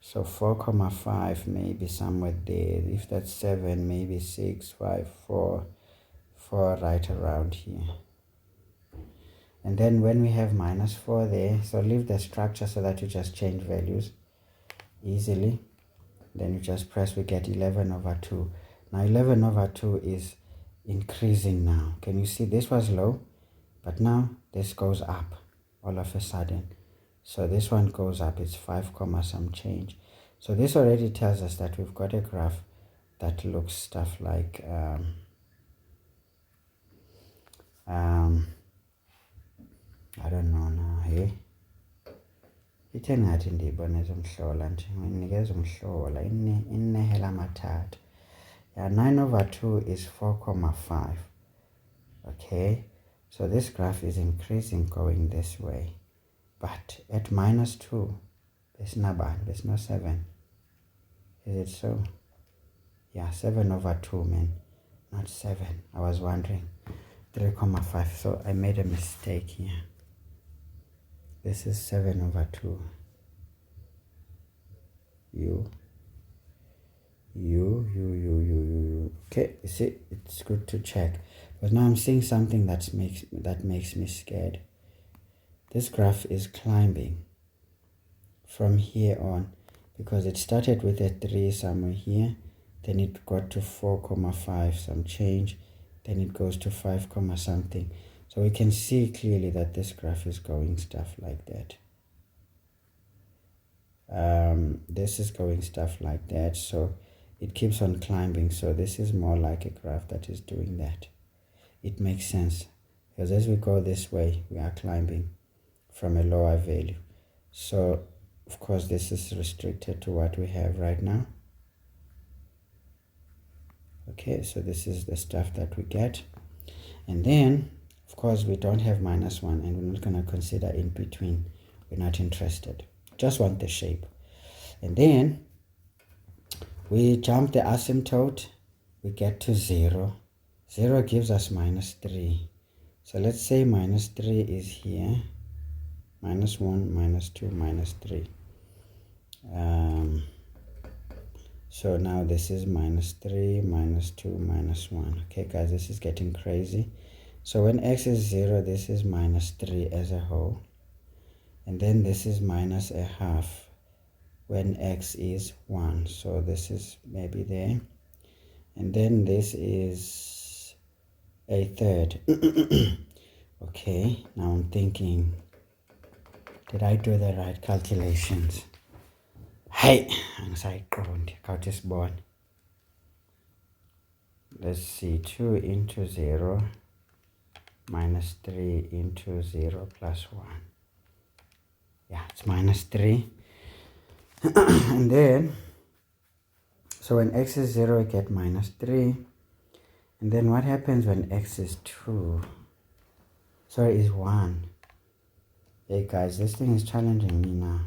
So 4,5 maybe somewhere there. If that's 7, maybe 6, 5, 4, right around here. And then when we have minus 4 there, so leave the structure so that you just change values easily. Then you just press, we get 11 over 2. Now 11 over 2 is increasing now. Can you see this was low, but now this goes up all of a sudden. So this one goes up, it's 5 comma some change. So this already tells us that we've got a graph that looks stuff like I don't know now, hey? Ithe ngathi ndiyiboneza umhlola nje, nginikeza umhlola inehela mathathu. Yeah, 9 over 2 is 4,5. Okay, so this graph is increasing going this way. But at minus 2, there's no 7. Is it so? Yeah, 7 over 2, man. Not 7. I was wondering. 3,5. So I made a mistake here. This is 7 over 2. U. Okay, you see, it's good to check. But now I'm seeing something that makes me scared. This graph is climbing from here on, because it started with a 3 somewhere here, then it got to 4,5 some change, then it goes to 5, something. So we can see clearly that this graph is going stuff like that. This is going stuff like that, so it keeps on climbing. So this is more like a graph that is doing that. It makes sense, because as we go this way, we are climbing from a lower value. So of course this is restricted to what we have right now. Okay, so this is the stuff that we get. And then of course we don't have minus 1, and we're not going to consider in between. We're not interested, just want the shape. And then we jump the asymptote, we get to 0. 0 gives us minus 3. So let's say minus 3 is here. Minus 1, minus 2, minus 3. So now this is minus 3, minus 2, minus 1. Okay, guys, this is getting crazy. So when x is 0, this is minus 3 as a whole. And then this is minus a half when x is 1. So this is maybe there. And then this is a third. Okay, now I'm thinking, did I do the right calculations? Hey, let's see, 2 into 0 minus 3 into 0 plus 1. Yeah, it's minus 3. And then, so when x is 0, we get minus 3. And then what happens when x is 2? Sorry, is 1. Hey guys, this thing is challenging me now.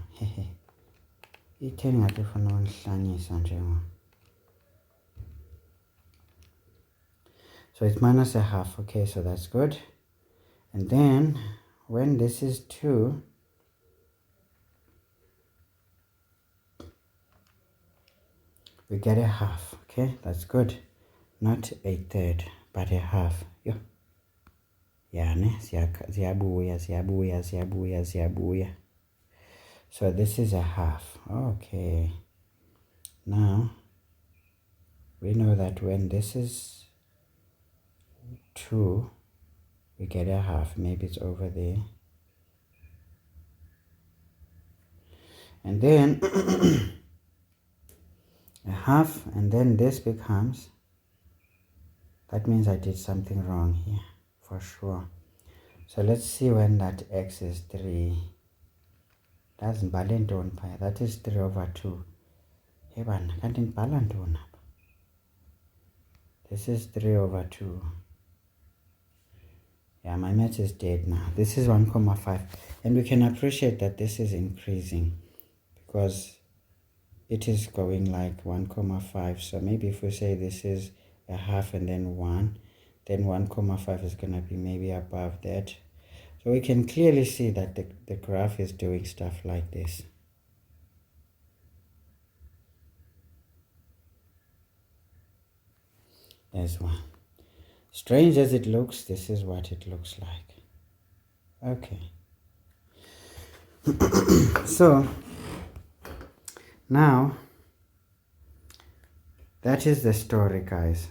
So it's minus a half. Okay, so that's good. And then when this is 2, we get a half. Okay, that's good. Not a third, but a half. Yeah. So this is a half. Okay. Now we know that when this is 2, we get a half. Maybe it's over there. And then a half, and then this becomes, that means I did something wrong here for sure. So let's see when that x is 3. That's that is 3 over 2. This is 3 over 2. Yeah, my math is dead now. This is 1,5. And we can appreciate that this is increasing because it is going like 1,5. So maybe if we say this is a half and then 1, then 1,5 is going to be maybe above that. So we can clearly see that the graph is doing stuff like this. There's one. Strange as it looks, this is what it looks like. Okay. So now that is the story, guys.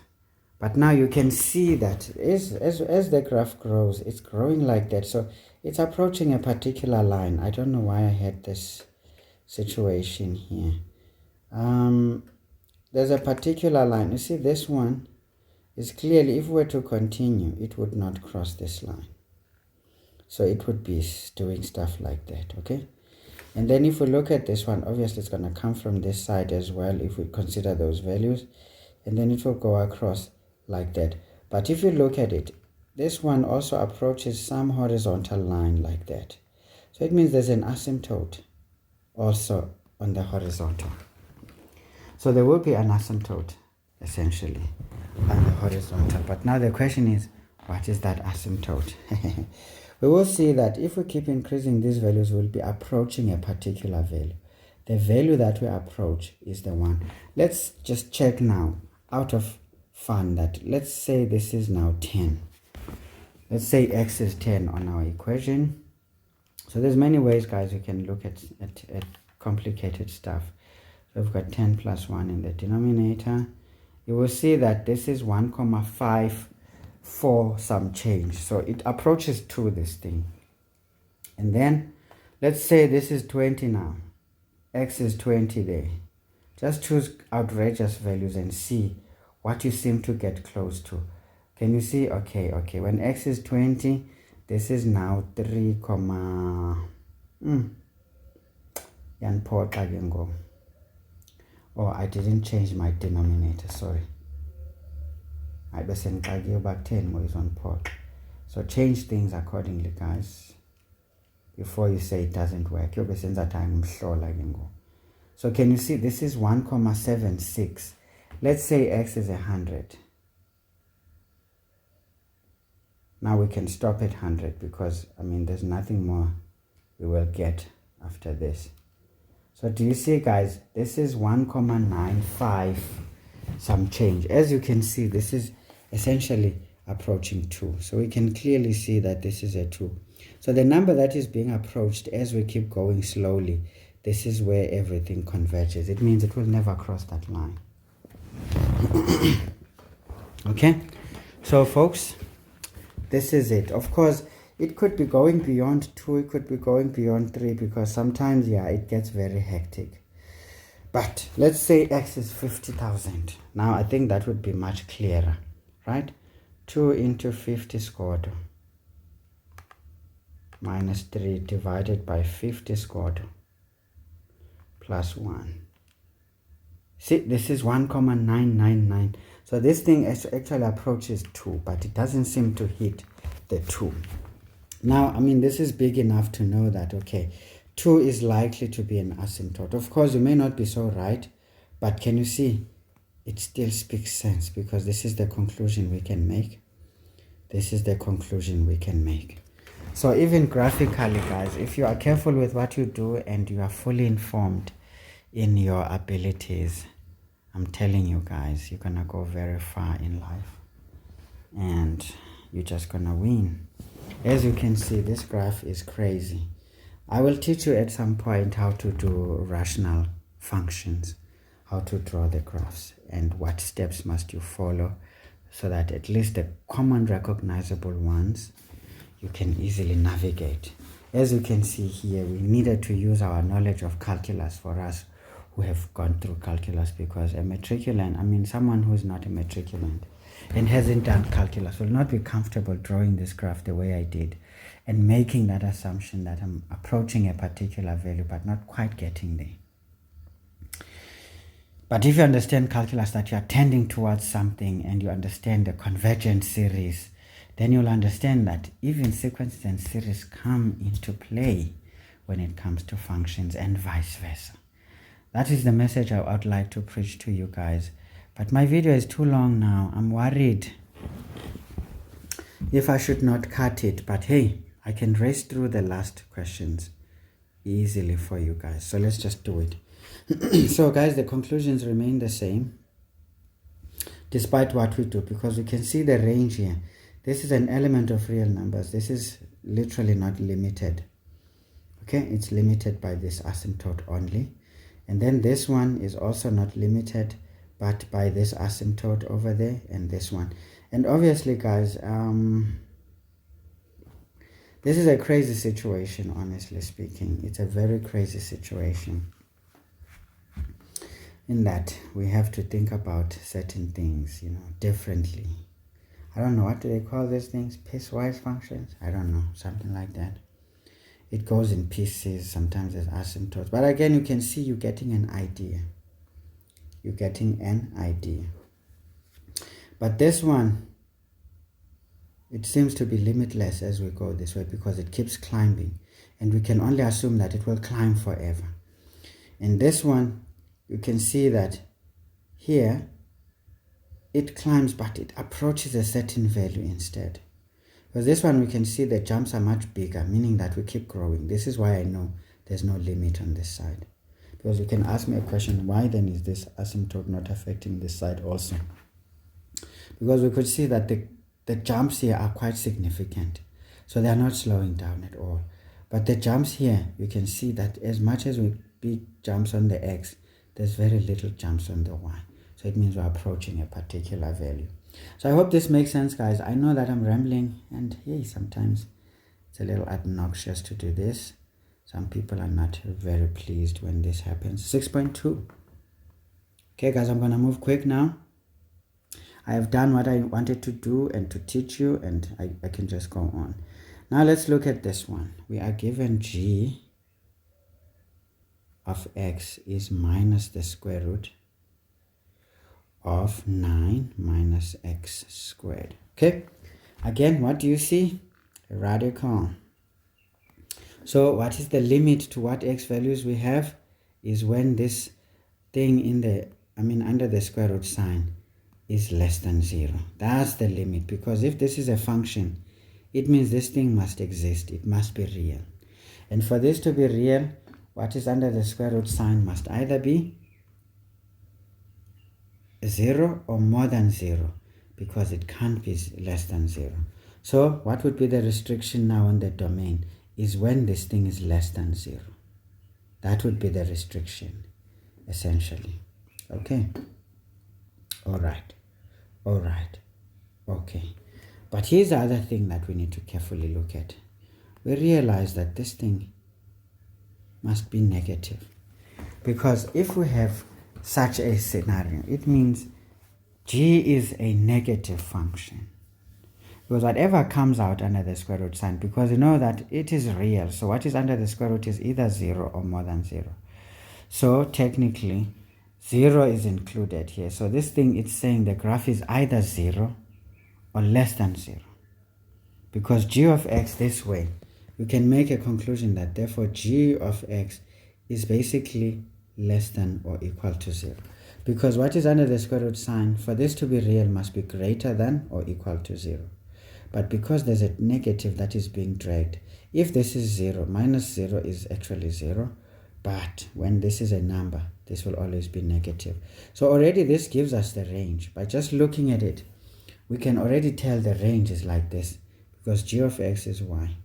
But now you can see that as the graph grows, it's growing like that. So it's approaching a particular line. I don't know why I had this situation here. There's a particular line. You see, this one is clearly, if we were to continue, it would not cross this line. So it would be doing stuff like that, okay? And then if we look at this one, obviously it's going to come from this side as well if we consider those values. and then it will go across like that. But if you look at it, this one also approaches some horizontal line like that. So it means there's an asymptote also on the horizontal. So there will be an asymptote essentially on the horizontal. But now the question is, what is that asymptote? We will see that if we keep increasing these values, we'll be approaching a particular value. The value that we approach is the one. Let's just check now, out of fun, that let's say this is now 10. Let's say x is 10 on our equation. So there's many ways, guys, you can look at complicated stuff. So we've got 10 plus 1 in the denominator. You will see that this is 1,54 some change. So it approaches 2, this thing. And then let's say this is 20 now. X is 20 there. Just choose outrageous values and see what you seem to get close to. Can you see? Okay. When x is 20, this is now 3, Oh, I didn't change my denominator, sorry. I best about 10 is on port. So change things accordingly, guys, before you say it doesn't work. So can you see this is 1,76. Let's say x is 100. Now we can stop at 100 because, I mean, there's nothing more we will get after this. So do you see, guys, this is 1,95 some change. As you can see, this is essentially approaching 2. So we can clearly see that this is a 2. So the number that is being approached as we keep going slowly, this is where everything converges. It means it will never cross that line. Okay, so folks, this is it. Of course, it could be going beyond 2, it could be going beyond 3, because sometimes, yeah, it gets very hectic. But let's say x is 50,000. Now I think that would be much clearer, right? 2 into 50 squared minus 3 divided by 50 squared plus 1. See, this is 1,999. So this thing actually approaches 2, but it doesn't seem to hit the 2. Now, I mean, this is big enough to know that, okay, 2 is likely to be an asymptote. Of course, you may not be so right, but can you see? It still speaks sense, because this is the conclusion we can make. This is the conclusion we can make. So even graphically, guys, if you are careful with what you do and you are fully informed in your abilities, I'm telling you, guys, you're gonna go very far in life and you're just gonna win. As you can see, this graph is crazy. I will teach you at some point how to do rational functions, how to draw the graphs, and what steps must you follow so that at least the common recognizable ones you can easily navigate. As you can see here, we needed to use our knowledge of calculus for us who have gone through calculus, because a matriculant, I mean someone who is not a matriculant and hasn't done calculus, will not be comfortable drawing this graph the way I did and making that assumption that I'm approaching a particular value but not quite getting there. But if you understand calculus, that you are tending towards something, and you understand the convergent series, then you'll understand that even sequences and series come into play when it comes to functions, and vice versa. That is the message I would like to preach to you guys. But my video is too long now. I'm worried if I should not cut it. But hey, I can race through the last questions easily for you guys. So let's just do it. So guys, the conclusions remain the same despite what we do, because we can see the range here. This is an element of real numbers. This is literally not limited. Okay, it's limited by this asymptote only. And then this one is also not limited, but by this asymptote over there, and this one. And obviously, guys, this is a crazy situation, honestly speaking. It's a very crazy situation, in that we have to think about certain things, differently. I don't know, what do they call these things? Piecewise functions? I don't know, something like that. It goes in pieces, sometimes there's asymptotes. But again, you can see you're getting an idea. You're getting an idea. But this one, it seems to be limitless as we go this way because it keeps climbing, and we can only assume that it will climb forever. In this one, you can see that here it climbs, but it approaches a certain value instead. Because this one, we can see the jumps are much bigger, meaning that we keep growing. This is why I know there's no limit on this side. Because you can ask me a question, why then is this asymptote not affecting this side also? Because we could see that the jumps here are quite significant. So they are not slowing down at all. But the jumps here, you can see that as much as we big jumps on the x, there's very little jumps on the y. So it means we're approaching a particular value. So I hope this makes sense, guys. I know that I'm rambling, and hey, sometimes it's a little obnoxious to do this. Some people are not very pleased when this happens. 6.2. Okay, guys, I'm going to move quick now. I have done what I wanted to do and to teach you, and I can just go on. Now let's look at this one. We are given g of x is minus the square root of 9 minus x squared. Okay, again, what do you see? A radical. So what is the limit to what x values we have is when this thing in the, under the square root sign is less than 0. That's the limit, because if this is a function, it means this thing must exist. It must be real. And for this to be real, what is under the square root sign must either be 0 or more than 0, because it can't be less than 0. So what would be the restriction now on the domain is when this thing is less than 0. That would be the restriction, essentially. Okay. All right. Okay. But here's the other thing that we need to carefully look at. We realize that this thing must be negative, because if we have such a scenario, it means g is a negative function, because whatever comes out under the square root sign, because you know that it is real, so what is under the square root is either 0 or more than 0. So technically 0 is included here. So this thing, it's saying the graph is either 0 or less than 0. Because g of x this way, we can make a conclusion that therefore g of x is basically less than or equal to 0. Because what is under the square root sign, for this to be real, must be greater than or equal to 0. But because there's a negative that is being dragged, if this is 0, minus 0 is actually 0. But when this is a number, this will always be negative. So already this gives us the range. By just looking at it, we can already tell the range is like this, because g of x is y.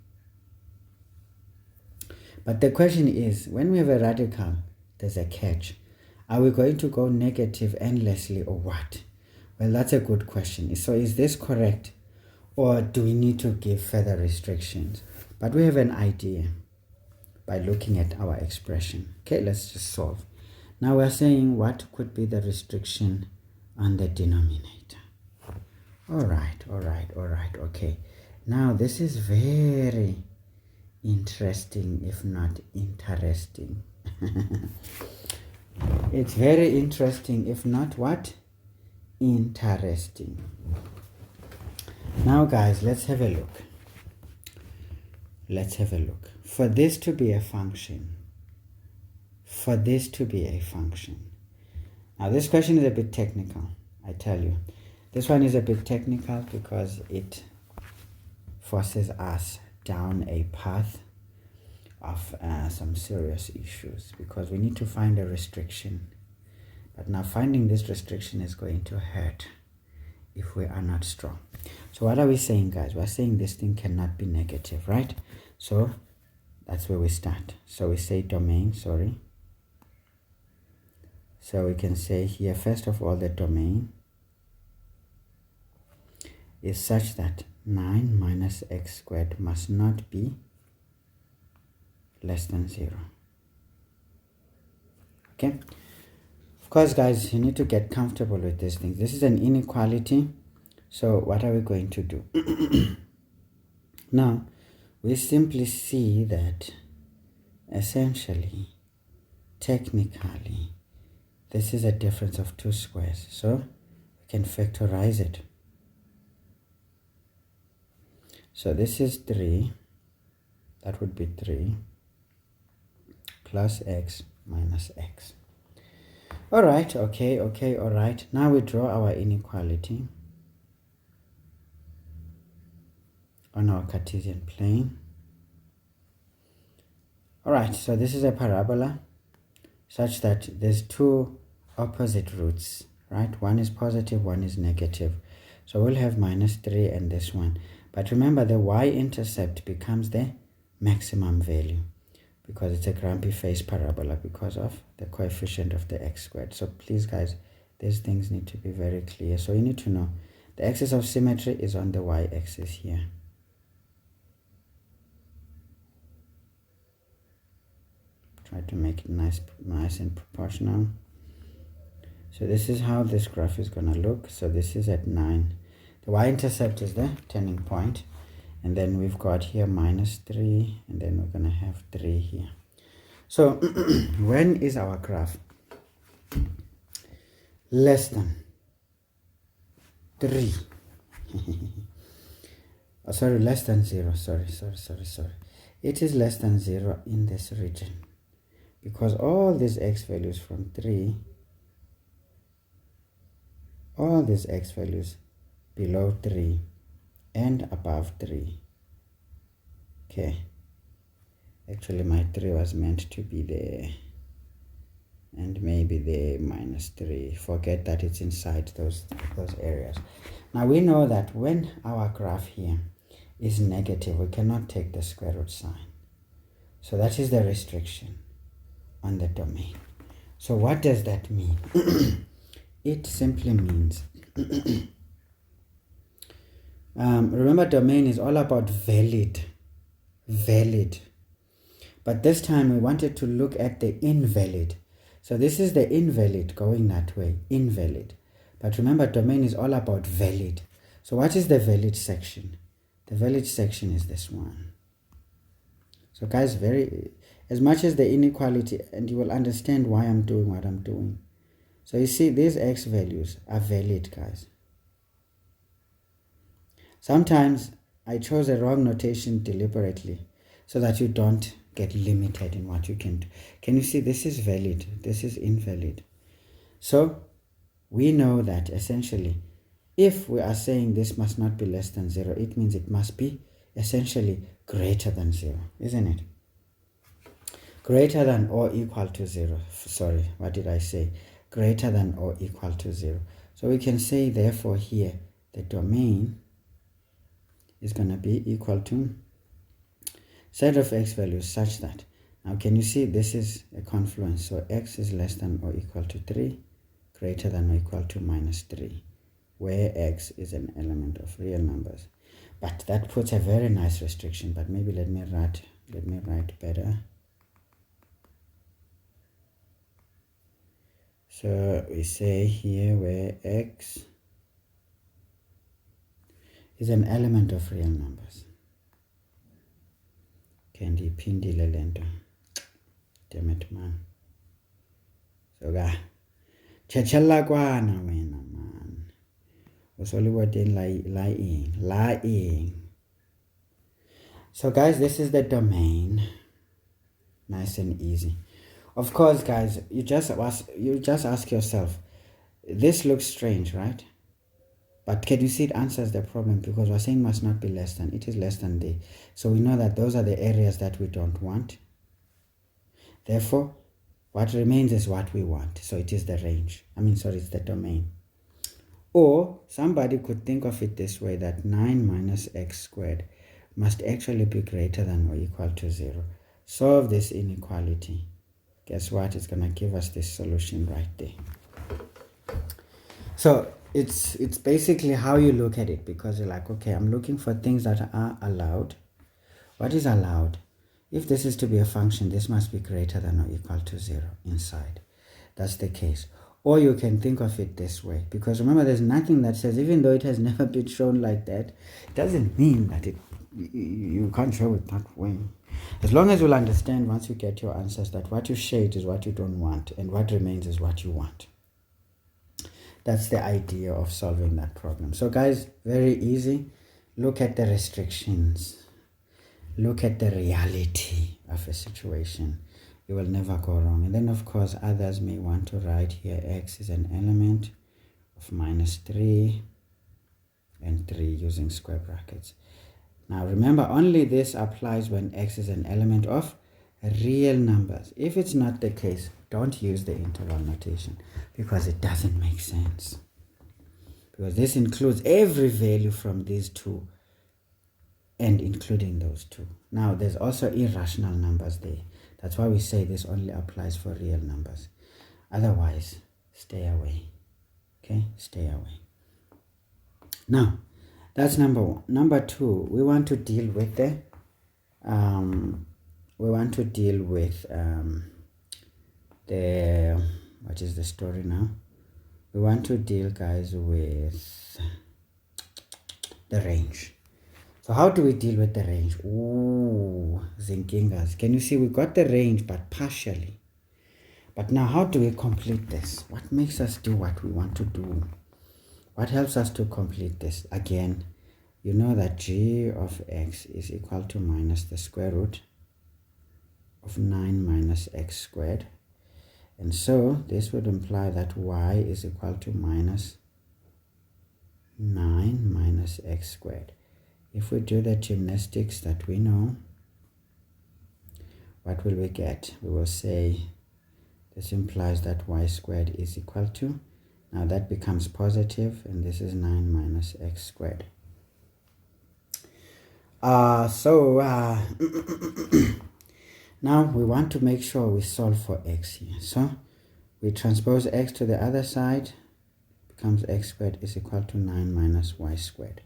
But the question is, when we have a radical, there's a catch. Are we going to go negative endlessly or what? Well, that's a good question. So is this correct, or do we need to give further restrictions? But we have an idea by looking at our expression. Okay, let's just solve. Now we're saying what could be the restriction on the denominator. All right. Okay, now this is very interesting, if not interesting. It's very interesting, if not what? Interesting. Now guys, let's have a look. For this to be a function, now this question is a bit technical, I tell you. This one is a bit technical because it forces us down a path of some serious issues, because we need to find a restriction. But now finding this restriction is going to hurt if we are not strong. So what are we saying, guys? We're saying this thing cannot be negative, right? So that's where we start. So we say domain, So we can say here, first of all, the domain is such that 9 minus x squared must not be less than 0. Okay? Of course, guys, you need to get comfortable with these things. This is an inequality. So what are we going to do? Now, we simply see that essentially, technically, this is a difference of 2 squares. So we can factorize it. So this is 3, that would be 3 plus x minus x. All right, okay, all right. Now we draw our inequality on our Cartesian plane. All right, so this is a parabola such that there's two opposite roots, right? One is positive, one is negative. So we'll have minus 3 and this one. But remember, the y-intercept becomes the maximum value because it's a grumpy face parabola because of the coefficient of the x squared. So please, guys, these things need to be very clear. So you need to know the axis of symmetry is on the y-axis here. Try to make it nice and proportional. So this is how this graph is going to look. So this is at 9. The y-intercept is the turning point. And then we've got here minus 3. And then we're going to have 3 here. So when is our graph less than 3? Oh, sorry, less than 0. Sorry. It is less than 0 in this region. Because all these x values from 3, all these x values below 3 and above 3. Okay. Actually, my 3 was meant to be there. And maybe the minus 3. Forget that it's inside those areas. Now we know that when our graph here is negative, we cannot take the square root sign. So that is the restriction on the domain. So what does that mean? It simply means remember, domain is all about valid. But this time we wanted to look at the invalid. So this is the invalid going that way, invalid. But remember, domain is all about valid. So what is the valid section? The valid section is this one. So guys, as much as the inequality, and you will understand why I'm doing what I'm doing. So you see, these x values are valid, guys. Sometimes I chose a wrong notation deliberately so that you don't get limited in what you can do. Can you see, this is valid, this is invalid. So we know that essentially, if we are saying this must not be less than 0, it means it must be essentially greater than 0, isn't it? Greater than or equal to 0. Sorry, what did I say? Greater than or equal to 0. So we can say, therefore, here, the domain is going to be equal to set of x values such that, now can you see this is a confluence, so x is less than or equal to 3, greater than or equal to minus 3, where x is an element of real numbers. But that puts a very nice restriction, but maybe let me write better. So we say here where x is an element of real numbers. Candy pindile lento. Damn it, man. So ga chechella kwana wena man. Usoli wording lying. So guys, this is the domain. Nice and easy. Of course, guys, you just ask yourself, this looks strange, right? But can you see it answers the problem, because we're saying must not be less than. It is less than the. So we know that those are the areas that we don't want. Therefore, what remains is what we want. So it is the range. It's the domain. Or somebody could think of it this way, that 9 minus x squared must actually be greater than or equal to 0. Solve this inequality. Guess what? It's going to give us this solution right there. So it's basically how you look at it, because you're like, okay, I'm looking for things that are allowed. What is allowed? If this is to be a function, this must be greater than or equal to 0 inside. That's the case. Or you can think of it this way, because remember, there's nothing that says, even though it has never been shown like that, it doesn't mean that you can't show it that way. As long as you'll understand once you get your answers that what you shade is what you don't want and what remains is what you want. That's the idea of solving that problem. So guys, very easy. Look at the restrictions. Look at the reality of a situation. You will never go wrong. And then of course others may want to write here x is an element of -3 and 3 using square brackets. Now remember, only this applies when x is an element of real numbers. If it's not the case, don't use the interval notation because it doesn't make sense. Because this includes every value from these two and including those two. Now there's also irrational numbers there. That's why we say this only applies for real numbers. Otherwise, stay away. Okay, stay away. Now, that's number one. Number two, we want to deal with the what is the story now? We want to deal, guys, with the range. So how do we deal with the range? Ooh, zinkingas. Can you see we got the range, but partially. But now how do we complete this? What makes us do what we want to do? What helps us to complete this? Again, you know that g of x is equal to minus the square root of 9 minus x squared. And so this would imply that y is equal to minus 9 minus x squared. If we do the gymnastics that we know, what will we get? We will say this implies that y squared is equal to, now that becomes positive, and this is 9 minus x squared. Now we want to make sure we solve for x here. So we transpose x to the other side, becomes x squared is equal to 9 minus y squared.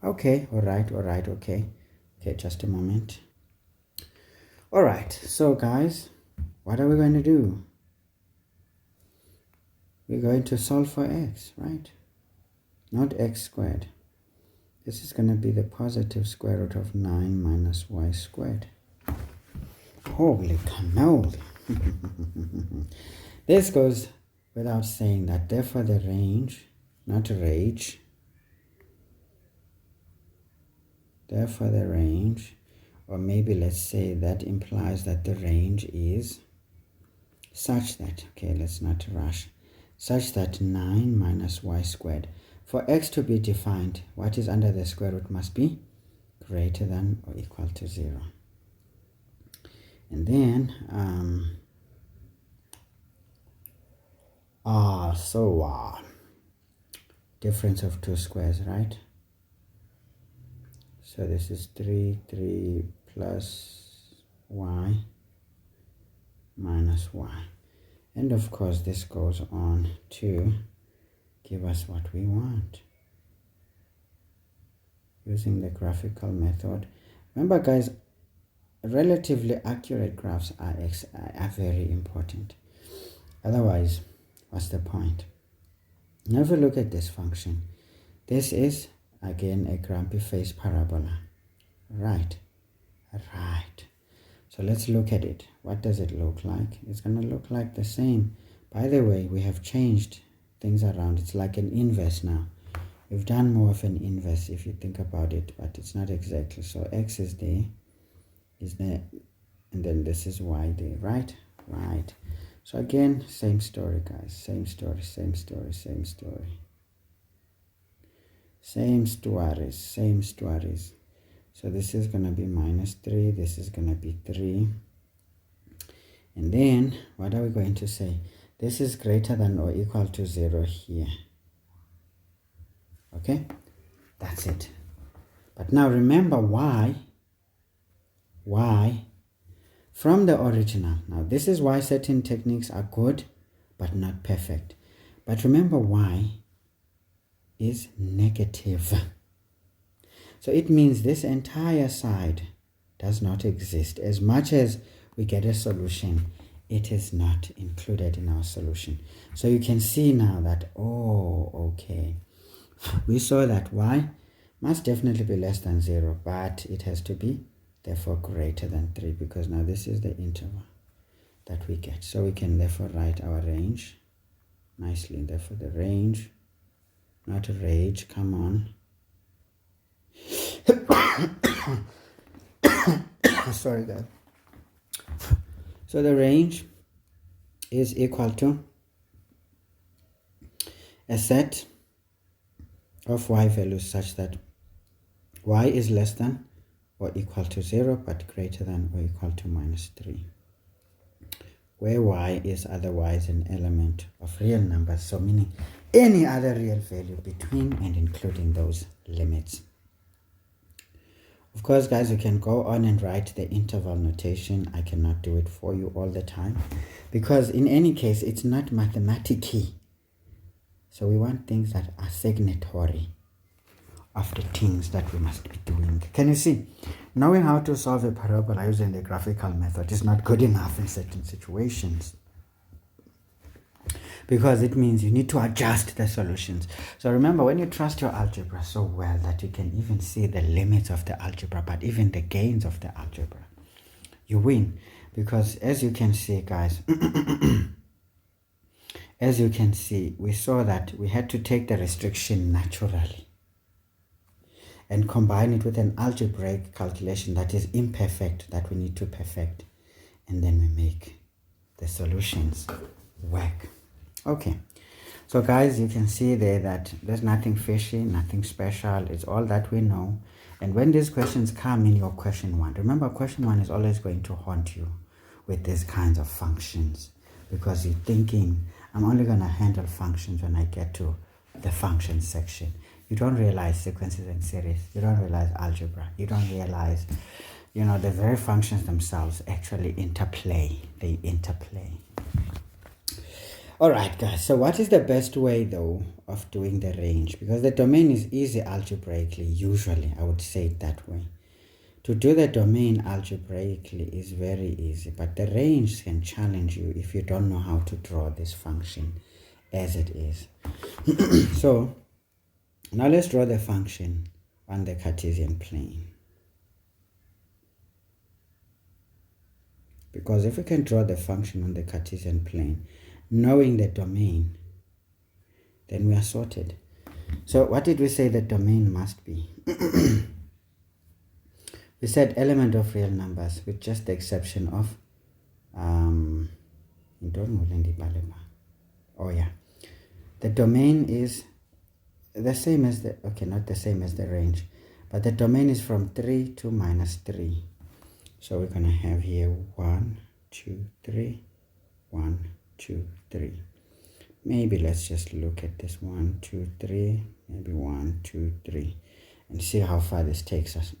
Okay, all right, okay. Okay, just a moment. All right, so guys, what are we going to do? We're going to solve for x, right? Not x squared. This is going to be the positive square root of 9 minus y squared. Holy cannoli. This goes without saying that therefore the range, not rage, therefore the range, or maybe let's say that implies that the range is such that, okay, let's not rush, such that 9 minus y squared, for x to be defined, what is under the square root must be greater than or equal to 0. And then, difference of two squares, right? So this is 3 plus y minus y. And of course this goes on to give us what we want. Using the graphical method. Remember guys, relatively accurate graphs are very important. Otherwise, what's the point? Now if we look at this function, this is again a grumpy face parabola. Right. So let's look at it. What does it look like? It's going to look like the same. By the way, we have changed things around. It's like an inverse now. We've done more of an inverse if you think about it, but it's not exactly. So x is there, and then this is y there, right? Right. So again, same story, guys. Same story. Same stories. So this is going to be -3. This is going to be 3. And then, what are we going to say? This is greater than or equal to 0 here. Okay? That's it. But now remember why from the original. Now this is why certain techniques are good but not perfect. But remember y is negative. So it means this entire side does not exist. As much as we get a solution, it is not included in our solution. So you can see now that, oh, okay. We saw that y must definitely be less than 0, but it has to be therefore greater than 3, because now this is the interval that we get. So we can therefore write our range nicely. Therefore, the range, not rage, come on. Sorry, guys. So the range is equal to a set of y values such that y is less than or equal to 0 but greater than or equal to -3, where y is otherwise an element of real numbers, so meaning any other real value between and including those limits. Of course, guys, you can go on and write the interval notation. I cannot do it for you all the time because in any case it's not mathematical. So we want things that are signatory of the things that we must be doing. Can you see? Knowing how to solve a parabola using the graphical method is not good enough in certain situations, because it means you need to adjust the solutions. So remember, when you trust your algebra so well that you can even see the limits of the algebra, but even the gains of the algebra, you win. Because as you can see, guys, as you can see, we saw that we had to take the restriction naturally and combine it with an algebraic calculation that is imperfect, that we need to perfect, and then we make the solutions work. Okay, so guys, you can see there that there's nothing fishy, nothing special. It's all that we know. And when these questions come in your question 1, remember question 1 is always going to haunt you with these kinds of functions, because you're thinking, I'm only going to handle functions when I get to the function section. You don't realize sequences and series. You don't realize algebra. You don't realize, the very functions themselves actually interplay. They interplay. All right, guys. So what is the best way, though, of doing the range? Because the domain is easy algebraically, usually. I would say it that way. To do the domain algebraically is very easy, but the range can challenge you if you don't know how to draw this function as it is. So now let's draw the function on the Cartesian plane. Because if we can draw the function on the Cartesian plane, knowing the domain, then we are sorted. So what did we say the domain must be? We said element of real numbers, with just the exception of the domain is the same as the, not the same as the range, but the domain is from 3 to -3. So we're going to have here 1, 2, 3, 1, 2, 3. Maybe let's just look at this 1, 2, 3, maybe 1, 2, 3, and see how far this takes us.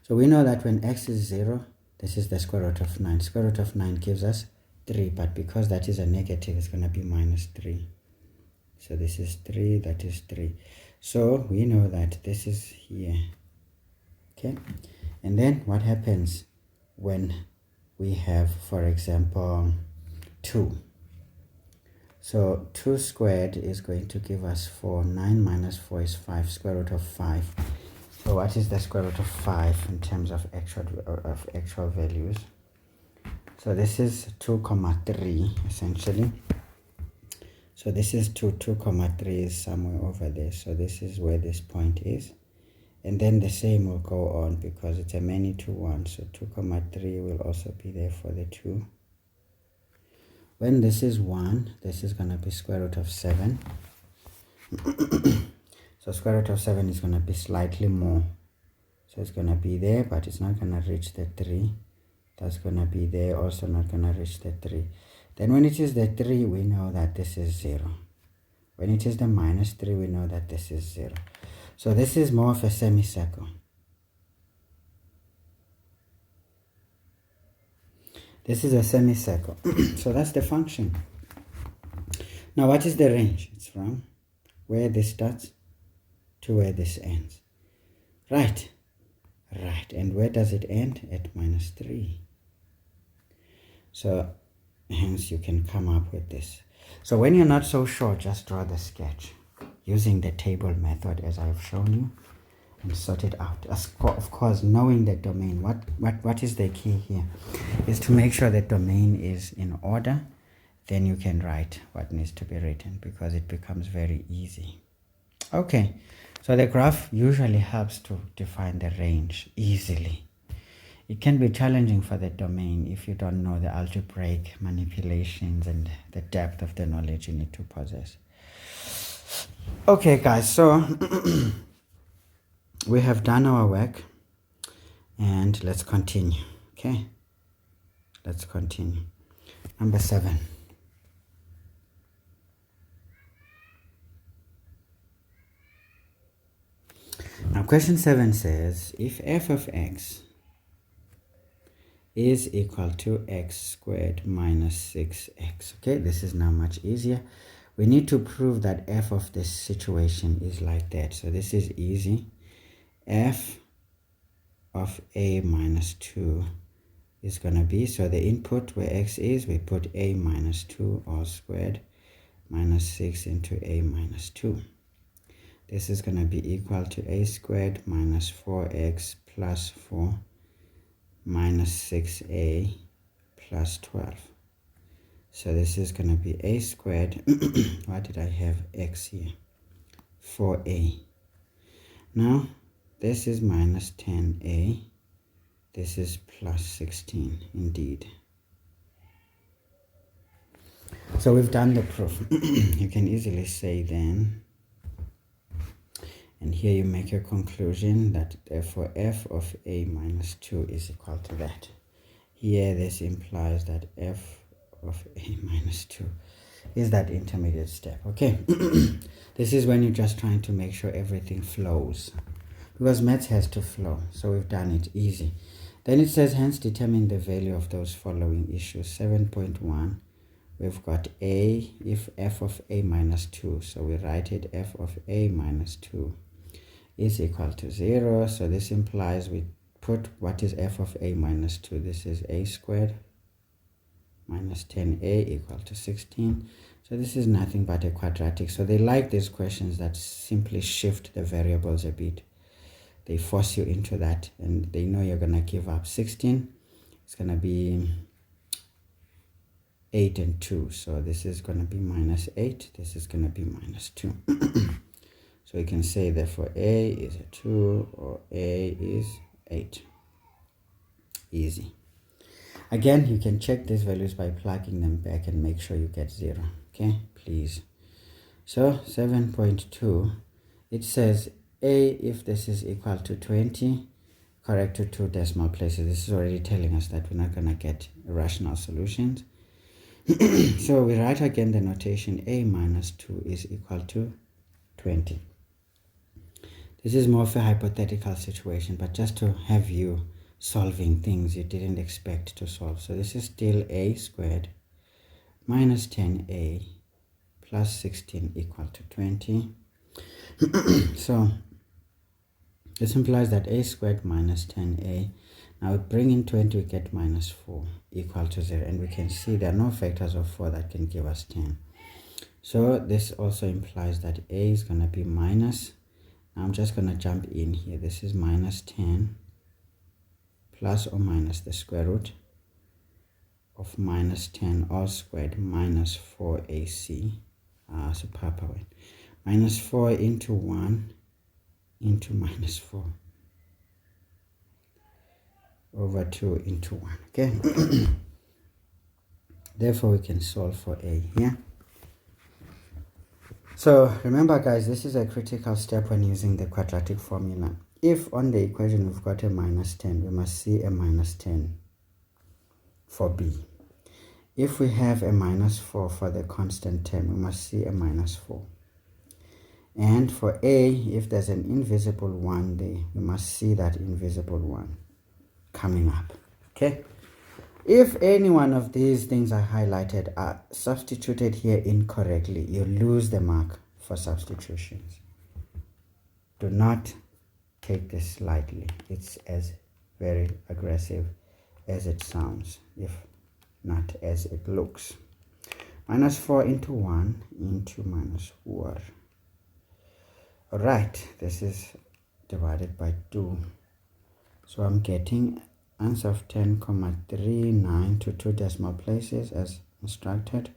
So we know that when x is 0, this is the square root of 9. Square root of 9 gives us 3, but because that is a negative, it's going to be -3. So this is 3, that is 3. So we know that this is here. Okay, and then what happens when we have, for example, 2? So 2 squared is going to give us 4. 9 minus 4 is 5. Square root of 5. So what is the square root of 5 in terms of actual values? So this is 2,3 essentially. So this is 2, 2,3 is somewhere over there. So this is where this point is. And then the same will go on because it's a many to 1. So 2,3 will also be there for the 2. When this is 1, this is going to be square root of 7. So square root of 7 is going to be slightly more. So it's going to be there, but it's not going to reach the 3. That's going to be there, also not going to reach the 3. Then when it is the 3, we know that this is 0. When it is the -3, we know that this is 0. So this is more of a semicircle. This is a semicircle. So that's the function. Now what is the range? It's from where this starts to where this ends. Right. And where does it end? At -3. So hence you can come up with this. So when you're not so sure, just draw the sketch using the table method as I've shown you and sort it out. Of course, knowing the domain, what is the key here is to make sure the domain is in order then you can write what needs to be written, because it becomes very easy. Okay, so the graph usually helps to define the range easily. It can be challenging for the domain if you don't know the algebraic manipulations and the depth of the knowledge you need to possess. Okay guys, so we have done our work and let's continue. Okay, let's continue. Number 7. Now question 7 says, if f of x is equal to x squared minus 6x. Okay, this is now much easier. We need to prove that f of this situation is like that. So this is easy. F of a minus 2 is going to be, so the input where x is, we put a minus 2 all squared minus 6 into a minus 2. This is going to be equal to a squared minus 4x plus 4 minus 6a plus 12. So this is going to be a squared, why did I have x here? 4a. Now this is minus 10a, this is plus 16 indeed. So we've done the proof. You can easily say then, and here you make your conclusion that therefore f of a minus 2 is equal to that. Here this implies that f of a minus 2 is that intermediate step. Okay, this is when you're just trying to make sure everything flows, because maths has to flow. So we've done it easy. Then it says, hence determine the value of those following issues. 7.1, we've got a, if f of a minus 2, so we write it f of a minus 2 is equal to 0. So this implies we put what is f of a minus 2. This is a squared minus 10a equal to 16. So this is nothing but a quadratic. So they like these questions that simply shift the variables a bit. They force you into that, and they know you're going to give up 16. It's going to be 8 and 2. So this is going to be minus 8. This is going to be minus 2. So you can say therefore a is a 2 or a is 8. Easy. Again, you can check these values by plugging them back and make sure you get 0. Okay, please. So 7.2, it says a, if this is equal to 20, correct to 2 decimal places. This is already telling us that we're not going to get rational solutions. So we write again the notation a minus 2 is equal to 20. This is more of a hypothetical situation, but just to have you solving things you didn't expect to solve. So this is still a squared minus 10a plus 16 equal to 20. So this implies that a squared minus 10a, now bring in 20, we get minus 4 equal to 0. And we can see there are no factors of 4 that can give us 10. So this also implies that a is going to be minus, now I'm just going to jump in here. This is minus 10 plus or minus the square root of minus 10 all squared minus 4ac. So Papa went minus 4 into 1 into minus 4 over 2 into 1. Okay. Therefore we can solve for a here. So remember guys, this is a critical step when using the quadratic formula. If on the equation we've got a minus 10, we must see a minus 10 for b. If we have a minus 4 for the constant term, we must see a minus 4. And for a, if there's an invisible 1 there, we must see that invisible 1 coming up. Okay. If any one of these things are highlighted are substituted here incorrectly, you lose the mark for substitutions. Do not take this lightly. It's as very aggressive as it sounds, if not as it looks. Minus 4 into 1 into minus 4. Alright, this is divided by 2. So I'm getting answer of 10,39 to 2 decimal places as instructed.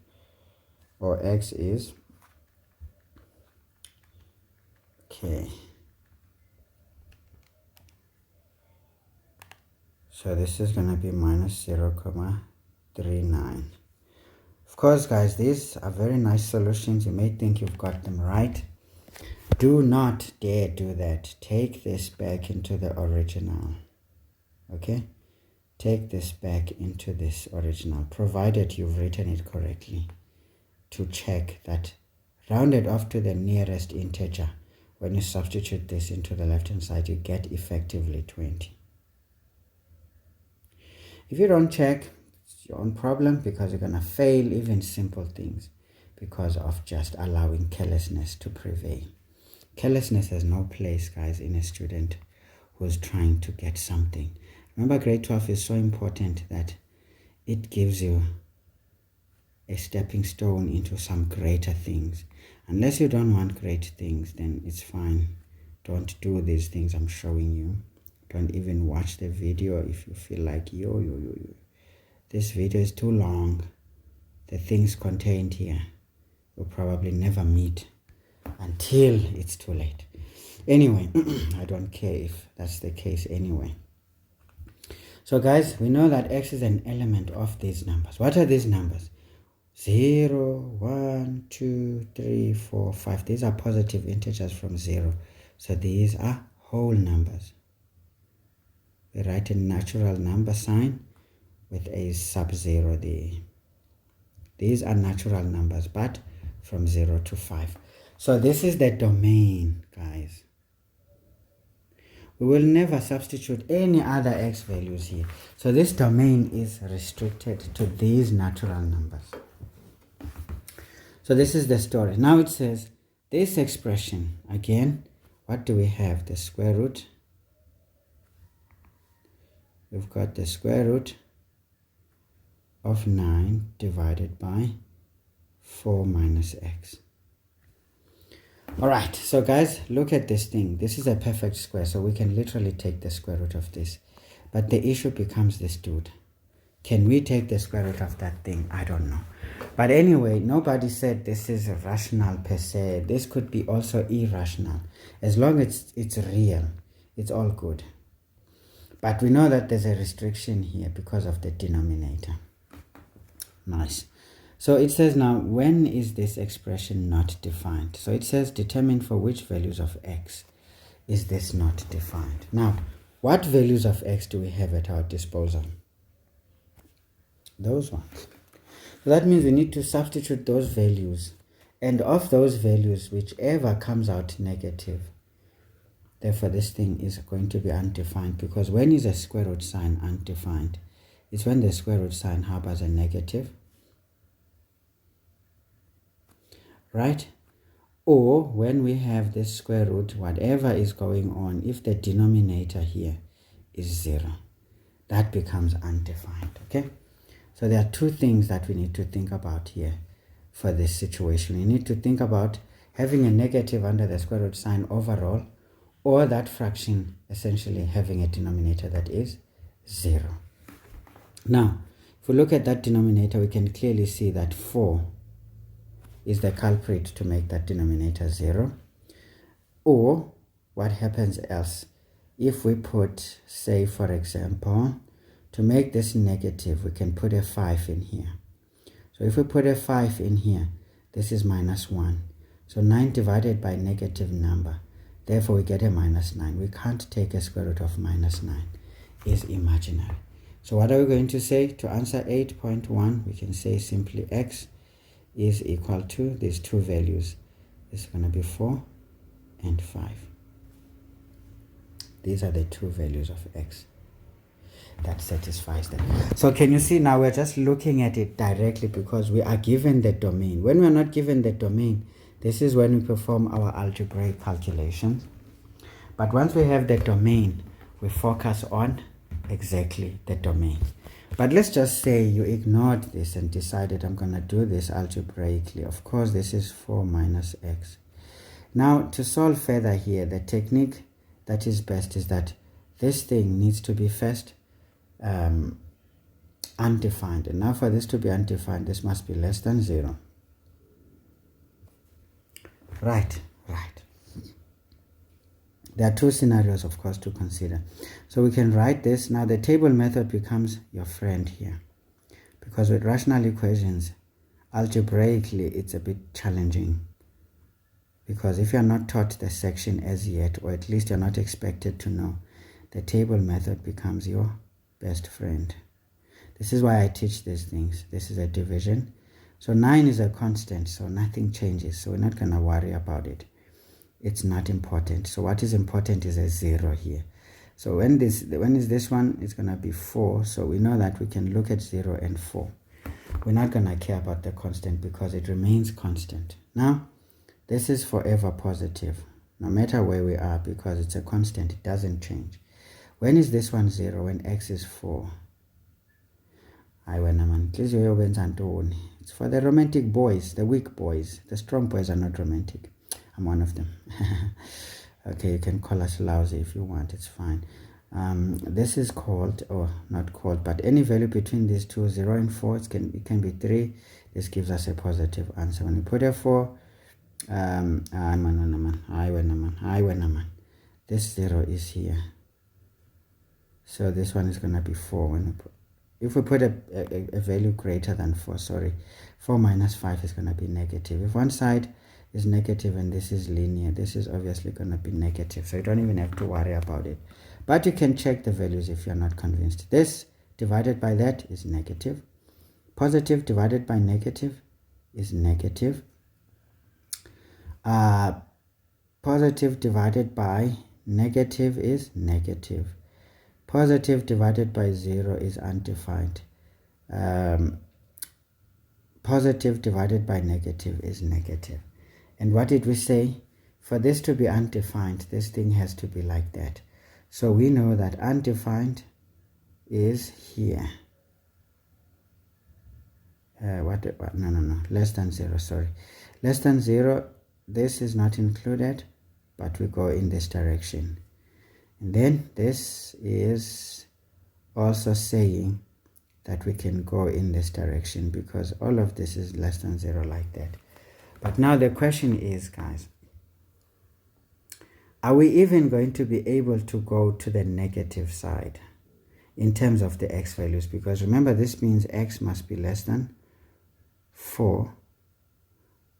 or x is, okay, so this is going to be minus 0,39. Of course, guys, these are very nice solutions. You may think you've got them right. Do not dare do that. Take this back into the original. Okay? Take this back into this original, provided you've written it correctly, to check that rounded off to the nearest integer. When you substitute this into the left-hand side, you get effectively 20. If you don't check, it's your own problem, because you're going to fail even simple things because of just allowing carelessness to prevail. Carelessness has no place, guys, in a student who's trying to get something. Remember, grade 12 is so important that it gives you a stepping stone into some greater things. Unless you don't want great things, then it's fine. Don't do these things I'm showing you. Don't even watch the video if you feel like, yo, this video is too long. The things contained here will probably never meet until it's too late. Anyway, I don't care if that's the case anyway. So guys, we know that x is an element of these numbers. What are these numbers? 0, 1, 2, 3, 4, 5. These are positive integers from 0. So these are whole numbers. We write a natural number sign with a sub-0 there. These are natural numbers, but from 0 to 5. So this is the domain, guys. We will never substitute any other x values here. So this domain is restricted to these natural numbers. So this is the story. Now it says this expression, again, what do we have? The square root. We've got the square root of 9 divided by 4 minus x. Alright, so guys, look at this thing. This is a perfect square, so we can literally take the square root of this. But the issue becomes this dude. Can we take the square root of that thing? I don't know. But anyway, nobody said this is rational per se. This could be also irrational. As long as it's real, it's all good. But we know that there's a restriction here because of the denominator. Nice. So it says now, when is this expression not defined? So it says determine for which values of x is this not defined. Now, what values of x do we have at our disposal? Those ones. So that means we need to substitute those values. And of those values, whichever comes out negative, therefore this thing is going to be undefined, because when is a square root sign undefined? It's when the square root sign harbors a negative, right? Or when we have this square root, whatever is going on, if the denominator here is 0, that becomes undefined. Okay, so there are two things that we need to think about here for this situation. We need to think about having a negative under the square root sign overall, or that fraction essentially having a denominator that is 0. Now, if we look at that denominator, we can clearly see that 4 is the culprit to make that denominator 0. Or what happens else? If we put, say for example, to make this negative, we can put a 5 in here. So if we put a 5 in here, this is minus 1. So 9 divided by negative number. Therefore we get a minus 9. We can't take a square root of minus 9. It's imaginary. So what are we going to say? To answer 8.1, we can say simply x is equal to these two values. This is going to be 4 and 5. These are the two values of x. That satisfies them. So can you see now we're just looking at it directly because we are given the domain. When we're not given the domain, this is when we perform our algebraic calculations. But once we have the domain, we focus on exactly the domain. But let's just say you ignored this and decided I'm going to do this algebraically. Of course, this is 4 minus x. Now, to solve further here, the technique that is best is that this thing needs to be first undefined. And now for this to be undefined, this must be less than 0. Right. There are two scenarios, of course, to consider. So we can write this. Now the table method becomes your friend here, because with rational equations, algebraically, it's a bit challenging. Because if you're not taught the section as yet, or at least you're not expected to know, the table method becomes your best friend. This is why I teach these things. This is a division. So 9 is a constant, so nothing changes. So we're not going to worry about it. It's not important. So what is important is a 0 here. So when is this one? It's going to be 4. So we know that we can look at 0 and 4. We're not going to care about the constant because it remains constant. Now, this is forever positive, no matter where we are, because it's a constant. It doesn't change. When is this one 0? When x is 4. It's for the romantic boys, the weak boys. The strong boys are not romantic. I'm one of them. Okay, you can call us lousy if you want. It's fine. This is called, or not called, but any value between these two, 0 and 4, it can be 3. This gives us a positive answer. When you put a 4, this 0 is here. So this one is going to be 4. If we put a value greater than 4, 4 minus 5 is going to be negative. If one side is negative and this is linear, this is obviously going to be negative. So you don't even have to worry about it. But you can check the values if you're not convinced. This divided by that is negative. Positive divided by negative is negative. Positive divided by negative is negative. Positive divided by 0 is undefined. Positive divided by negative is negative. And what did we say? For this to be undefined, this thing has to be like that. So we know that undefined is here. No. Less than 0, Less than 0, this is not included, but we go in this direction. And then this is also saying that we can go in this direction because all of this is less than 0 like that. But now the question is, guys, are we even going to be able to go to the negative side in terms of the x values? Because remember, this means x must be less than 4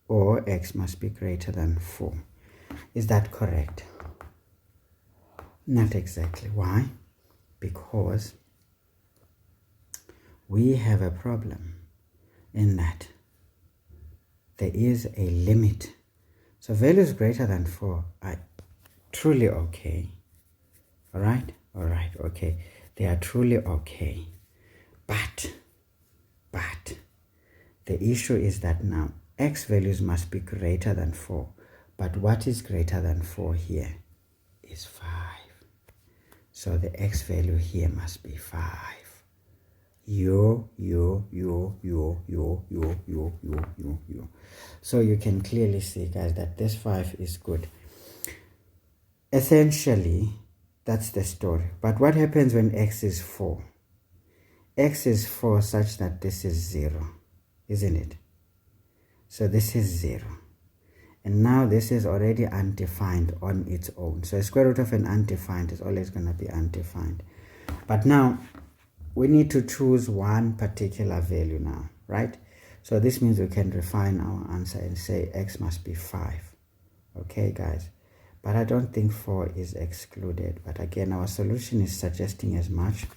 or x must be greater than 4. Is that correct? Not exactly. Why? Because we have a problem in that there is a limit. So values greater than 4 are truly okay. All right, okay. They are truly okay. But the issue is that now x values must be greater than 4. But what is greater than 4 here is 5. So the x value here must be 5. Yo. So you can clearly see, guys, that this 5 is good. Essentially, that's the story. But what happens when x is 4? X is 4 such that this is 0, isn't it? So this is 0. And now this is already undefined on its own. So a square root of an undefined is always going to be undefined. But now we need to choose one particular value now, right? So this means we can refine our answer and say x must be 5. Okay, guys? But I don't think 4 is excluded. But again, our solution is suggesting as much,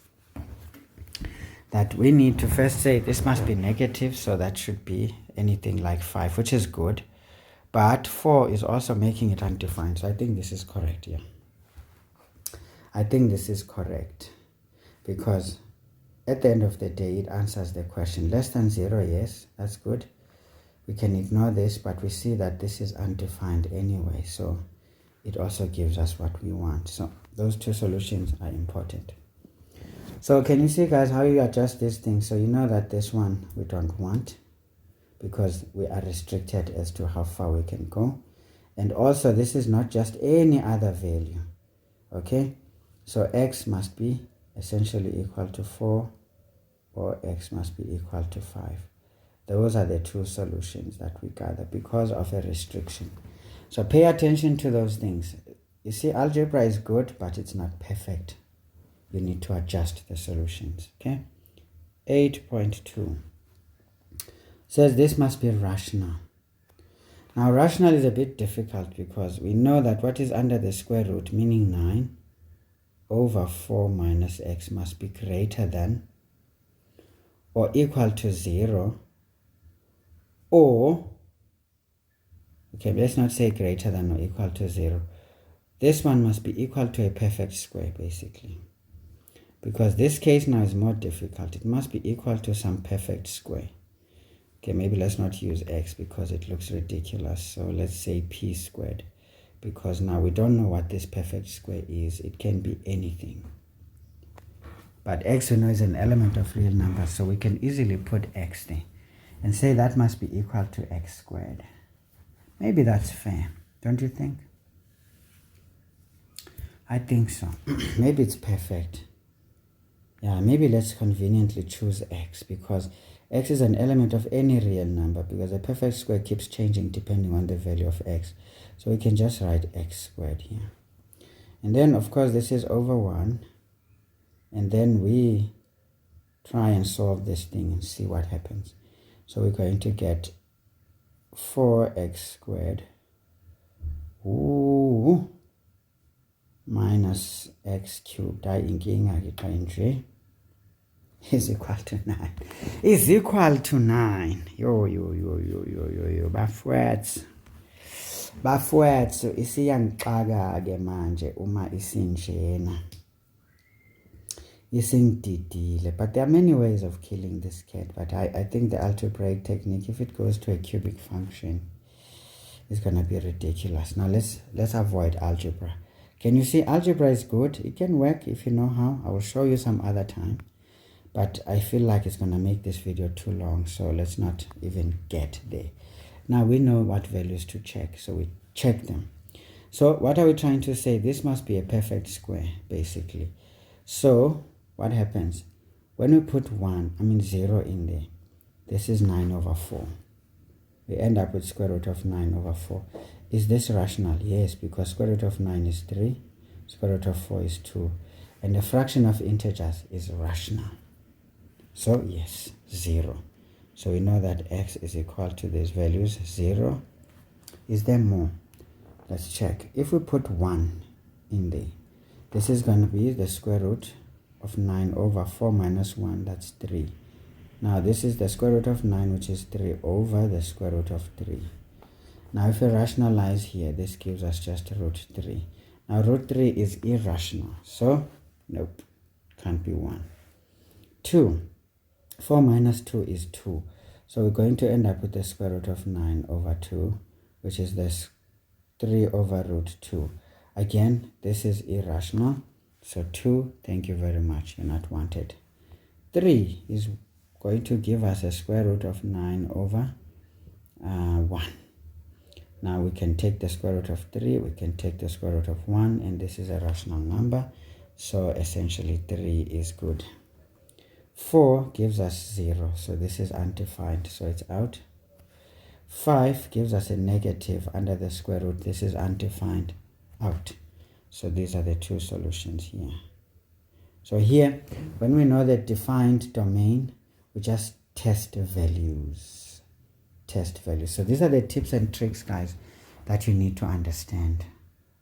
that we need to first say this must be negative, so that should be anything like 5, which is good. But 4 is also making it undefined. So I think this is correct, yeah. I think this is correct. Because at the end of the day, it answers the question. Less than 0, yes, that's good. We can ignore this, but we see that this is undefined anyway. So it also gives us what we want. So those two solutions are important. So can you see, guys, how you adjust this thing? So you know that this one we don't want, because we are restricted as to how far we can go. And also, this is not just any other value. Okay? So x must be essentially equal to 4, or x must be equal to 5. Those are the two solutions that we gather because of a restriction. So pay attention to those things. You see, algebra is good, but it's not perfect. You need to adjust the solutions, okay? 8.2 says this must be rational. Now, rational is a bit difficult because we know that what is under the square root, meaning 9 over 4 minus x, must be greater than or equal to 0, or, okay, let's not say greater than or equal to 0. This one must be equal to a perfect square, basically. Because this case now is more difficult. It must be equal to some perfect square. Okay, maybe let's not use x because it looks ridiculous. So let's say p squared. Because now we don't know what this perfect square is. It can be anything. But x, we know, is an element of real numbers. So we can easily put x there and say that must be equal to x squared. Maybe that's fair, don't you think? I think so. Maybe it's perfect. Yeah, maybe let's conveniently choose x because x is an element of any real number because a perfect square keeps changing depending on the value of x. So we can just write x squared here. And then, of course, this is over 1. And then we try and solve this thing and see what happens. So we're going to get 4x squared minus x cubed is equal to 9. Is equal to 9. Yo. Bafwethu isiyangixaka ke manje uma isinjena. Isingididile. But there are many ways of killing this cat. But I think the algebraic technique, if it goes to a cubic function, is gonna be ridiculous. Now let's avoid algebra. Can you see algebra is good? It can work if you know how. I will show you some other time. But I feel like it's gonna make this video too long, so let's not even get there. Now we know what values to check, so we check them. So what are we trying to say? This must be a perfect square, basically. So what happens? When we put 0 in there, this is 9 over 4. We end up with square root of 9 over 4. Is this rational? Yes, because square root of 9 is 3, square root of 4 is 2, and the fraction of integers is rational. So yes, 0. So we know that x is equal to these values, 0. Is there more? Let's check. If we put 1 in there, this is going to be the square root of 9 over 4 minus 1, that's 3. Now this is the square root of 9, which is 3 over the square root of 3. Now if we rationalize here, this gives us just root 3. Now root 3 is irrational, so nope, can't be 1. 2. 4 minus 2 is 2. So we're going to end up with the square root of 9 over 2, which is this 3 over root 2. Again, this is irrational. So 2, thank you very much, you're not wanted. 3 is going to give us a square root of 9 over 1. Now we can take the square root of 3, we can take the square root of 1, and this is a rational number. So essentially 3 is good. 4 gives us 0, so this is undefined, so it's out. 5 gives us a negative under the square root, this is undefined, out. So these are the two solutions here. So here, when we know the defined domain, we just test values. Test values. So these are the tips and tricks, guys, that you need to understand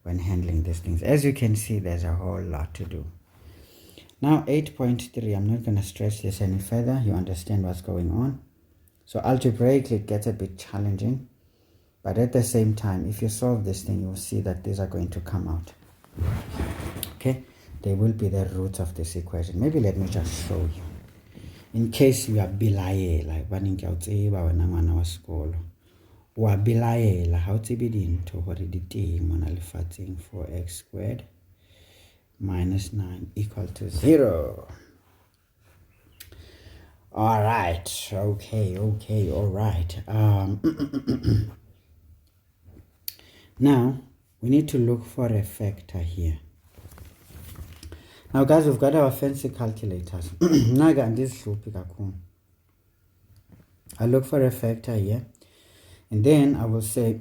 when handling these things. As you can see, there's a whole lot to do. Now 8.3, I'm not going to stretch this any further. You understand what's going on. So algebraically it gets a bit challenging, but at the same time, if you solve this thing, you'll see that these are going to come out. Okay, they will be the roots of this equation. Maybe let me just show you, in case you are bilayela baninki a utsiba wena ngwana wa sekolo wa bilayela ha utsibe dintho hore di teng mona lefatsheng. 4x squared minus 9 equal to 0. All right, okay, all right. Now we need to look for a factor here. Now guys, we've got our fancy calculators. I look for a factor here, and then I will say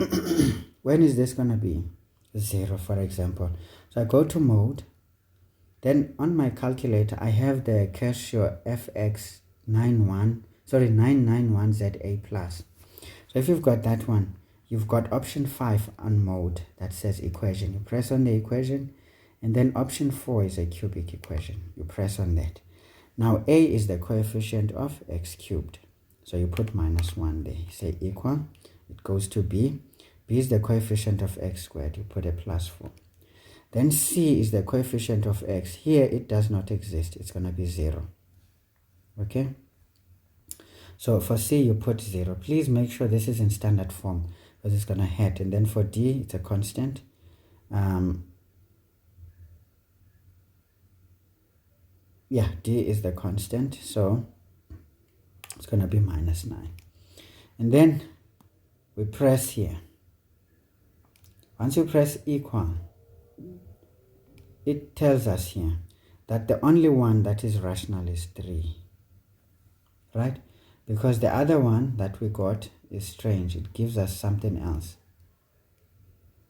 when is this going to be 0, for example? So I go to mode, then on my calculator I have the Casio FX991ZA plus. So if you've got that one, you've got option 5 on mode that says equation. You press on the equation, and then option 4 is a cubic equation. You press on that. Now a is the coefficient of x cubed, so you put -1 there. You say equal, it goes to b. B is the coefficient of x squared, you put a +4. Then c is the coefficient of x. Here it does not exist, it's going to be 0. Okay, so for c you put 0. Please make sure this is in standard form, because it's going to hurt. And then for d, it's a constant. Yeah, d is the constant, so it's going to be -9. And then we press here. Once you press equal, it tells us here that the only one that is rational is 3, right? Because the other one that we got is strange. It gives us something else.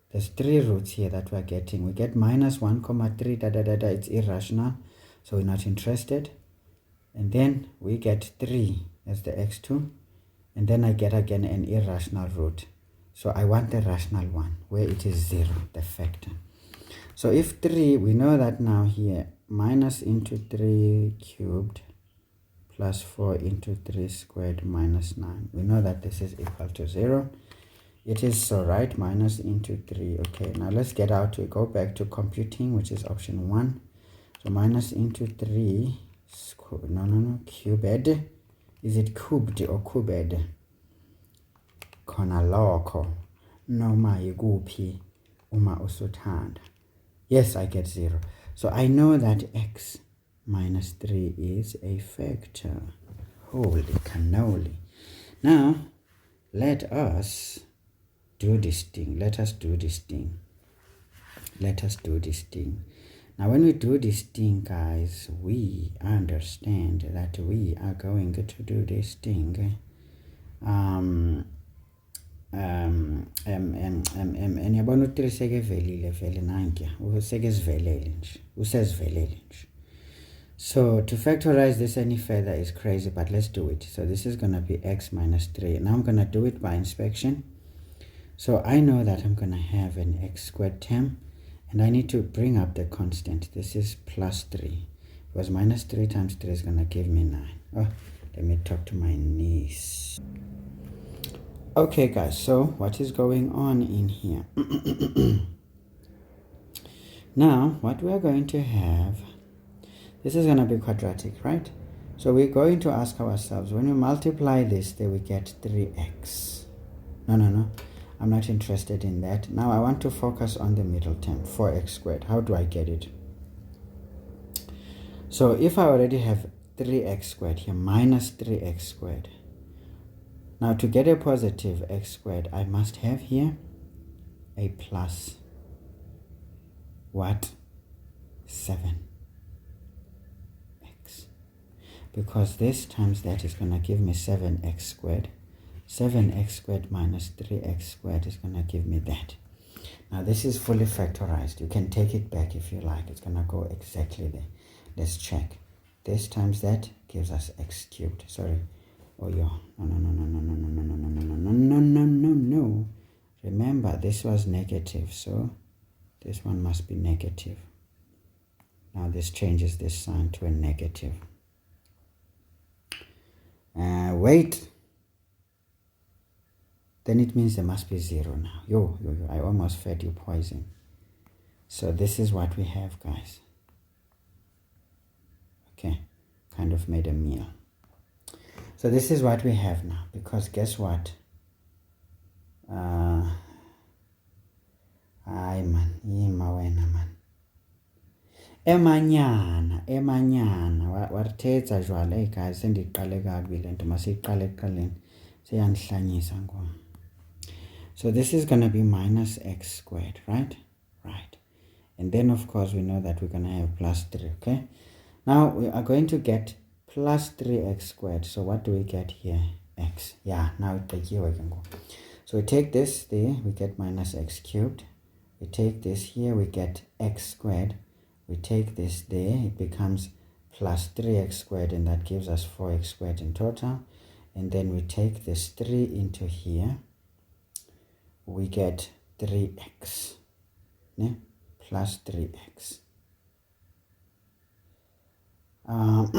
There's 3 roots here that we're getting. We get -1,3, it's irrational, so we're not interested. And then we get 3 as the x2, and then I get again an irrational root. So I want the rational one where it is 0, the factor. So if 3, we know that now here, minus into 3 cubed plus 4 into 3 squared minus 9. We know that this is equal to 0. It is so, right? Minus into 3. Okay, now let's get out. We go back to computing, which is option 1. So minus into 3, cubed. Is it cubed or cubed? Khona lokho noma yikuphi uma usuthanda. Yes, I get 0. So I know that x minus 3 is a factor. Holy cannoli. Now, let us do this thing. Let us do this thing. Now, when we do this thing, guys, we understand that we are going to do this thing. Yabona u3 sekevelile vele nanke usekezivelele nje usezivelele nje. So to factorize this any further is crazy, but let's do it. So this is going to be x minus 3. Now I'm going to do it by inspection. So I know that I'm going to have an x squared term, and I need to bring up the constant. This is plus 3, because minus 3 times 3 is going to give me 9. Oh, let me talk to my niece. Okay guys, so what is going on in here? Now what we are going to have, this is going to be quadratic, right? So we're going to ask ourselves, when we multiply this, then we get 3x. No, I'm not interested in that. Now I want to focus on the middle term, 4x squared. How do I get it? So if I already have 3x squared here, minus 3x squared. Now to get a positive x squared, I must have here a plus what? 7x. Because this times that is going to give me 7x squared. 7x squared minus 3x squared is going to give me that. Now this is fully factorized. You can take it back if you like. It's going to go exactly there. Let's check. This times that gives us x cubed. Sorry. Oh yeah, no. Remember, this was negative, so this one must be negative. Now this changes this sign to a negative. Wait. Then it means there must be 0 now. Yo, I almost fed you poison. So this is what we have, guys. Okay, kind of made a meal. So this is what we have now, because guess what? Ay man, yima wena man. Emanyana, warithetha jwala, hey guys, sendiqale kabi le nto, masiqale ekuqaleni, seyandihlanyisa ngoku. So this is going to be minus x squared, right? Right. And then of course we know that we're going to have plus 3, okay? Now we are going to get plus 3x squared. So what do we get here? X. Yeah, now it's the here we can go. So we take this there, we get minus x cubed. We take this here, we get x squared. We take this there, it becomes plus 3x squared, and that gives us 4x squared in total. And then we take this 3 into here, we get 3x, ne? Plus 3x. No,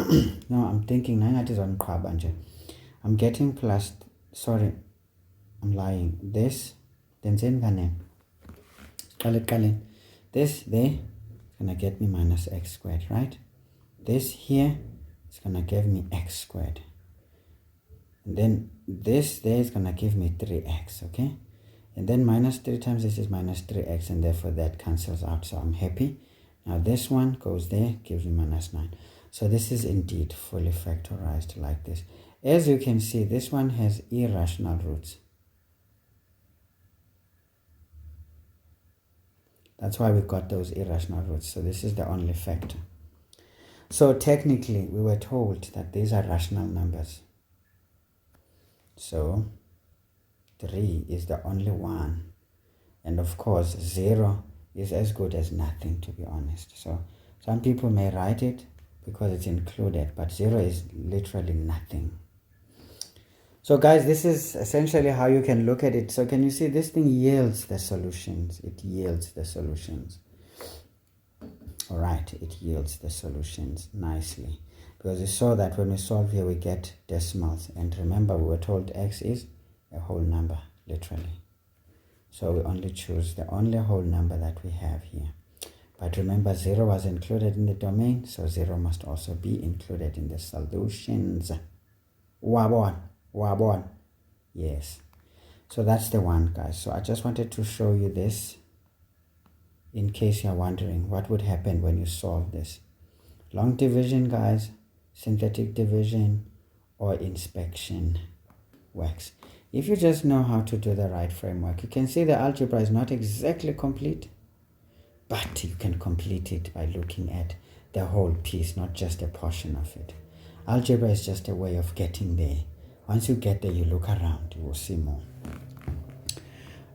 I'm thinking, I'm getting plus, sorry, I'm lying. This, then this there is gonna get me minus x squared, right? This here is gonna give me x squared. And then this there is gonna give me 3x, okay? And then minus 3 times this is minus 3x, and therefore that cancels out, so I'm happy. Now this one goes there, gives me minus 9. So this is indeed fully factorized like this. As you can see, this one has irrational roots. That's why we got those irrational roots. So this is the only factor. So technically, we were told that these are rational numbers. So 3 is the only one. And of course, 0 is as good as nothing, to be honest. So some people may write it because it's included, but 0 is literally nothing. So guys, this is essentially how you can look at it. So can you see this thing yields the solutions? It yields the solutions. All right, it yields the solutions nicely. Because you saw that when we solve here, we get decimals. And remember, we were told x is a whole number, literally. So we only choose the only whole number that we have here. But remember, 0 was included in the domain, so 0 must also be included in the solutions. Wabon. Yes. So that's the one, guys. So I just wanted to show you this in case you're wondering what would happen when you solve this. Long division, guys, synthetic division, or inspection works. If you just know how to do the right framework, you can see the algebra is not exactly complete, but you can complete it by looking at the whole piece, not just a portion of it. Algebra is just a way of getting there. Once you get there, you look around, you will see more.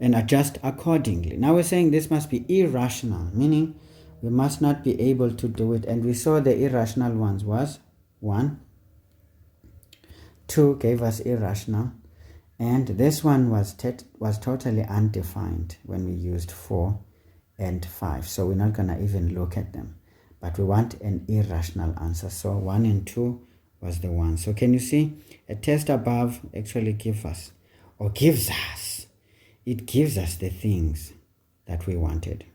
And adjust accordingly. Now we're saying this must be irrational, meaning we must not be able to do it. And we saw the irrational ones was 1, 2 gave us irrational. And this one was totally undefined when we used 4 and 5. So we're not going to even look at them. But we want an irrational answer. So 1 and 2 was the one. So can you see a test above actually gives us the things that we wanted.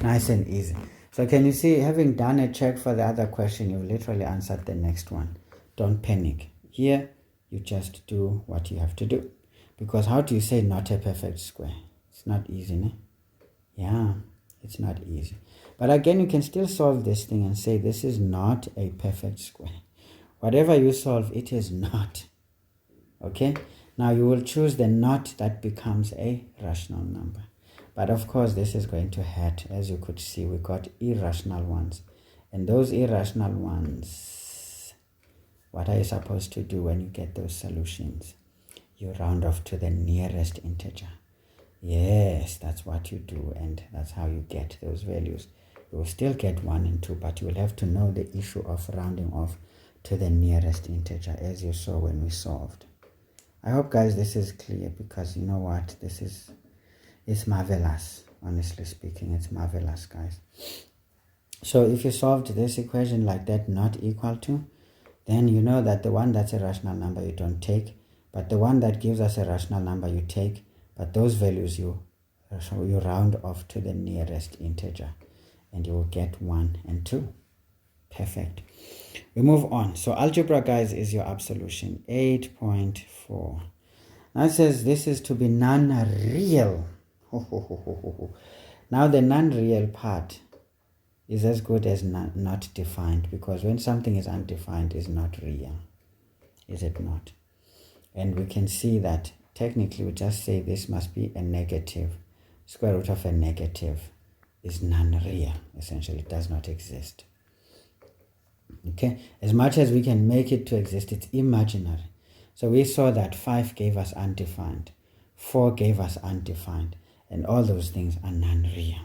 Nice and easy. So can you see, having done a check for the other question, you've literally answered the next one. Don't panic. Here, you just do what you have to do. Because how do you say not a perfect square? It's not easy, ne? Yeah, it's not easy. But again, you can still solve this thing and say this is not a perfect square. Whatever you solve, it is not. Okay? Now you will choose the not that becomes a rational number. But of course, this is going to hurt. As you could see, we got irrational ones. And those irrational ones, what are you supposed to do when you get those solutions? You round off to the nearest integer. Yes, that's what you do, and that's how you get those values. You will still get 1 and 2, but you will have to know the issue of rounding off to the nearest integer, as you saw when we solved. I hope, guys, this is clear, because you know what? It's marvelous. Honestly speaking, it's marvelous, guys. So if you solved this equation like that, not equal to, then you know that the one that's a rational number you don't take, but the one that gives us a rational number you take, but those values you round off to the nearest integer, and you will get 1 and 2. Perfect. We move on. So algebra, guys, is your absolution. 8.4. Now it says this is to be non-real. Now the non-real part is as good as not defined, because when something is undefined, it's not real. Is it not? And we can see that technically we just say this must be a negative. Square root of a negative is non-real. Essentially, it does not exist. Okay, as much as we can make it to exist, it's imaginary. So we saw that 5 gave us undefined, 4 gave us undefined, and all those things are non-real.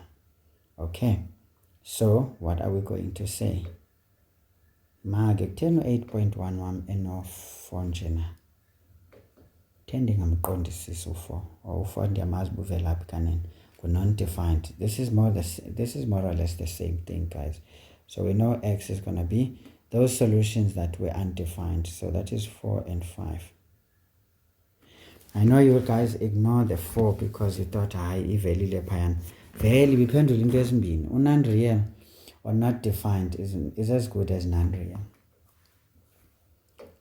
Okay, so what are we going to say? Mage kutheni 8.1 wam eno-4 njena? Kutheni ndingamqondisisi u-4 or u-4 ndiyamazi uba uvela phi kanene? Non-defined. This is more or less the same thing, guys. So we know x is going to be those solutions that were undefined. So that is 4 and 5. I know you guys ignore the 4 because you thought ivelile phayana. Vele biphendula into ezimbini. Non-real or not defined is as good as non-real.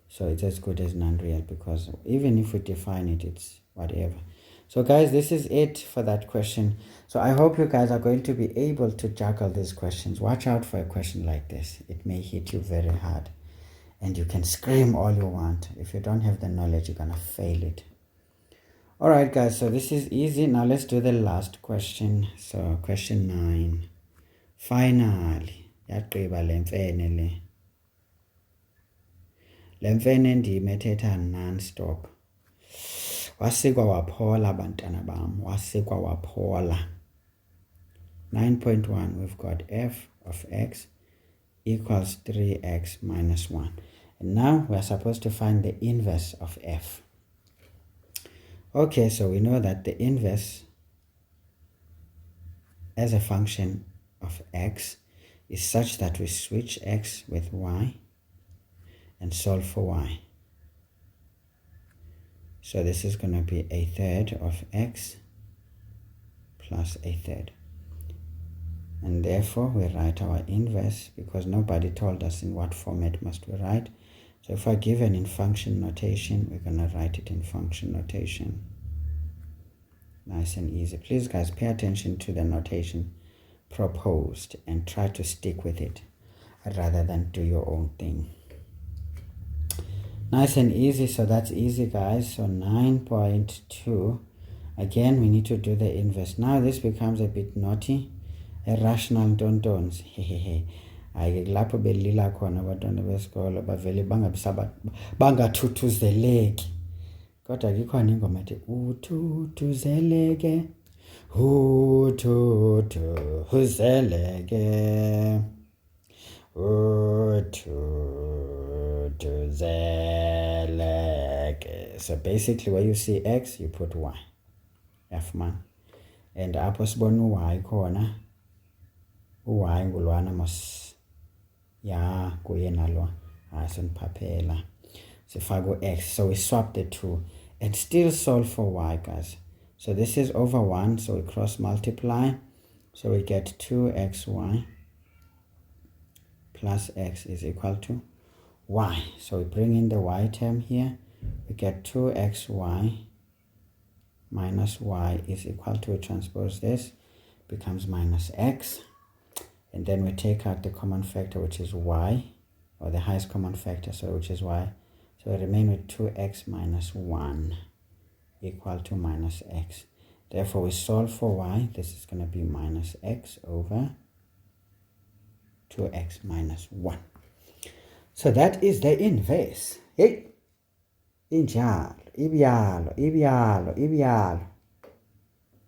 So it's as good as non-real because even if we define it, it's whatever. So guys, this is it for that question. So I hope you guys are going to be able to juggle these questions. Watch out for a question like this. It may hit you very hard and you can scream all you want. If you don't have the knowledge, you're gonna fail it. All right, guys, so this is easy. Now let's do the last question. So question 9. Finally, yagqiba le mfene le. Le mfene ndiyimethetha non-stop. Wasikwa waphola bantwana bam, wasikwa waphola. 9.1, we've got f of x equals 3x minus 1. And now we're supposed to find the inverse of f. Okay, so we know that the inverse as a function of x is such that we switch x with y and solve for y. So this is going to be a third of x plus a third. And therefore we write our inverse because nobody told us in what format must we write. So if we're given in function notation, we're going to write it in function notation. Nice and easy. Please guys, pay attention to the notation proposed and try to stick with it rather than do your own thing. Nice and easy. So that's easy, guys. So 9.2. Again, we need to do the inverse. Now this becomes a bit naughty. Irrational tontons. Hehehe. Ayike lapho belila khona abantwana besikolo bavele bangathuthuzeleki. Kodwa ikhona ingoma ethi uthuthuzeleke uthuthuzeleke uthuthuzeleke. So basically where you see x you put y. F man. And apho sibona y khona y ngulwana mos ya kuye nalo asoniphaphela sifake x. So we swap the two and still solve for y, guys. So this is over 1, so we cross multiply, so we get 2xy plus x is equal to y. So we bring in the y term here, we get 2xy minus y is equal to, transpose this, becomes minus x. And then we take out the common factor, which is y, or the highest common factor, so which is y. So we remain with 2x minus 1 equal to minus x. Therefore, we solve for y. This is going to be minus x over 2x minus 1. So that is the inverse. Hey! Injalo, ibialo, ibialo, ibialo.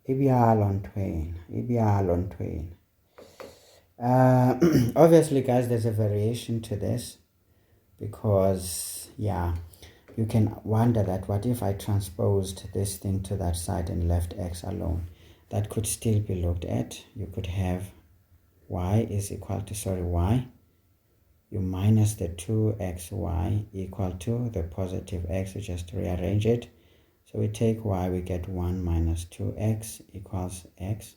Ibialo on twain, ibialo on twain. Obviously, guys, there's a variation to this because, yeah, you can wonder that what if I transposed this thing to that side and left x alone? That could still be looked at. You could have y is equal to, y, you minus the 2xy equal to the positive x, we just rearrange it. So we take y, we get 1 minus 2x equals x.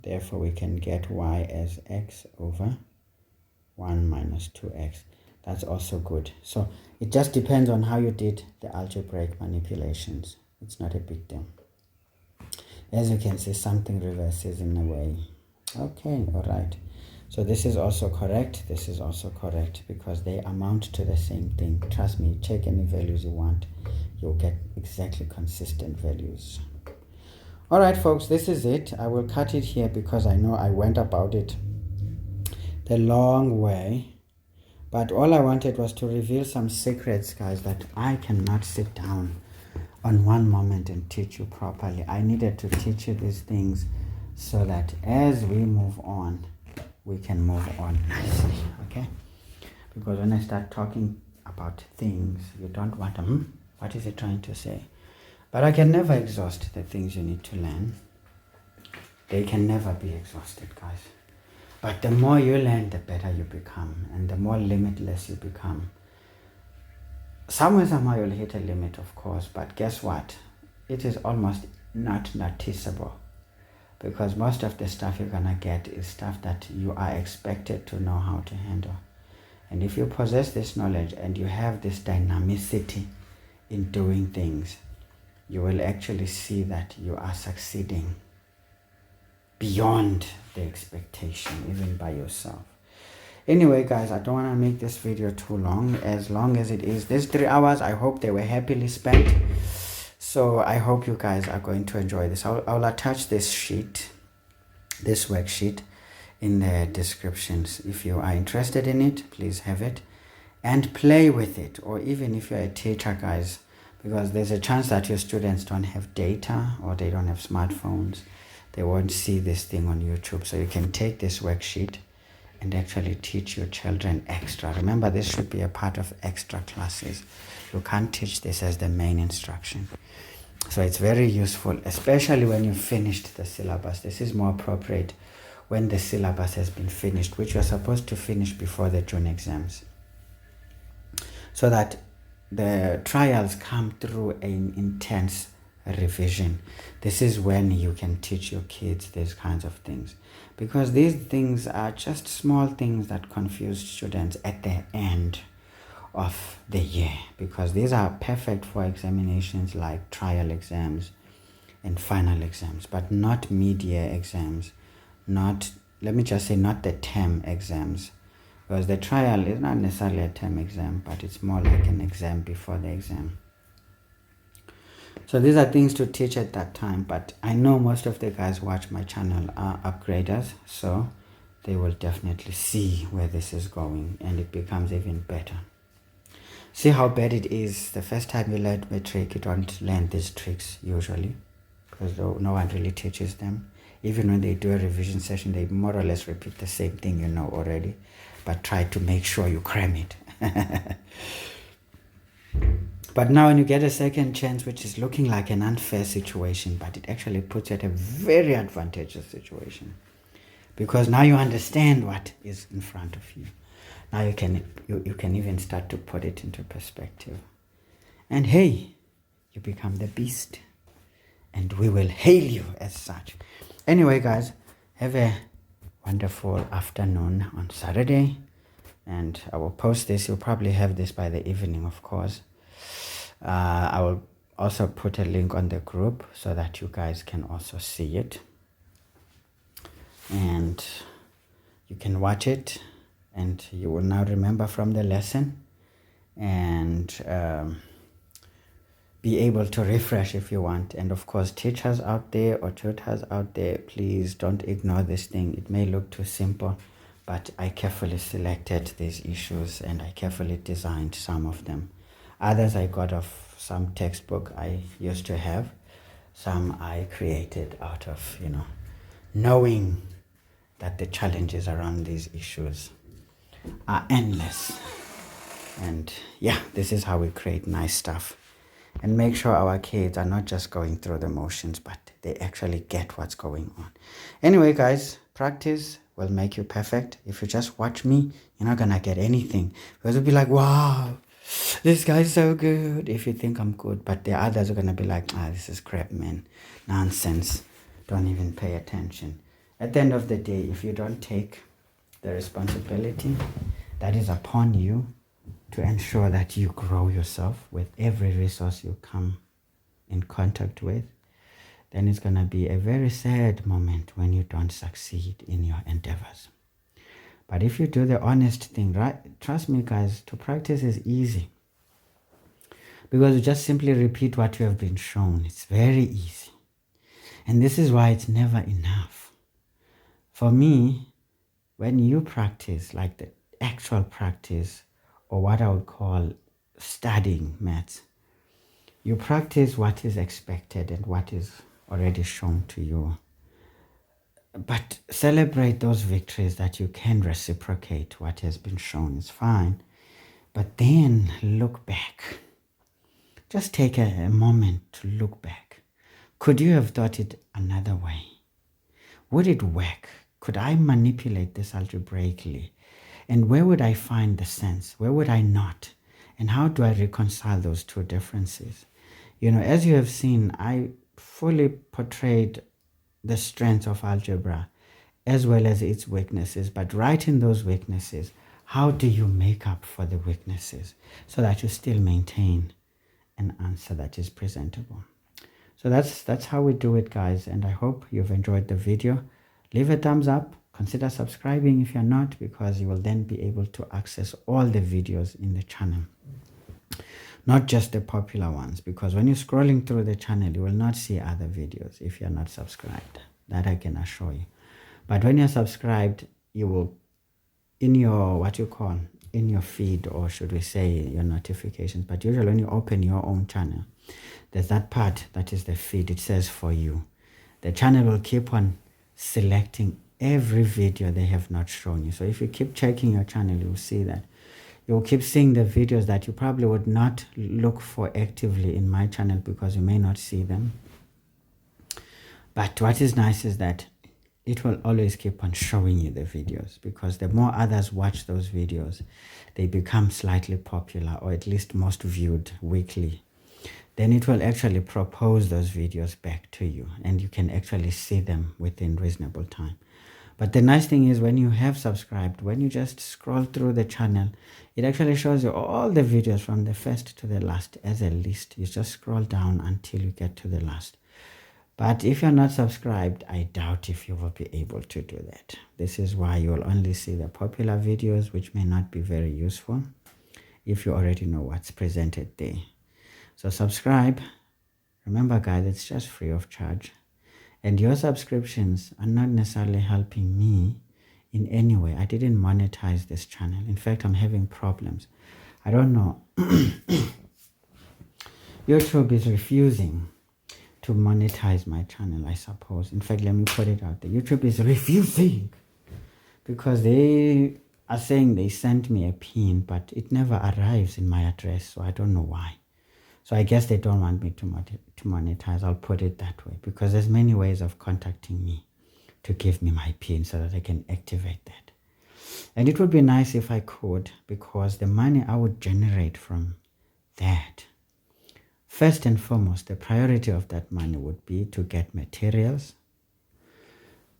Therefore, we can get y as x over 1 minus 2x. That's also good. So it just depends on how you did the algebraic manipulations. It's not a big deal. As you can see, something reverses in a way. Okay, all right. So this is also correct. This is also correct because they amount to the same thing. Trust me, check any values you want. You'll get exactly consistent values. All right, folks, this is it. I will cut it here because I know I went about it the long way. But all I wanted was to reveal some secrets, guys, that I cannot sit down on one moment and teach you properly. I needed to teach you these things so that as we move on, we can move on nicely, okay? Because when I start talking about things, you don't want to, what is he trying to say? But I can never exhaust the things you need to learn. They can never be exhausted, guys. But the more you learn, the better you become, and the more limitless you become. Somehow you'll hit a limit, of course, but guess what? It is almost not noticeable, because most of the stuff you're gonna get is stuff that you are expected to know how to handle. And if you possess this knowledge and you have this dynamicity in doing things, you will actually see that you are succeeding beyond the expectation, even by yourself. Anyway, guys, I don't want to make this video too long. As long as it is this 3 hours, I hope they were happily spent. So I hope you guys are going to enjoy this. I'll attach this sheet, this worksheet, in the descriptions. If you are interested in it, please have it and play with it. Or even if you're a teacher, guys, because there's a chance that your students don't have data or they don't have smartphones, they won't see this thing on YouTube. So you can take this worksheet and actually teach your children extra. Remember, this should be a part of extra classes. You can't teach this as the main instruction. So it's very useful, especially when you've finished the syllabus. This is more appropriate when the syllabus has been finished, which you're supposed to finish before the June exams, so that the trials come through an intense revision. This is when you can teach your kids these kinds of things, because these things are just small things that confuse students at the end of the year, because these are perfect for examinations like trial exams and final exams, but not mid-year exams, not, let me just say, not the term exams, because the trial is not necessarily a term exam, but it's more like an exam before the exam. So these are things to teach at that time, but I know most of the guys watch my channel are upgraders, so they will definitely see where this is going, and it becomes even better. See how bad it is. The first time you learn metric, you don't learn these tricks usually, because no one really teaches them. Even when they do a revision session, they more or less repeat the same thing you know already, but try to make sure you cram it. But now when you get a second chance, which is looking like an unfair situation, but it actually puts you at a very advantageous situation, because now you understand what is in front of you. Now you can even start to put it into perspective. And hey, you become the beast, and we will hail you as such. Anyway, guys, have a wonderful afternoon on Saturday, and I will post this. You'll probably have this by the evening, of course. I will also put a link on the group so that you guys can also see it, and you can watch it, and you will now remember from the lesson, and be able to refresh if you want. And of course, teachers out there or tutors out there, please don't ignore this thing. It may look too simple, but I carefully selected these issues and I carefully designed some of them. Others I got off some textbook I used to have. Some I created out of, knowing that the challenges around these issues are endless. And yeah, this is how we create nice stuff and make sure our kids are not just going through the motions, but they actually get what's going on. Anyway, guys, practice will make you perfect. If you just watch me, you're not gonna get anything, because you'll be like, wow, this guy's so good, if you think I'm good. But the others are gonna be like, this is crap, man, nonsense, don't even pay attention. At the end of the day, if you don't take the responsibility that is upon you to ensure that you grow yourself with every resource you come in contact with, then it's going to be a very sad moment when you don't succeed in your endeavors. But if you do the honest thing, right, trust me, guys, to practice is easy, because you just simply repeat what you have been shown. It's very easy. And this is why it's never enough. For me, when you practice, like the actual practice, or what I would call studying maths. You practice what is expected and what is already shown to you. But celebrate those victories that you can reciprocate what has been shown is fine. But then look back. Just take a moment to look back. Could you have thought it another way? Would it work? Could I manipulate this algebraically? And where would I find the sense? Where would I not? And how do I reconcile those two differences? You know, as you have seen, I fully portrayed the strengths of algebra as well as its weaknesses. But right in those weaknesses, how do you make up for the weaknesses so that you still maintain an answer that is presentable? So that's how we do it, guys, and I hope you've enjoyed the video. Leave a thumbs up, consider subscribing if you're not, because you will then be able to access all the videos in the channel, not just the popular ones, because when you're scrolling through the channel, you will not see other videos if you're not subscribed. That I can assure you. But when you're subscribed, you will, in your in your feed, or should we say your notifications, but usually when you open your own channel, there's that part that is the feed. It says for you. The channel will keep on selecting every video they have not shown you. So if you keep checking your channel, you'll see that you'll keep seeing the videos that you probably would not look for actively in my channel because you may not see them. But what is nice is that it will always keep on showing you the videos, because the more others watch those videos, they become slightly popular, or at least most viewed weekly. Then it will actually propose those videos back to you, and you can actually see them within reasonable time. But the nice thing is, when you have subscribed, when you just scroll through the channel, it actually shows you all the videos from the first to the last as a list. You just scroll down until you get to the last. But if you're not subscribed, I doubt if you will be able to do that. This is why you'll only see the popular videos, which may not be very useful if you already know what's presented there. So subscribe. Remember, guys, it's just free of charge. And your subscriptions are not necessarily helping me in any way. I didn't monetize this channel. In fact, I'm having problems. I don't know. YouTube is refusing to monetize my channel, I suppose. In fact, let me put it out there. YouTube is refusing, because they are saying they sent me a pin, but it never arrives in my address, so I don't know why. So I guess they don't want me to monetize. I'll put it that way, because there's many ways of contacting me to give me my pin so that I can activate that. And it would be nice if I could, because the money I would generate from that, first and foremost, the priority of that money would be to get materials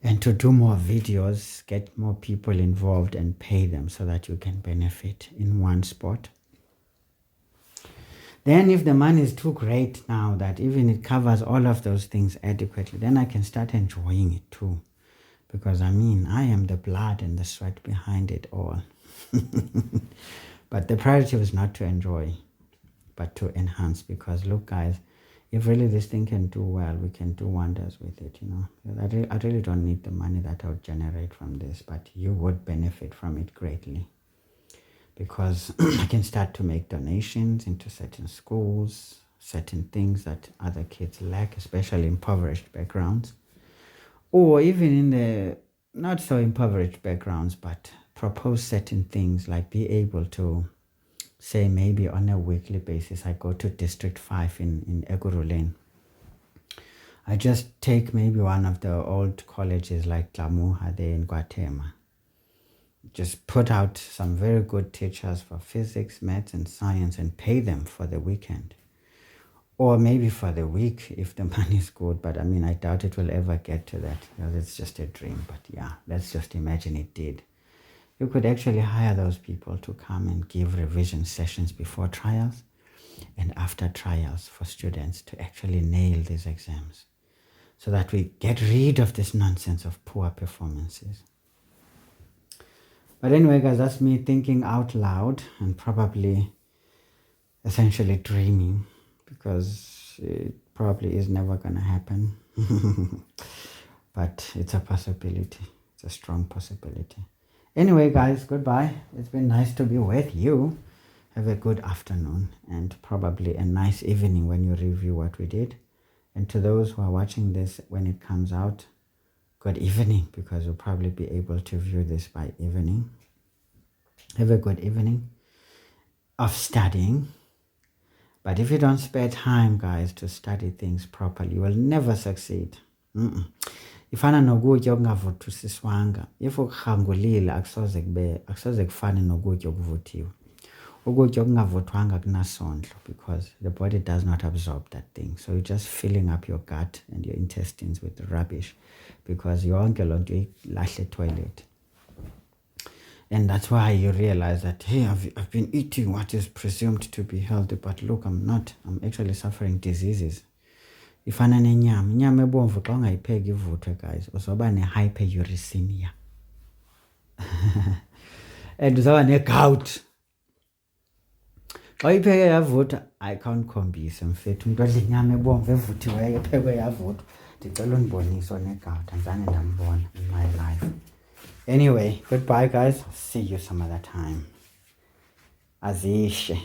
and to do more videos, get more people involved and pay them so that you can benefit in one spot. Then if the money is too great now that even it covers all of those things adequately, then I can start enjoying it too. Because I mean, I am the blood and the sweat behind it all. But the priority was not to enjoy, but to enhance. Because look, guys, if really this thing can do well, we can do wonders with it, you know. I really don't need the money that I would generate from this, but you would benefit from it greatly. Because I can start to make donations into certain schools, certain things that other kids lack, especially impoverished backgrounds. Or even in the not so impoverished backgrounds, but propose certain things, like be able to say maybe on a weekly basis, I go to District 5 in Grade11. I just take maybe one of the old colleges like Tlamuha there in Guatemala. Just put out some very good teachers for physics, maths, and science and pay them for the weekend. Or maybe for the week if the money is good. But I mean, I doubt it will ever get to that, because it's just a dream. But yeah, let's just imagine it did. You could actually hire those people to come and give revision sessions before trials and after trials for students to actually nail these exams, so that we get rid of this nonsense of poor performances. But anyway, guys, that's me thinking out loud and probably essentially dreaming, because it probably is never going to happen. But it's a possibility. It's a strong possibility. Anyway, guys, goodbye. It's been nice to be with you. Have a good afternoon and probably a nice evening when you review what we did. And to those who are watching this when it comes out, good evening, because you'll probably be able to view this by evening. Have a good evening of studying. But if you don't spare time, guys, to study things properly, you will never succeed. Ifana nokutya okungavuthisiswanga. If ukurhangulile akusoze kufane nokutya okuvuthiwe. Ukutya okungavuthwanga kunasondlo because the body does not absorb that thing. So you're just filling up your gut and your intestines with rubbish because yonke loo nto ilahle toilet. And that's why you realize that, hey, I've been eating what is presumed to be healthy, but look, I'm not. I'm actually suffering diseases. Ifana nenyama. Inyama ebomvu xa ungayipheki ivuthwe, guys, uzoba ne-hyperuricemia. And uzoba ne-gout. Xa uyipheke yavuthwa, ayikawundikhombise mfethu umntu odla inyama ebomvu evuthiweyo ephekwe yavuthwa. Ndicela undibonise one-gout. Andizange ndambona in my life. Anyway, goodbye, guys. See you some other time. Azishe.